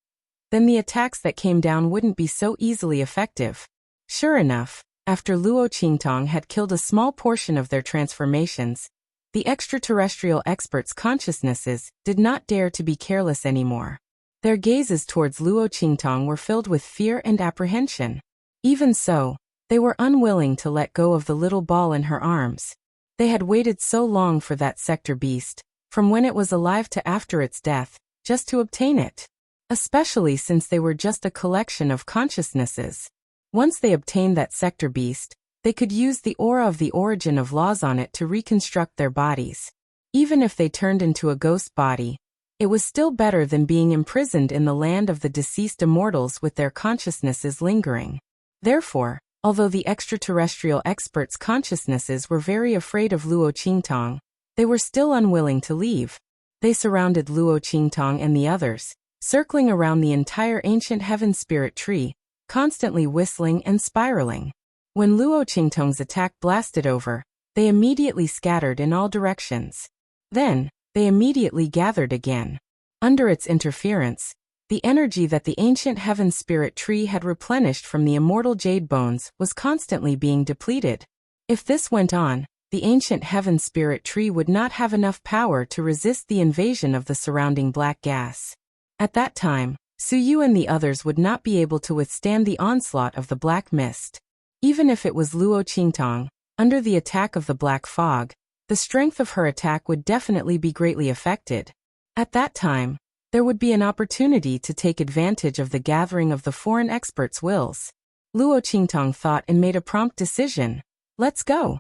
then the attacks that came down wouldn't be so easily effective. Sure enough, after Luo Qingtong had killed a small portion of their transformations, the extraterrestrial experts' consciousnesses did not dare to be careless anymore. Their gazes towards Luo Qingtong were filled with fear and apprehension. Even so, they were unwilling to let go of the little ball in her arms. They had waited so long for that sector beast, from when it was alive to after its death, just to obtain it. Especially since they were just a collection of consciousnesses. Once they obtained that sector beast, they could use the aura of the origin of laws on it to reconstruct their bodies. Even if they turned into a ghost body, It was still better than being imprisoned in the land of the deceased immortals with their consciousnesses lingering. Therefore, although the extraterrestrial experts' consciousnesses were very afraid of Luo Qingtong, they were still unwilling to leave. They surrounded Luo Qingtong and the others, circling around the entire ancient heaven spirit tree, constantly whistling and spiraling. When Luo Qingtong's attack blasted over, they immediately scattered in all directions. Then, they immediately gathered again. Under its interference, the energy that the ancient heaven spirit tree had replenished from the immortal jade bones was constantly being depleted. If this went on, the ancient heaven spirit tree would not have enough power to resist the invasion of the surrounding black gas. At that time, Suyu and the others would not be able to withstand the onslaught of the black mist. Even if it was Luo Qingtong, under the attack of the black fog, the strength of her attack would definitely be greatly affected. At that time, there would be an opportunity to take advantage of the gathering of the foreign experts' wills. Luo Qingtong thought and made a prompt decision. Let's go.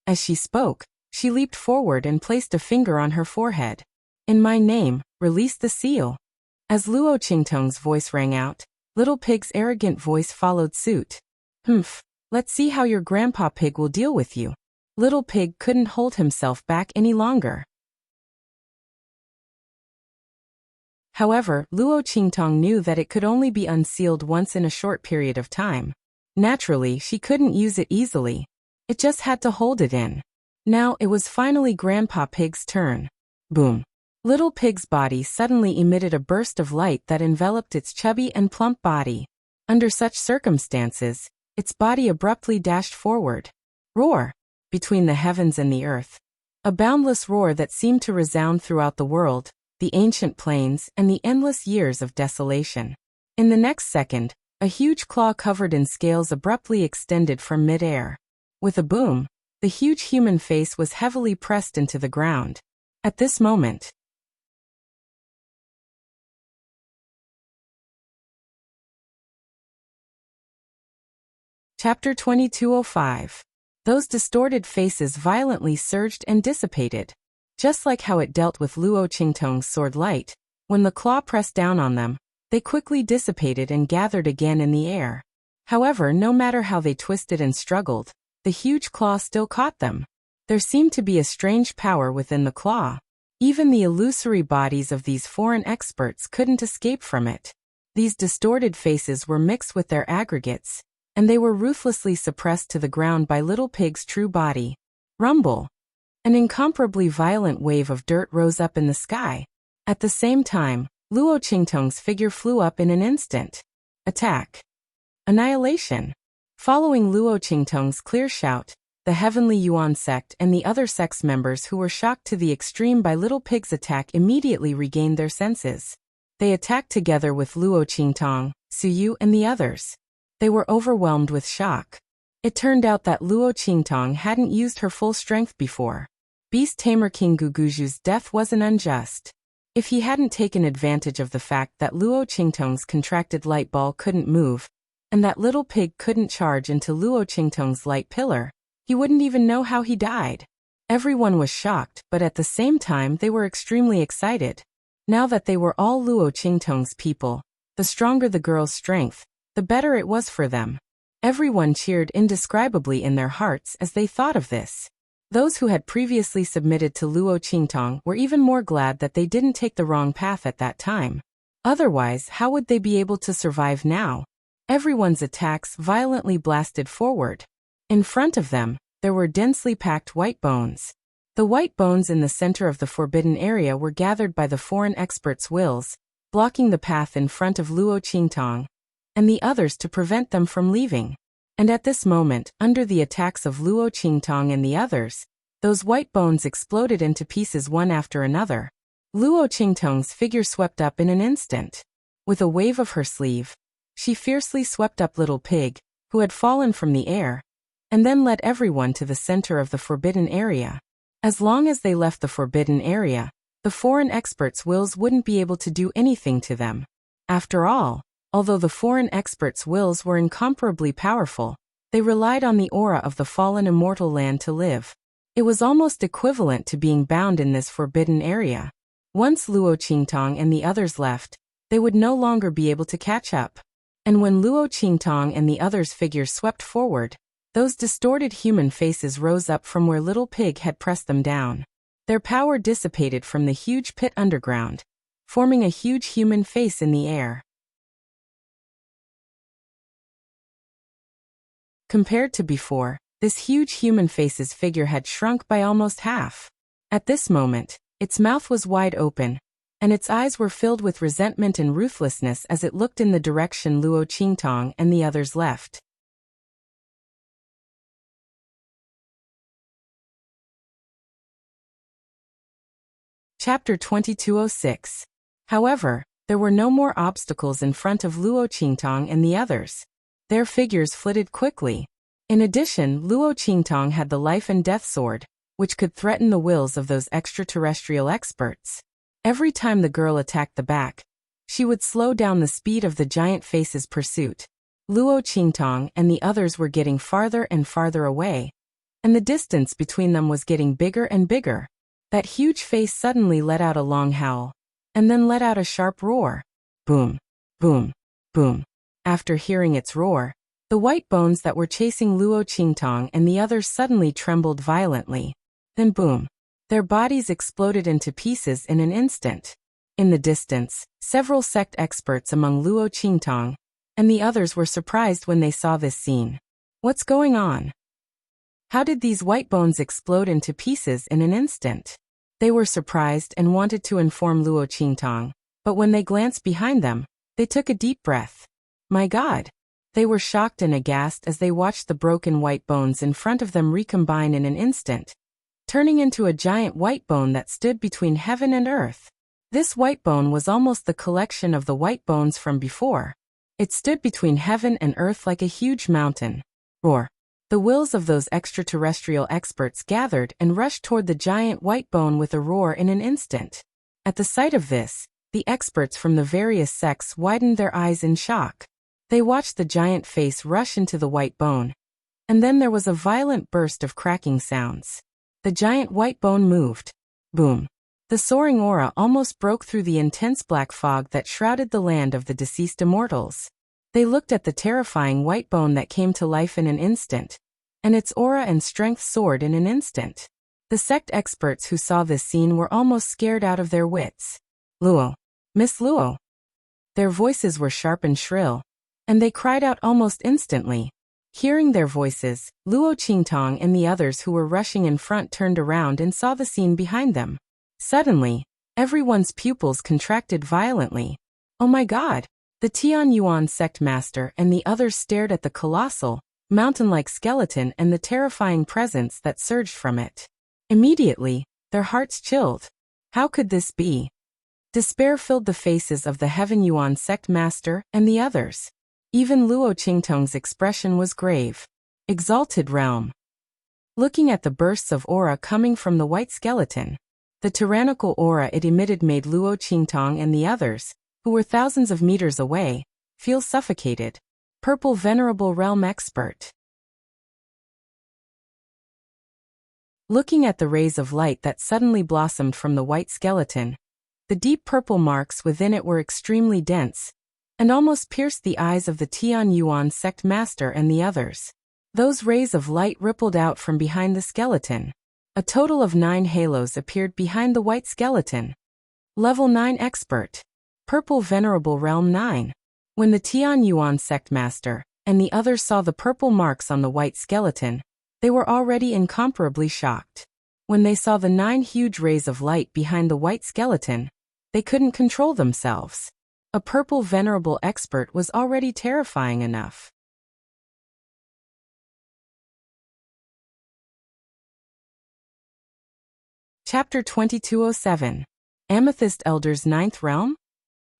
As she spoke, she leaped forward and placed a finger on her forehead. In my name, release the seal. As Luo Qingtong's voice rang out, Little Pig's arrogant voice followed suit. Humph, let's see how your Grandpa Pig will deal with you. Little Pig couldn't hold himself back any longer. However, Luo Qingtong knew that it could only be unsealed once in a short period of time. Naturally, she couldn't use it easily. It just had to hold it in. Now it was finally Grandpa Pig's turn. Boom. Little Pig's body suddenly emitted a burst of light that enveloped its chubby and plump body. Under such circumstances, its body abruptly dashed forward. Roar! Between the heavens and the earth. A boundless roar that seemed to resound throughout the world, the ancient plains, and the endless years of desolation. In the next second, a huge claw covered in scales abruptly extended from mid-air. With a boom, the huge human face was heavily pressed into the ground. At this moment, Chapter 2205. Those distorted faces violently surged and dissipated. Just like how it dealt with Luo Qingtong's sword light, when the claw pressed down on them, they quickly dissipated and gathered again in the air. However, no matter how they twisted and struggled, the huge claw still caught them. There seemed to be a strange power within the claw. Even the illusory bodies of these foreign experts couldn't escape from it. These distorted faces were mixed with their aggregates, and they were ruthlessly suppressed to the ground by Little Pig's true body. Rumble! An incomparably violent wave of dirt rose up in the sky. At the same time, Luo Qingtong's figure flew up in an instant. Attack! Annihilation! Following Luo Qingtong's clear shout, the Heavenly Yuan sect and the other sect's members who were shocked to the extreme by Little Pig's attack immediately regained their senses. They attacked together with Luo Qingtong, Suyu and the others. They were overwhelmed with shock. It turned out that Luo Qingtong hadn't used her full strength before. Beast Tamer King Guguju's death wasn't unjust. If he hadn't taken advantage of the fact that Luo Qingtong's contracted light ball couldn't move, and that Little Pig couldn't charge into Luo Qingtong's light pillar, he wouldn't even know how he died. Everyone was shocked, but at the same time they were extremely excited. Now that they were all Luo Qingtong's people, the stronger the girl's strength, the better it was for them. Everyone cheered indescribably in their hearts as they thought of this. Those who had previously submitted to Luo Qingtong were even more glad that they didn't take the wrong path at that time. Otherwise, how would they be able to survive now? Everyone's attacks violently blasted forward. In front of them, there were densely packed white bones. The white bones in the center of the forbidden area were gathered by the foreign experts' wills, blocking the path in front of Luo Qingtong and the others to prevent them from leaving. And at this moment, under the attacks of Luo Qingtong and the others, those white bones exploded into pieces one after another. Luo Qingtong's figure swept up in an instant. With a wave of her sleeve, she fiercely swept up Little Pig, who had fallen from the air, and then led everyone to the center of the forbidden area. As long as they left the forbidden area, the foreign experts' wills wouldn't be able to do anything to them. After all, although the foreign experts' wills were incomparably powerful, they relied on the aura of the fallen immortal land to live. It was almost equivalent to being bound in this forbidden area. Once Luo Qingtong and the others left, they would no longer be able to catch up. And when Luo Qingtong and the others' figures swept forward, those distorted human faces rose up from where Little Pig had pressed them down. Their power dissipated from the huge pit underground, forming a huge human face in the air. Compared to before, this huge human face's figure had shrunk by almost half. At this moment, its mouth was wide open, and its eyes were filled with resentment and ruthlessness as it looked in the direction Luo Qingtong and the others left. Chapter 2206. However, there were no more obstacles in front of Luo Qingtong and the others. Their figures flitted quickly. In addition, Luo Qingtong had the life and death sword, which could threaten the wills of those extraterrestrial experts. Every time the girl attacked the back, she would slow down the speed of the giant face's pursuit. Luo Qingtong and the others were getting farther and farther away, and the distance between them was getting bigger and bigger. That huge face suddenly let out a long howl, and then let out a sharp roar. Boom, boom, boom. After hearing its roar, the white bones that were chasing Luo Qingtong and the others suddenly trembled violently. Then boom. Their bodies exploded into pieces in an instant. In the distance, several sect experts among Luo Qingtong and the others were surprised when they saw this scene. What's going on? How did these white bones explode into pieces in an instant? They were surprised and wanted to inform Luo Qingtong, but when they glanced behind them, they took a deep breath. My God! They were shocked and aghast as they watched the broken white bones in front of them recombine in an instant, turning into a giant white bone that stood between heaven and earth. This white bone was almost the collection of the white bones from before. It stood between heaven and earth like a huge mountain. Roar! The wills of those extraterrestrial experts gathered and rushed toward the giant white bone with a roar in an instant. At the sight of this, the experts from the various sects widened their eyes in shock. They watched the giant face rush into the white bone, and then there was a violent burst of cracking sounds. The giant white bone moved. Boom. The soaring aura almost broke through the intense black fog that shrouded the land of the deceased immortals. They looked at the terrifying white bone that came to life in an instant, and its aura and strength soared in an instant. The sect experts who saw this scene were almost scared out of their wits. Luo. Miss Luo. Their voices were sharp and shrill, and they cried out almost instantly. Hearing their voices, Luo Qingtong and the others who were rushing in front turned around and saw the scene behind them. Suddenly, everyone's pupils contracted violently. Oh my God! The Tian Yuan sect master and the others stared at the colossal, mountain-like skeleton and the terrifying presence that surged from it. Immediately, their hearts chilled. How could this be? Despair filled the faces of the Heaven Yuan sect master and the others. Even Luo Qingtong's expression was grave. Exalted realm. Looking at the bursts of aura coming from the white skeleton, the tyrannical aura it emitted made Luo Qingtong and the others, who were thousands of meters away, feel suffocated. Purple Venerable Realm Expert. Looking at the rays of light that suddenly blossomed from the white skeleton, the deep purple marks within it were extremely dense, and almost pierced the eyes of the Tian Yuan sect master and the others. Those rays of light rippled out from behind the skeleton. A total of 9 halos appeared behind the white skeleton. Level 9 Expert. Purple Venerable Realm 9. When the Tian Yuan sect master and the others saw the purple marks on the white skeleton, they were already incomparably shocked. When they saw the 9 huge rays of light behind the white skeleton, they couldn't control themselves. A purple venerable expert was already terrifying enough. Chapter 2207. Amethyst Elder's 9th Realm?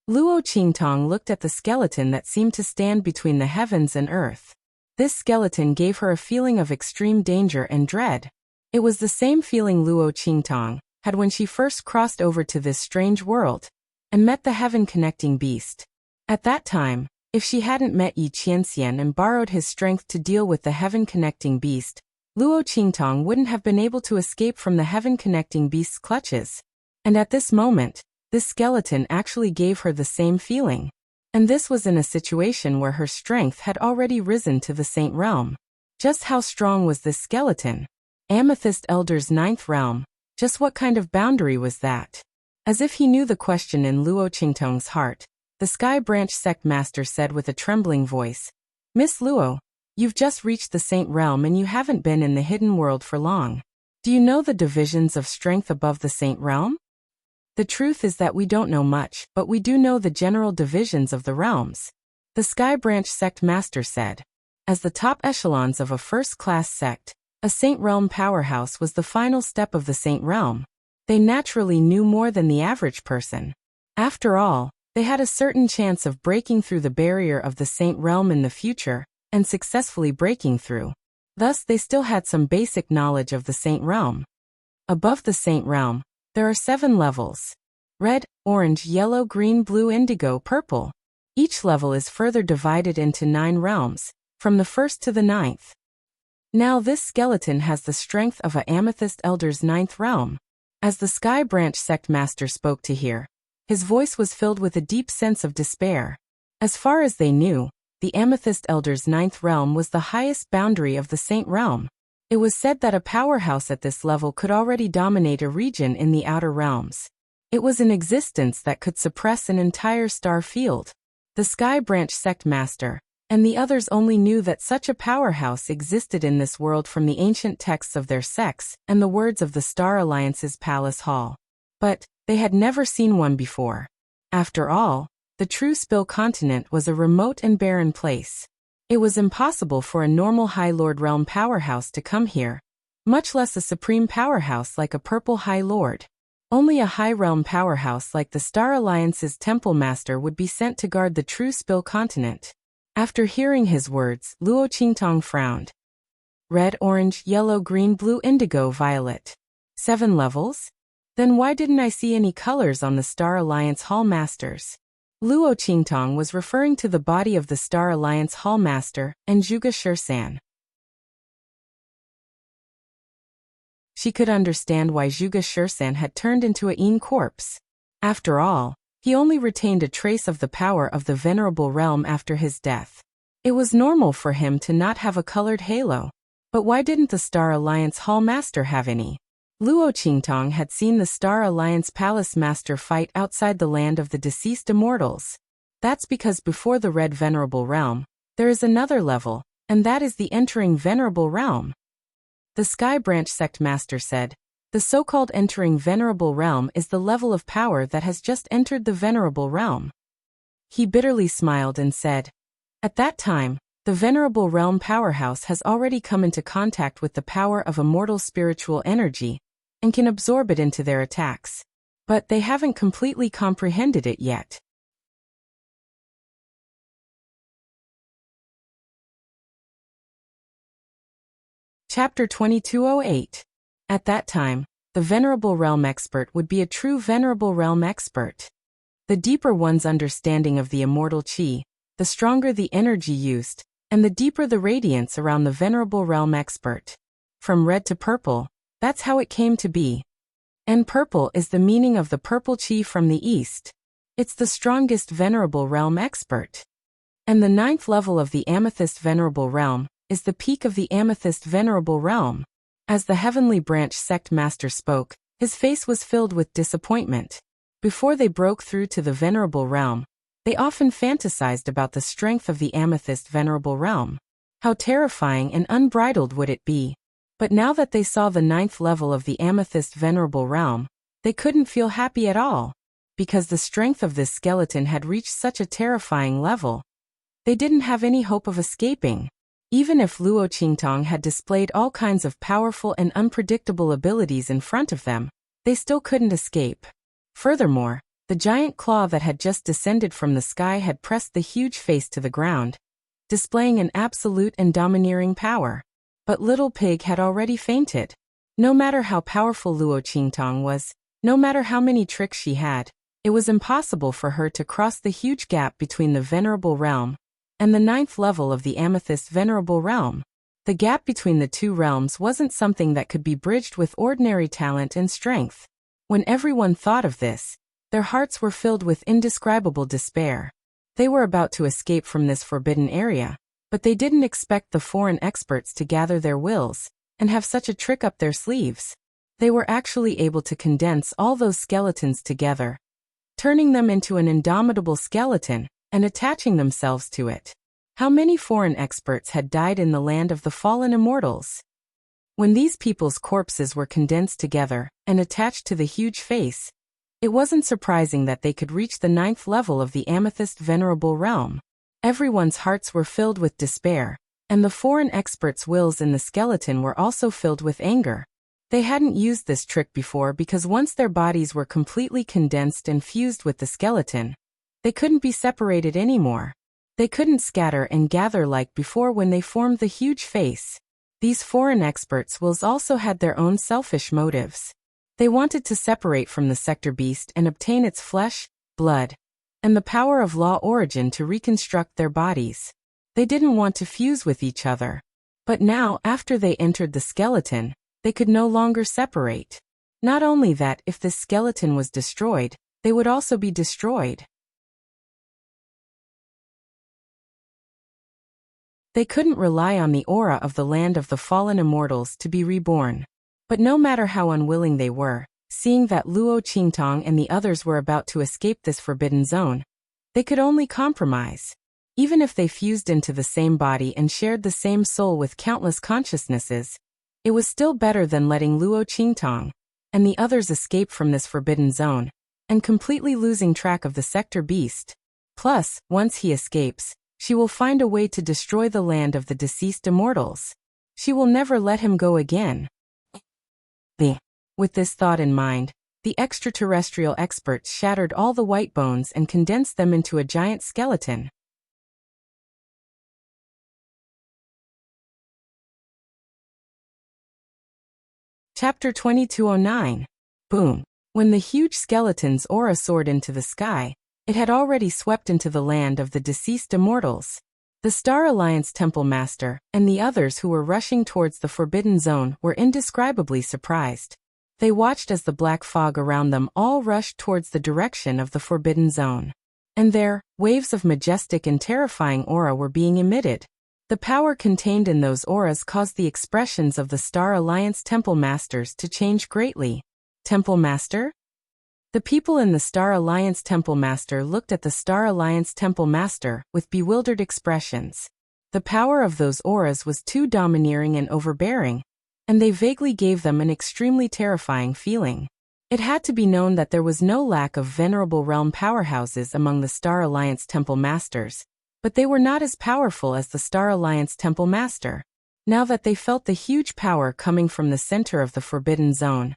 Luo Qingtong looked at the skeleton that seemed to stand between the heavens and earth. This skeleton gave her a feeling of extreme danger and dread. It was the same feeling Luo Qingtong had when she first crossed over to this strange world and met the heaven-connecting beast. At that time, if she hadn't met Yi Qianxian and borrowed his strength to deal with the heaven-connecting beast, Luo Qingtong wouldn't have been able to escape from the heaven-connecting beast's clutches. And at this moment, this skeleton actually gave her the same feeling. And this was in a situation where her strength had already risen to the Saint Realm. Just how strong was this skeleton? Amethyst Elder's 9th realm. Just what kind of boundary was that? As if he knew the question in Luo Qingtong's heart, the Sky Branch Sect Master said with a trembling voice, "Miss Luo, you've just reached the Saint Realm and you haven't been in the hidden world for long. Do you know the divisions of strength above the Saint Realm?" The truth is that we don't know much, but we do know the general divisions of the realms. The Sky Branch Sect Master said. As the top echelons of a first-class sect, a Saint Realm powerhouse was the final step of the Saint Realm. They naturally knew more than the average person. After all, they had a certain chance of breaking through the barrier of the Saint Realm in the future, and successfully breaking through. Thus they still had some basic knowledge of the Saint Realm. Above the Saint Realm, there are 7 levels. Red, orange, yellow, green, blue, indigo, purple. Each level is further divided into 9 realms, from the 1st to the 9th. Now this skeleton has the strength of a Amethyst Elder's 9th realm. As the Sky Branch Sect Master spoke to hear, his voice was filled with a deep sense of despair. As far as they knew, the Amethyst Elder's 9th realm was the highest boundary of the Saint Realm. It was said that a powerhouse at this level could already dominate a region in the outer realms. It was an existence that could suppress an entire star field. The Sky Branch Sect Master and the others only knew that such a powerhouse existed in this world from the ancient texts of their sects and the words of the Star Alliance's Palace Hall. But they had never seen one before. After all, the true Spill continent was a remote and barren place. It was impossible for a normal High Lord Realm powerhouse to come here, much less a supreme powerhouse like a Purple High Lord. Only a High Realm powerhouse like the Star Alliance's Temple Master would be sent to guard the true Spill continent. After hearing his words, Luo Qingtong frowned. Red, orange, yellow, green, blue, indigo, violet. 7 levels? Then why didn't I see any colors on the Star Alliance Hall Masters? Luo Qingtong was referring to the body of the Star Alliance Hall Master and Zhuge Shursan. She could understand why Zhuge Shursan had turned into a Yin corpse. After all, he only retained a trace of the power of the Venerable Realm after his death. It was normal for him to not have a colored halo. But why didn't the Star Alliance Hall Master have any? Luo Qingtong had seen the Star Alliance Palace Master fight outside the land of the deceased immortals. That's because before the Red Venerable Realm, there is another level, and that is the entering Venerable Realm. The Sky Branch Sect Master said, the so-called entering Venerable Realm is the level of power that has just entered the Venerable Realm. He bitterly smiled and said, at that time, the Venerable Realm powerhouse has already come into contact with the power of immortal spiritual energy, and can absorb it into their attacks. But they haven't completely comprehended it yet. Chapter 2208. At that time, the Venerable Realm expert would be a true Venerable Realm expert. The deeper one's understanding of the immortal chi, the stronger the energy used, and the deeper the radiance around the Venerable Realm expert. From red to purple, that's how it came to be. And purple is the meaning of the purple chi from the east. It's the strongest Venerable Realm expert. And the 9th level of the Amethyst Venerable Realm is the peak of the Amethyst Venerable Realm. As the Heavenly Branch Sect Master spoke, his face was filled with disappointment. Before they broke through to the Venerable Realm, they often fantasized about the strength of the Amethyst Venerable Realm. How terrifying and unbridled would it be? But now that they saw the 9th level of the Amethyst Venerable Realm, they couldn't feel happy at all. Because the strength of this skeleton had reached such a terrifying level. They didn't have any hope of escaping. Even if Luo Qingtong had displayed all kinds of powerful and unpredictable abilities in front of them, they still couldn't escape. Furthermore, the giant claw that had just descended from the sky had pressed the huge face to the ground, displaying an absolute and domineering power. But Little Pig had already fainted. No matter how powerful Luo Qingtong was, no matter how many tricks she had, it was impossible for her to cross the huge gap between the Venerable Realm and the 9th level of the Amethyst Venerable Realm. The gap between the two realms wasn't something that could be bridged with ordinary talent and strength. When everyone thought of this, their hearts were filled with indescribable despair. They were about to escape from this forbidden area, but they didn't expect the foreign experts to gather their wills and have such a trick up their sleeves. They were actually able to condense all those skeletons together, turning them into an indomitable skeleton and attaching themselves to it. How many foreign experts had died in the land of the fallen immortals? When these people's corpses were condensed together and attached to the huge face, it wasn't surprising that they could reach the 9th level of the Amethyst Venerable Realm. Everyone's hearts were filled with despair, and the foreign experts' wills in the skeleton were also filled with anger. They hadn't used this trick before because once their bodies were completely condensed and fused with the skeleton, they couldn't be separated anymore. They couldn't scatter and gather like before when they formed the huge face. These foreign experts' wills also had their own selfish motives. They wanted to separate from the sector beast and obtain its flesh, blood, and the power of law origin to reconstruct their bodies. They didn't want to fuse with each other. But now, after they entered the skeleton, they could no longer separate. Not only that, if this skeleton was destroyed, they would also be destroyed. They couldn't rely on the aura of the land of the fallen immortals to be reborn. But no matter how unwilling they were, seeing that Luo Qingtong and the others were about to escape this forbidden zone, they could only compromise. Even if they fused into the same body and shared the same soul with countless consciousnesses, it was still better than letting Luo Qingtong and the others escape from this forbidden zone and completely losing track of the sector beast. Plus, once he escapes, she will find a way to destroy the land of the deceased immortals. She will never let him go again. With this thought in mind, the extraterrestrial experts shattered all the white bones and condensed them into a giant skeleton. Chapter 2209. Boom. When the huge skeleton's aura soared into the sky, it had already swept into the land of the deceased immortals. The Star Alliance Temple Master and the others who were rushing towards the Forbidden Zone were indescribably surprised. They watched as the black fog around them all rushed towards the direction of the Forbidden Zone. And there, waves of majestic and terrifying aura were being emitted. The power contained in those auras caused the expressions of the Star Alliance Temple Masters to change greatly. Temple Master? The people in the Star Alliance Temple Master looked at the Star Alliance Temple Master with bewildered expressions. The power of those auras was too domineering and overbearing, and they vaguely gave them an extremely terrifying feeling. It had to be known that there was no lack of venerable realm powerhouses among the Star Alliance Temple Masters, but they were not as powerful as the Star Alliance Temple Master. Now that they felt the huge power coming from the center of the Forbidden Zone,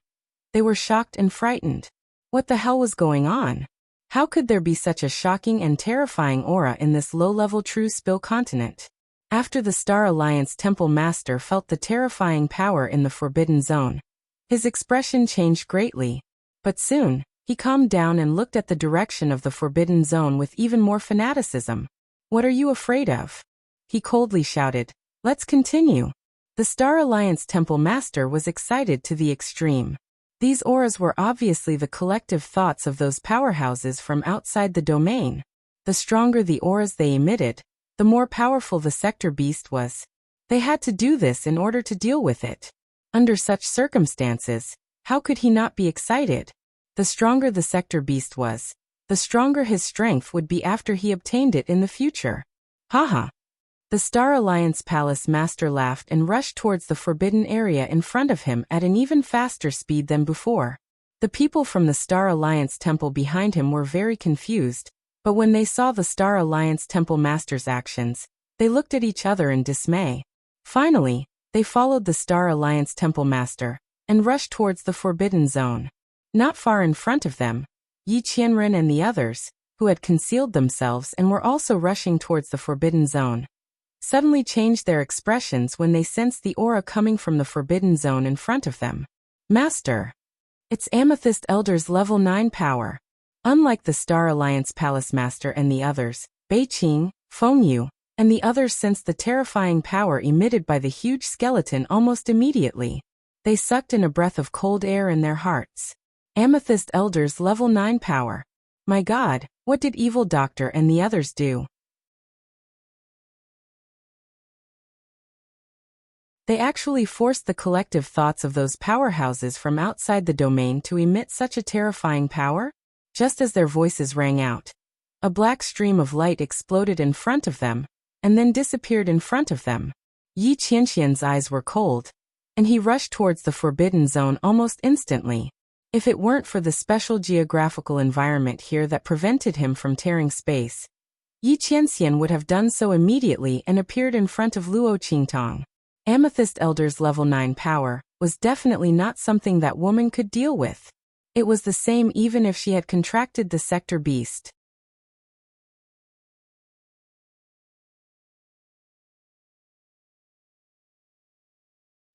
they were shocked and frightened. What the hell was going on? How could there be such a shocking and terrifying aura in this low-level True Spill continent? After the Star Alliance Temple Master felt the terrifying power in the Forbidden Zone, his expression changed greatly. But soon, he calmed down and looked at the direction of the Forbidden Zone with even more fanaticism. "What are you afraid of?" he coldly shouted. "Let's continue." The Star Alliance Temple Master was excited to the extreme. These auras were obviously the collective thoughts of those powerhouses from outside the domain. The stronger the auras they emitted, the more powerful the sector beast was. They had to do this in order to deal with it. Under such circumstances, how could he not be excited? The stronger the sector beast was, the stronger his strength would be after he obtained it in the future. Haha. The Star Alliance Palace Master laughed and rushed towards the forbidden area in front of him at an even faster speed than before. The people from the Star Alliance Temple behind him were very confused, but when they saw the Star Alliance Temple Master's actions, they looked at each other in dismay. Finally, they followed the Star Alliance Temple Master and rushed towards the Forbidden Zone. Not far in front of them, Yi Qianren and the others, who had concealed themselves and were also rushing towards the Forbidden Zone, suddenly changed their expressions when they sensed the aura coming from the Forbidden Zone in front of them. "Master! It's Amethyst Elder's level 9 power." Unlike the Star Alliance Palace Master and the others, Beiqing, Fengyu, and the others sensed the terrifying power emitted by the huge skeleton almost immediately. They sucked in a breath of cold air in their hearts. Amethyst Elders Level 9 Power. My God, what did Evil Doctor and the others do? They actually forced the collective thoughts of those powerhouses from outside the domain to emit such a terrifying power? Just as their voices rang out, a black stream of light exploded in front of them, and then disappeared in front of them. Yi Qianxian's eyes were cold, and he rushed towards the forbidden zone almost instantly. If it weren't for the special geographical environment here that prevented him from tearing space, Yi Qianxian would have done so immediately and appeared in front of Luo Qingtong. Amethyst Elder's Level 9 power was definitely not something that woman could deal with. It was the same even if she had contracted the sector beast.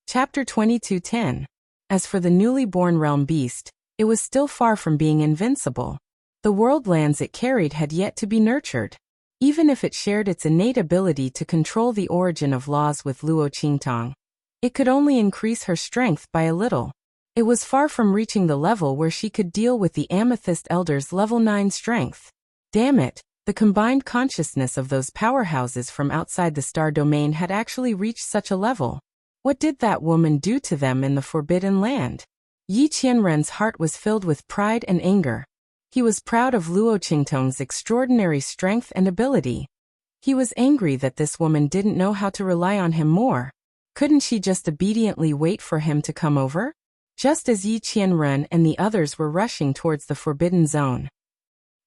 Chapter 22:10. As for the newly born realm beast, it was still far from being invincible. The world lands it carried had yet to be nurtured. Even if it shared its innate ability to control the origin of laws with Luo Qingtong, it could only increase her strength by a little. It was far from reaching the level where she could deal with the Amethyst Elder's Level 9 strength. Damn it, the combined consciousness of those powerhouses from outside the star domain had actually reached such a level. What did that woman do to them in the Forbidden Land? Yi Qianren's heart was filled with pride and anger. He was proud of Luo Qingtong's extraordinary strength and ability. He was angry that this woman didn't know how to rely on him more. Couldn't she just obediently wait for him to come over? Just as Yi Qianren and the others were rushing towards the Forbidden Zone.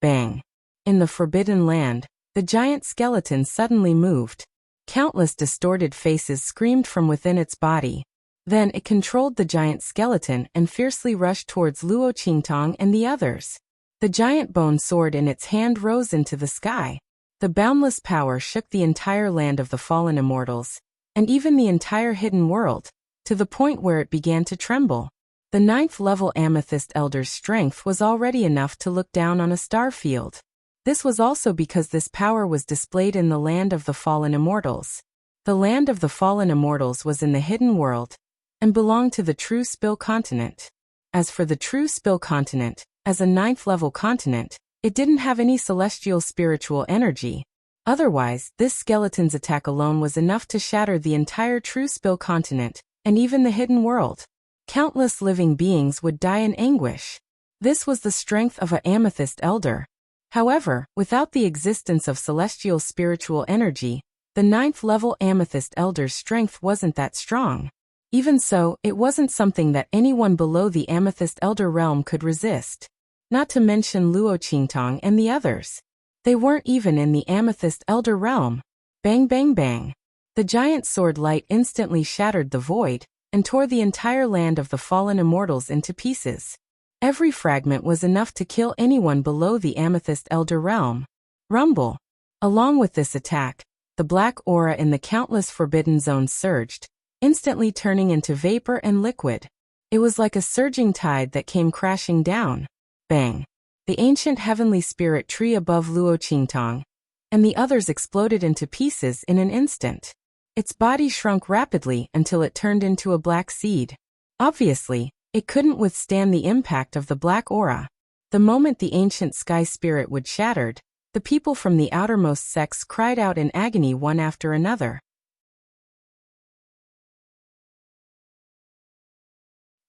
Bang! In the Forbidden Land, the giant skeleton suddenly moved. Countless distorted faces screamed from within its body. Then it controlled the giant skeleton and fiercely rushed towards Luo Qingtong and the others. The giant bone sword in its hand rose into the sky. The boundless power shook the entire land of the fallen immortals, and even the entire hidden world, to the point where it began to tremble. The 9th level Amethyst Elder's strength was already enough to look down on a star field. This was also because this power was displayed in the land of the fallen immortals. The land of the fallen immortals was in the hidden world, and belonged to the True Spill continent. As for the True Spill continent, as a 9th level continent, it didn't have any celestial spiritual energy. Otherwise, this skeleton's attack alone was enough to shatter the entire True Spill continent, and even the hidden world. Countless living beings would die in anguish. This was the strength of an Amethyst Elder. However, without the existence of celestial spiritual energy, the 9th level Amethyst Elder's strength wasn't that strong. Even so, it wasn't something that anyone below the Amethyst Elder realm could resist. Not to mention Luo Qingtong and the others. They weren't even in the Amethyst Elder realm. Bang bang bang. The giant sword light instantly shattered the void, and tore the entire land of the fallen immortals into pieces. Every fragment was enough to kill anyone below the Amethyst Elder realm. Rumble. Along with this attack, the black aura in the countless forbidden zones surged, instantly turning into vapor and liquid. It was like a surging tide that came crashing down. Bang! The ancient heavenly spirit tree above Luo Qingtong, and the others exploded into pieces in an instant. Its body shrunk rapidly until it turned into a black seed. Obviously, it couldn't withstand the impact of the black aura. The moment the ancient sky spirit would shattered, the people from the outermost sects cried out in agony one after another.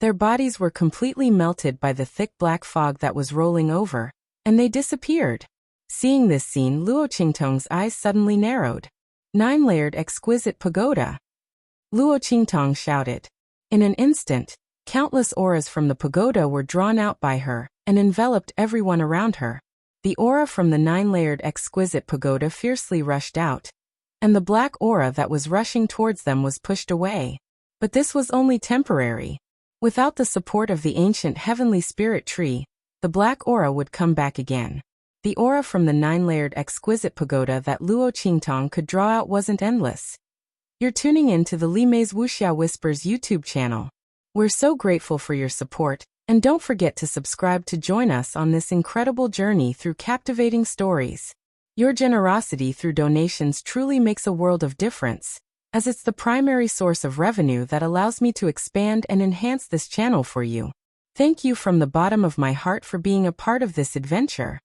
Their bodies were completely melted by the thick black fog that was rolling over, and they disappeared. Seeing this scene, Luo Qingtong's eyes suddenly narrowed. 9-layered exquisite pagoda. Luo Qingtong shouted. In an instant, countless auras from the pagoda were drawn out by her, and enveloped everyone around her. The aura from the 9-layered exquisite pagoda fiercely rushed out, and the black aura that was rushing towards them was pushed away. But this was only temporary. Without the support of the ancient heavenly spirit tree, the black aura would come back again. The aura from the 9-layered exquisite pagoda that Luo Qingtong could draw out wasn't endless. You're tuning in to the Li Mei's Wuxia Whispers YouTube channel. We're so grateful for your support, and don't forget to subscribe to join us on this incredible journey through captivating stories. Your generosity through donations truly makes a world of difference, as it's the primary source of revenue that allows me to expand and enhance this channel for you. Thank you from the bottom of my heart for being a part of this adventure.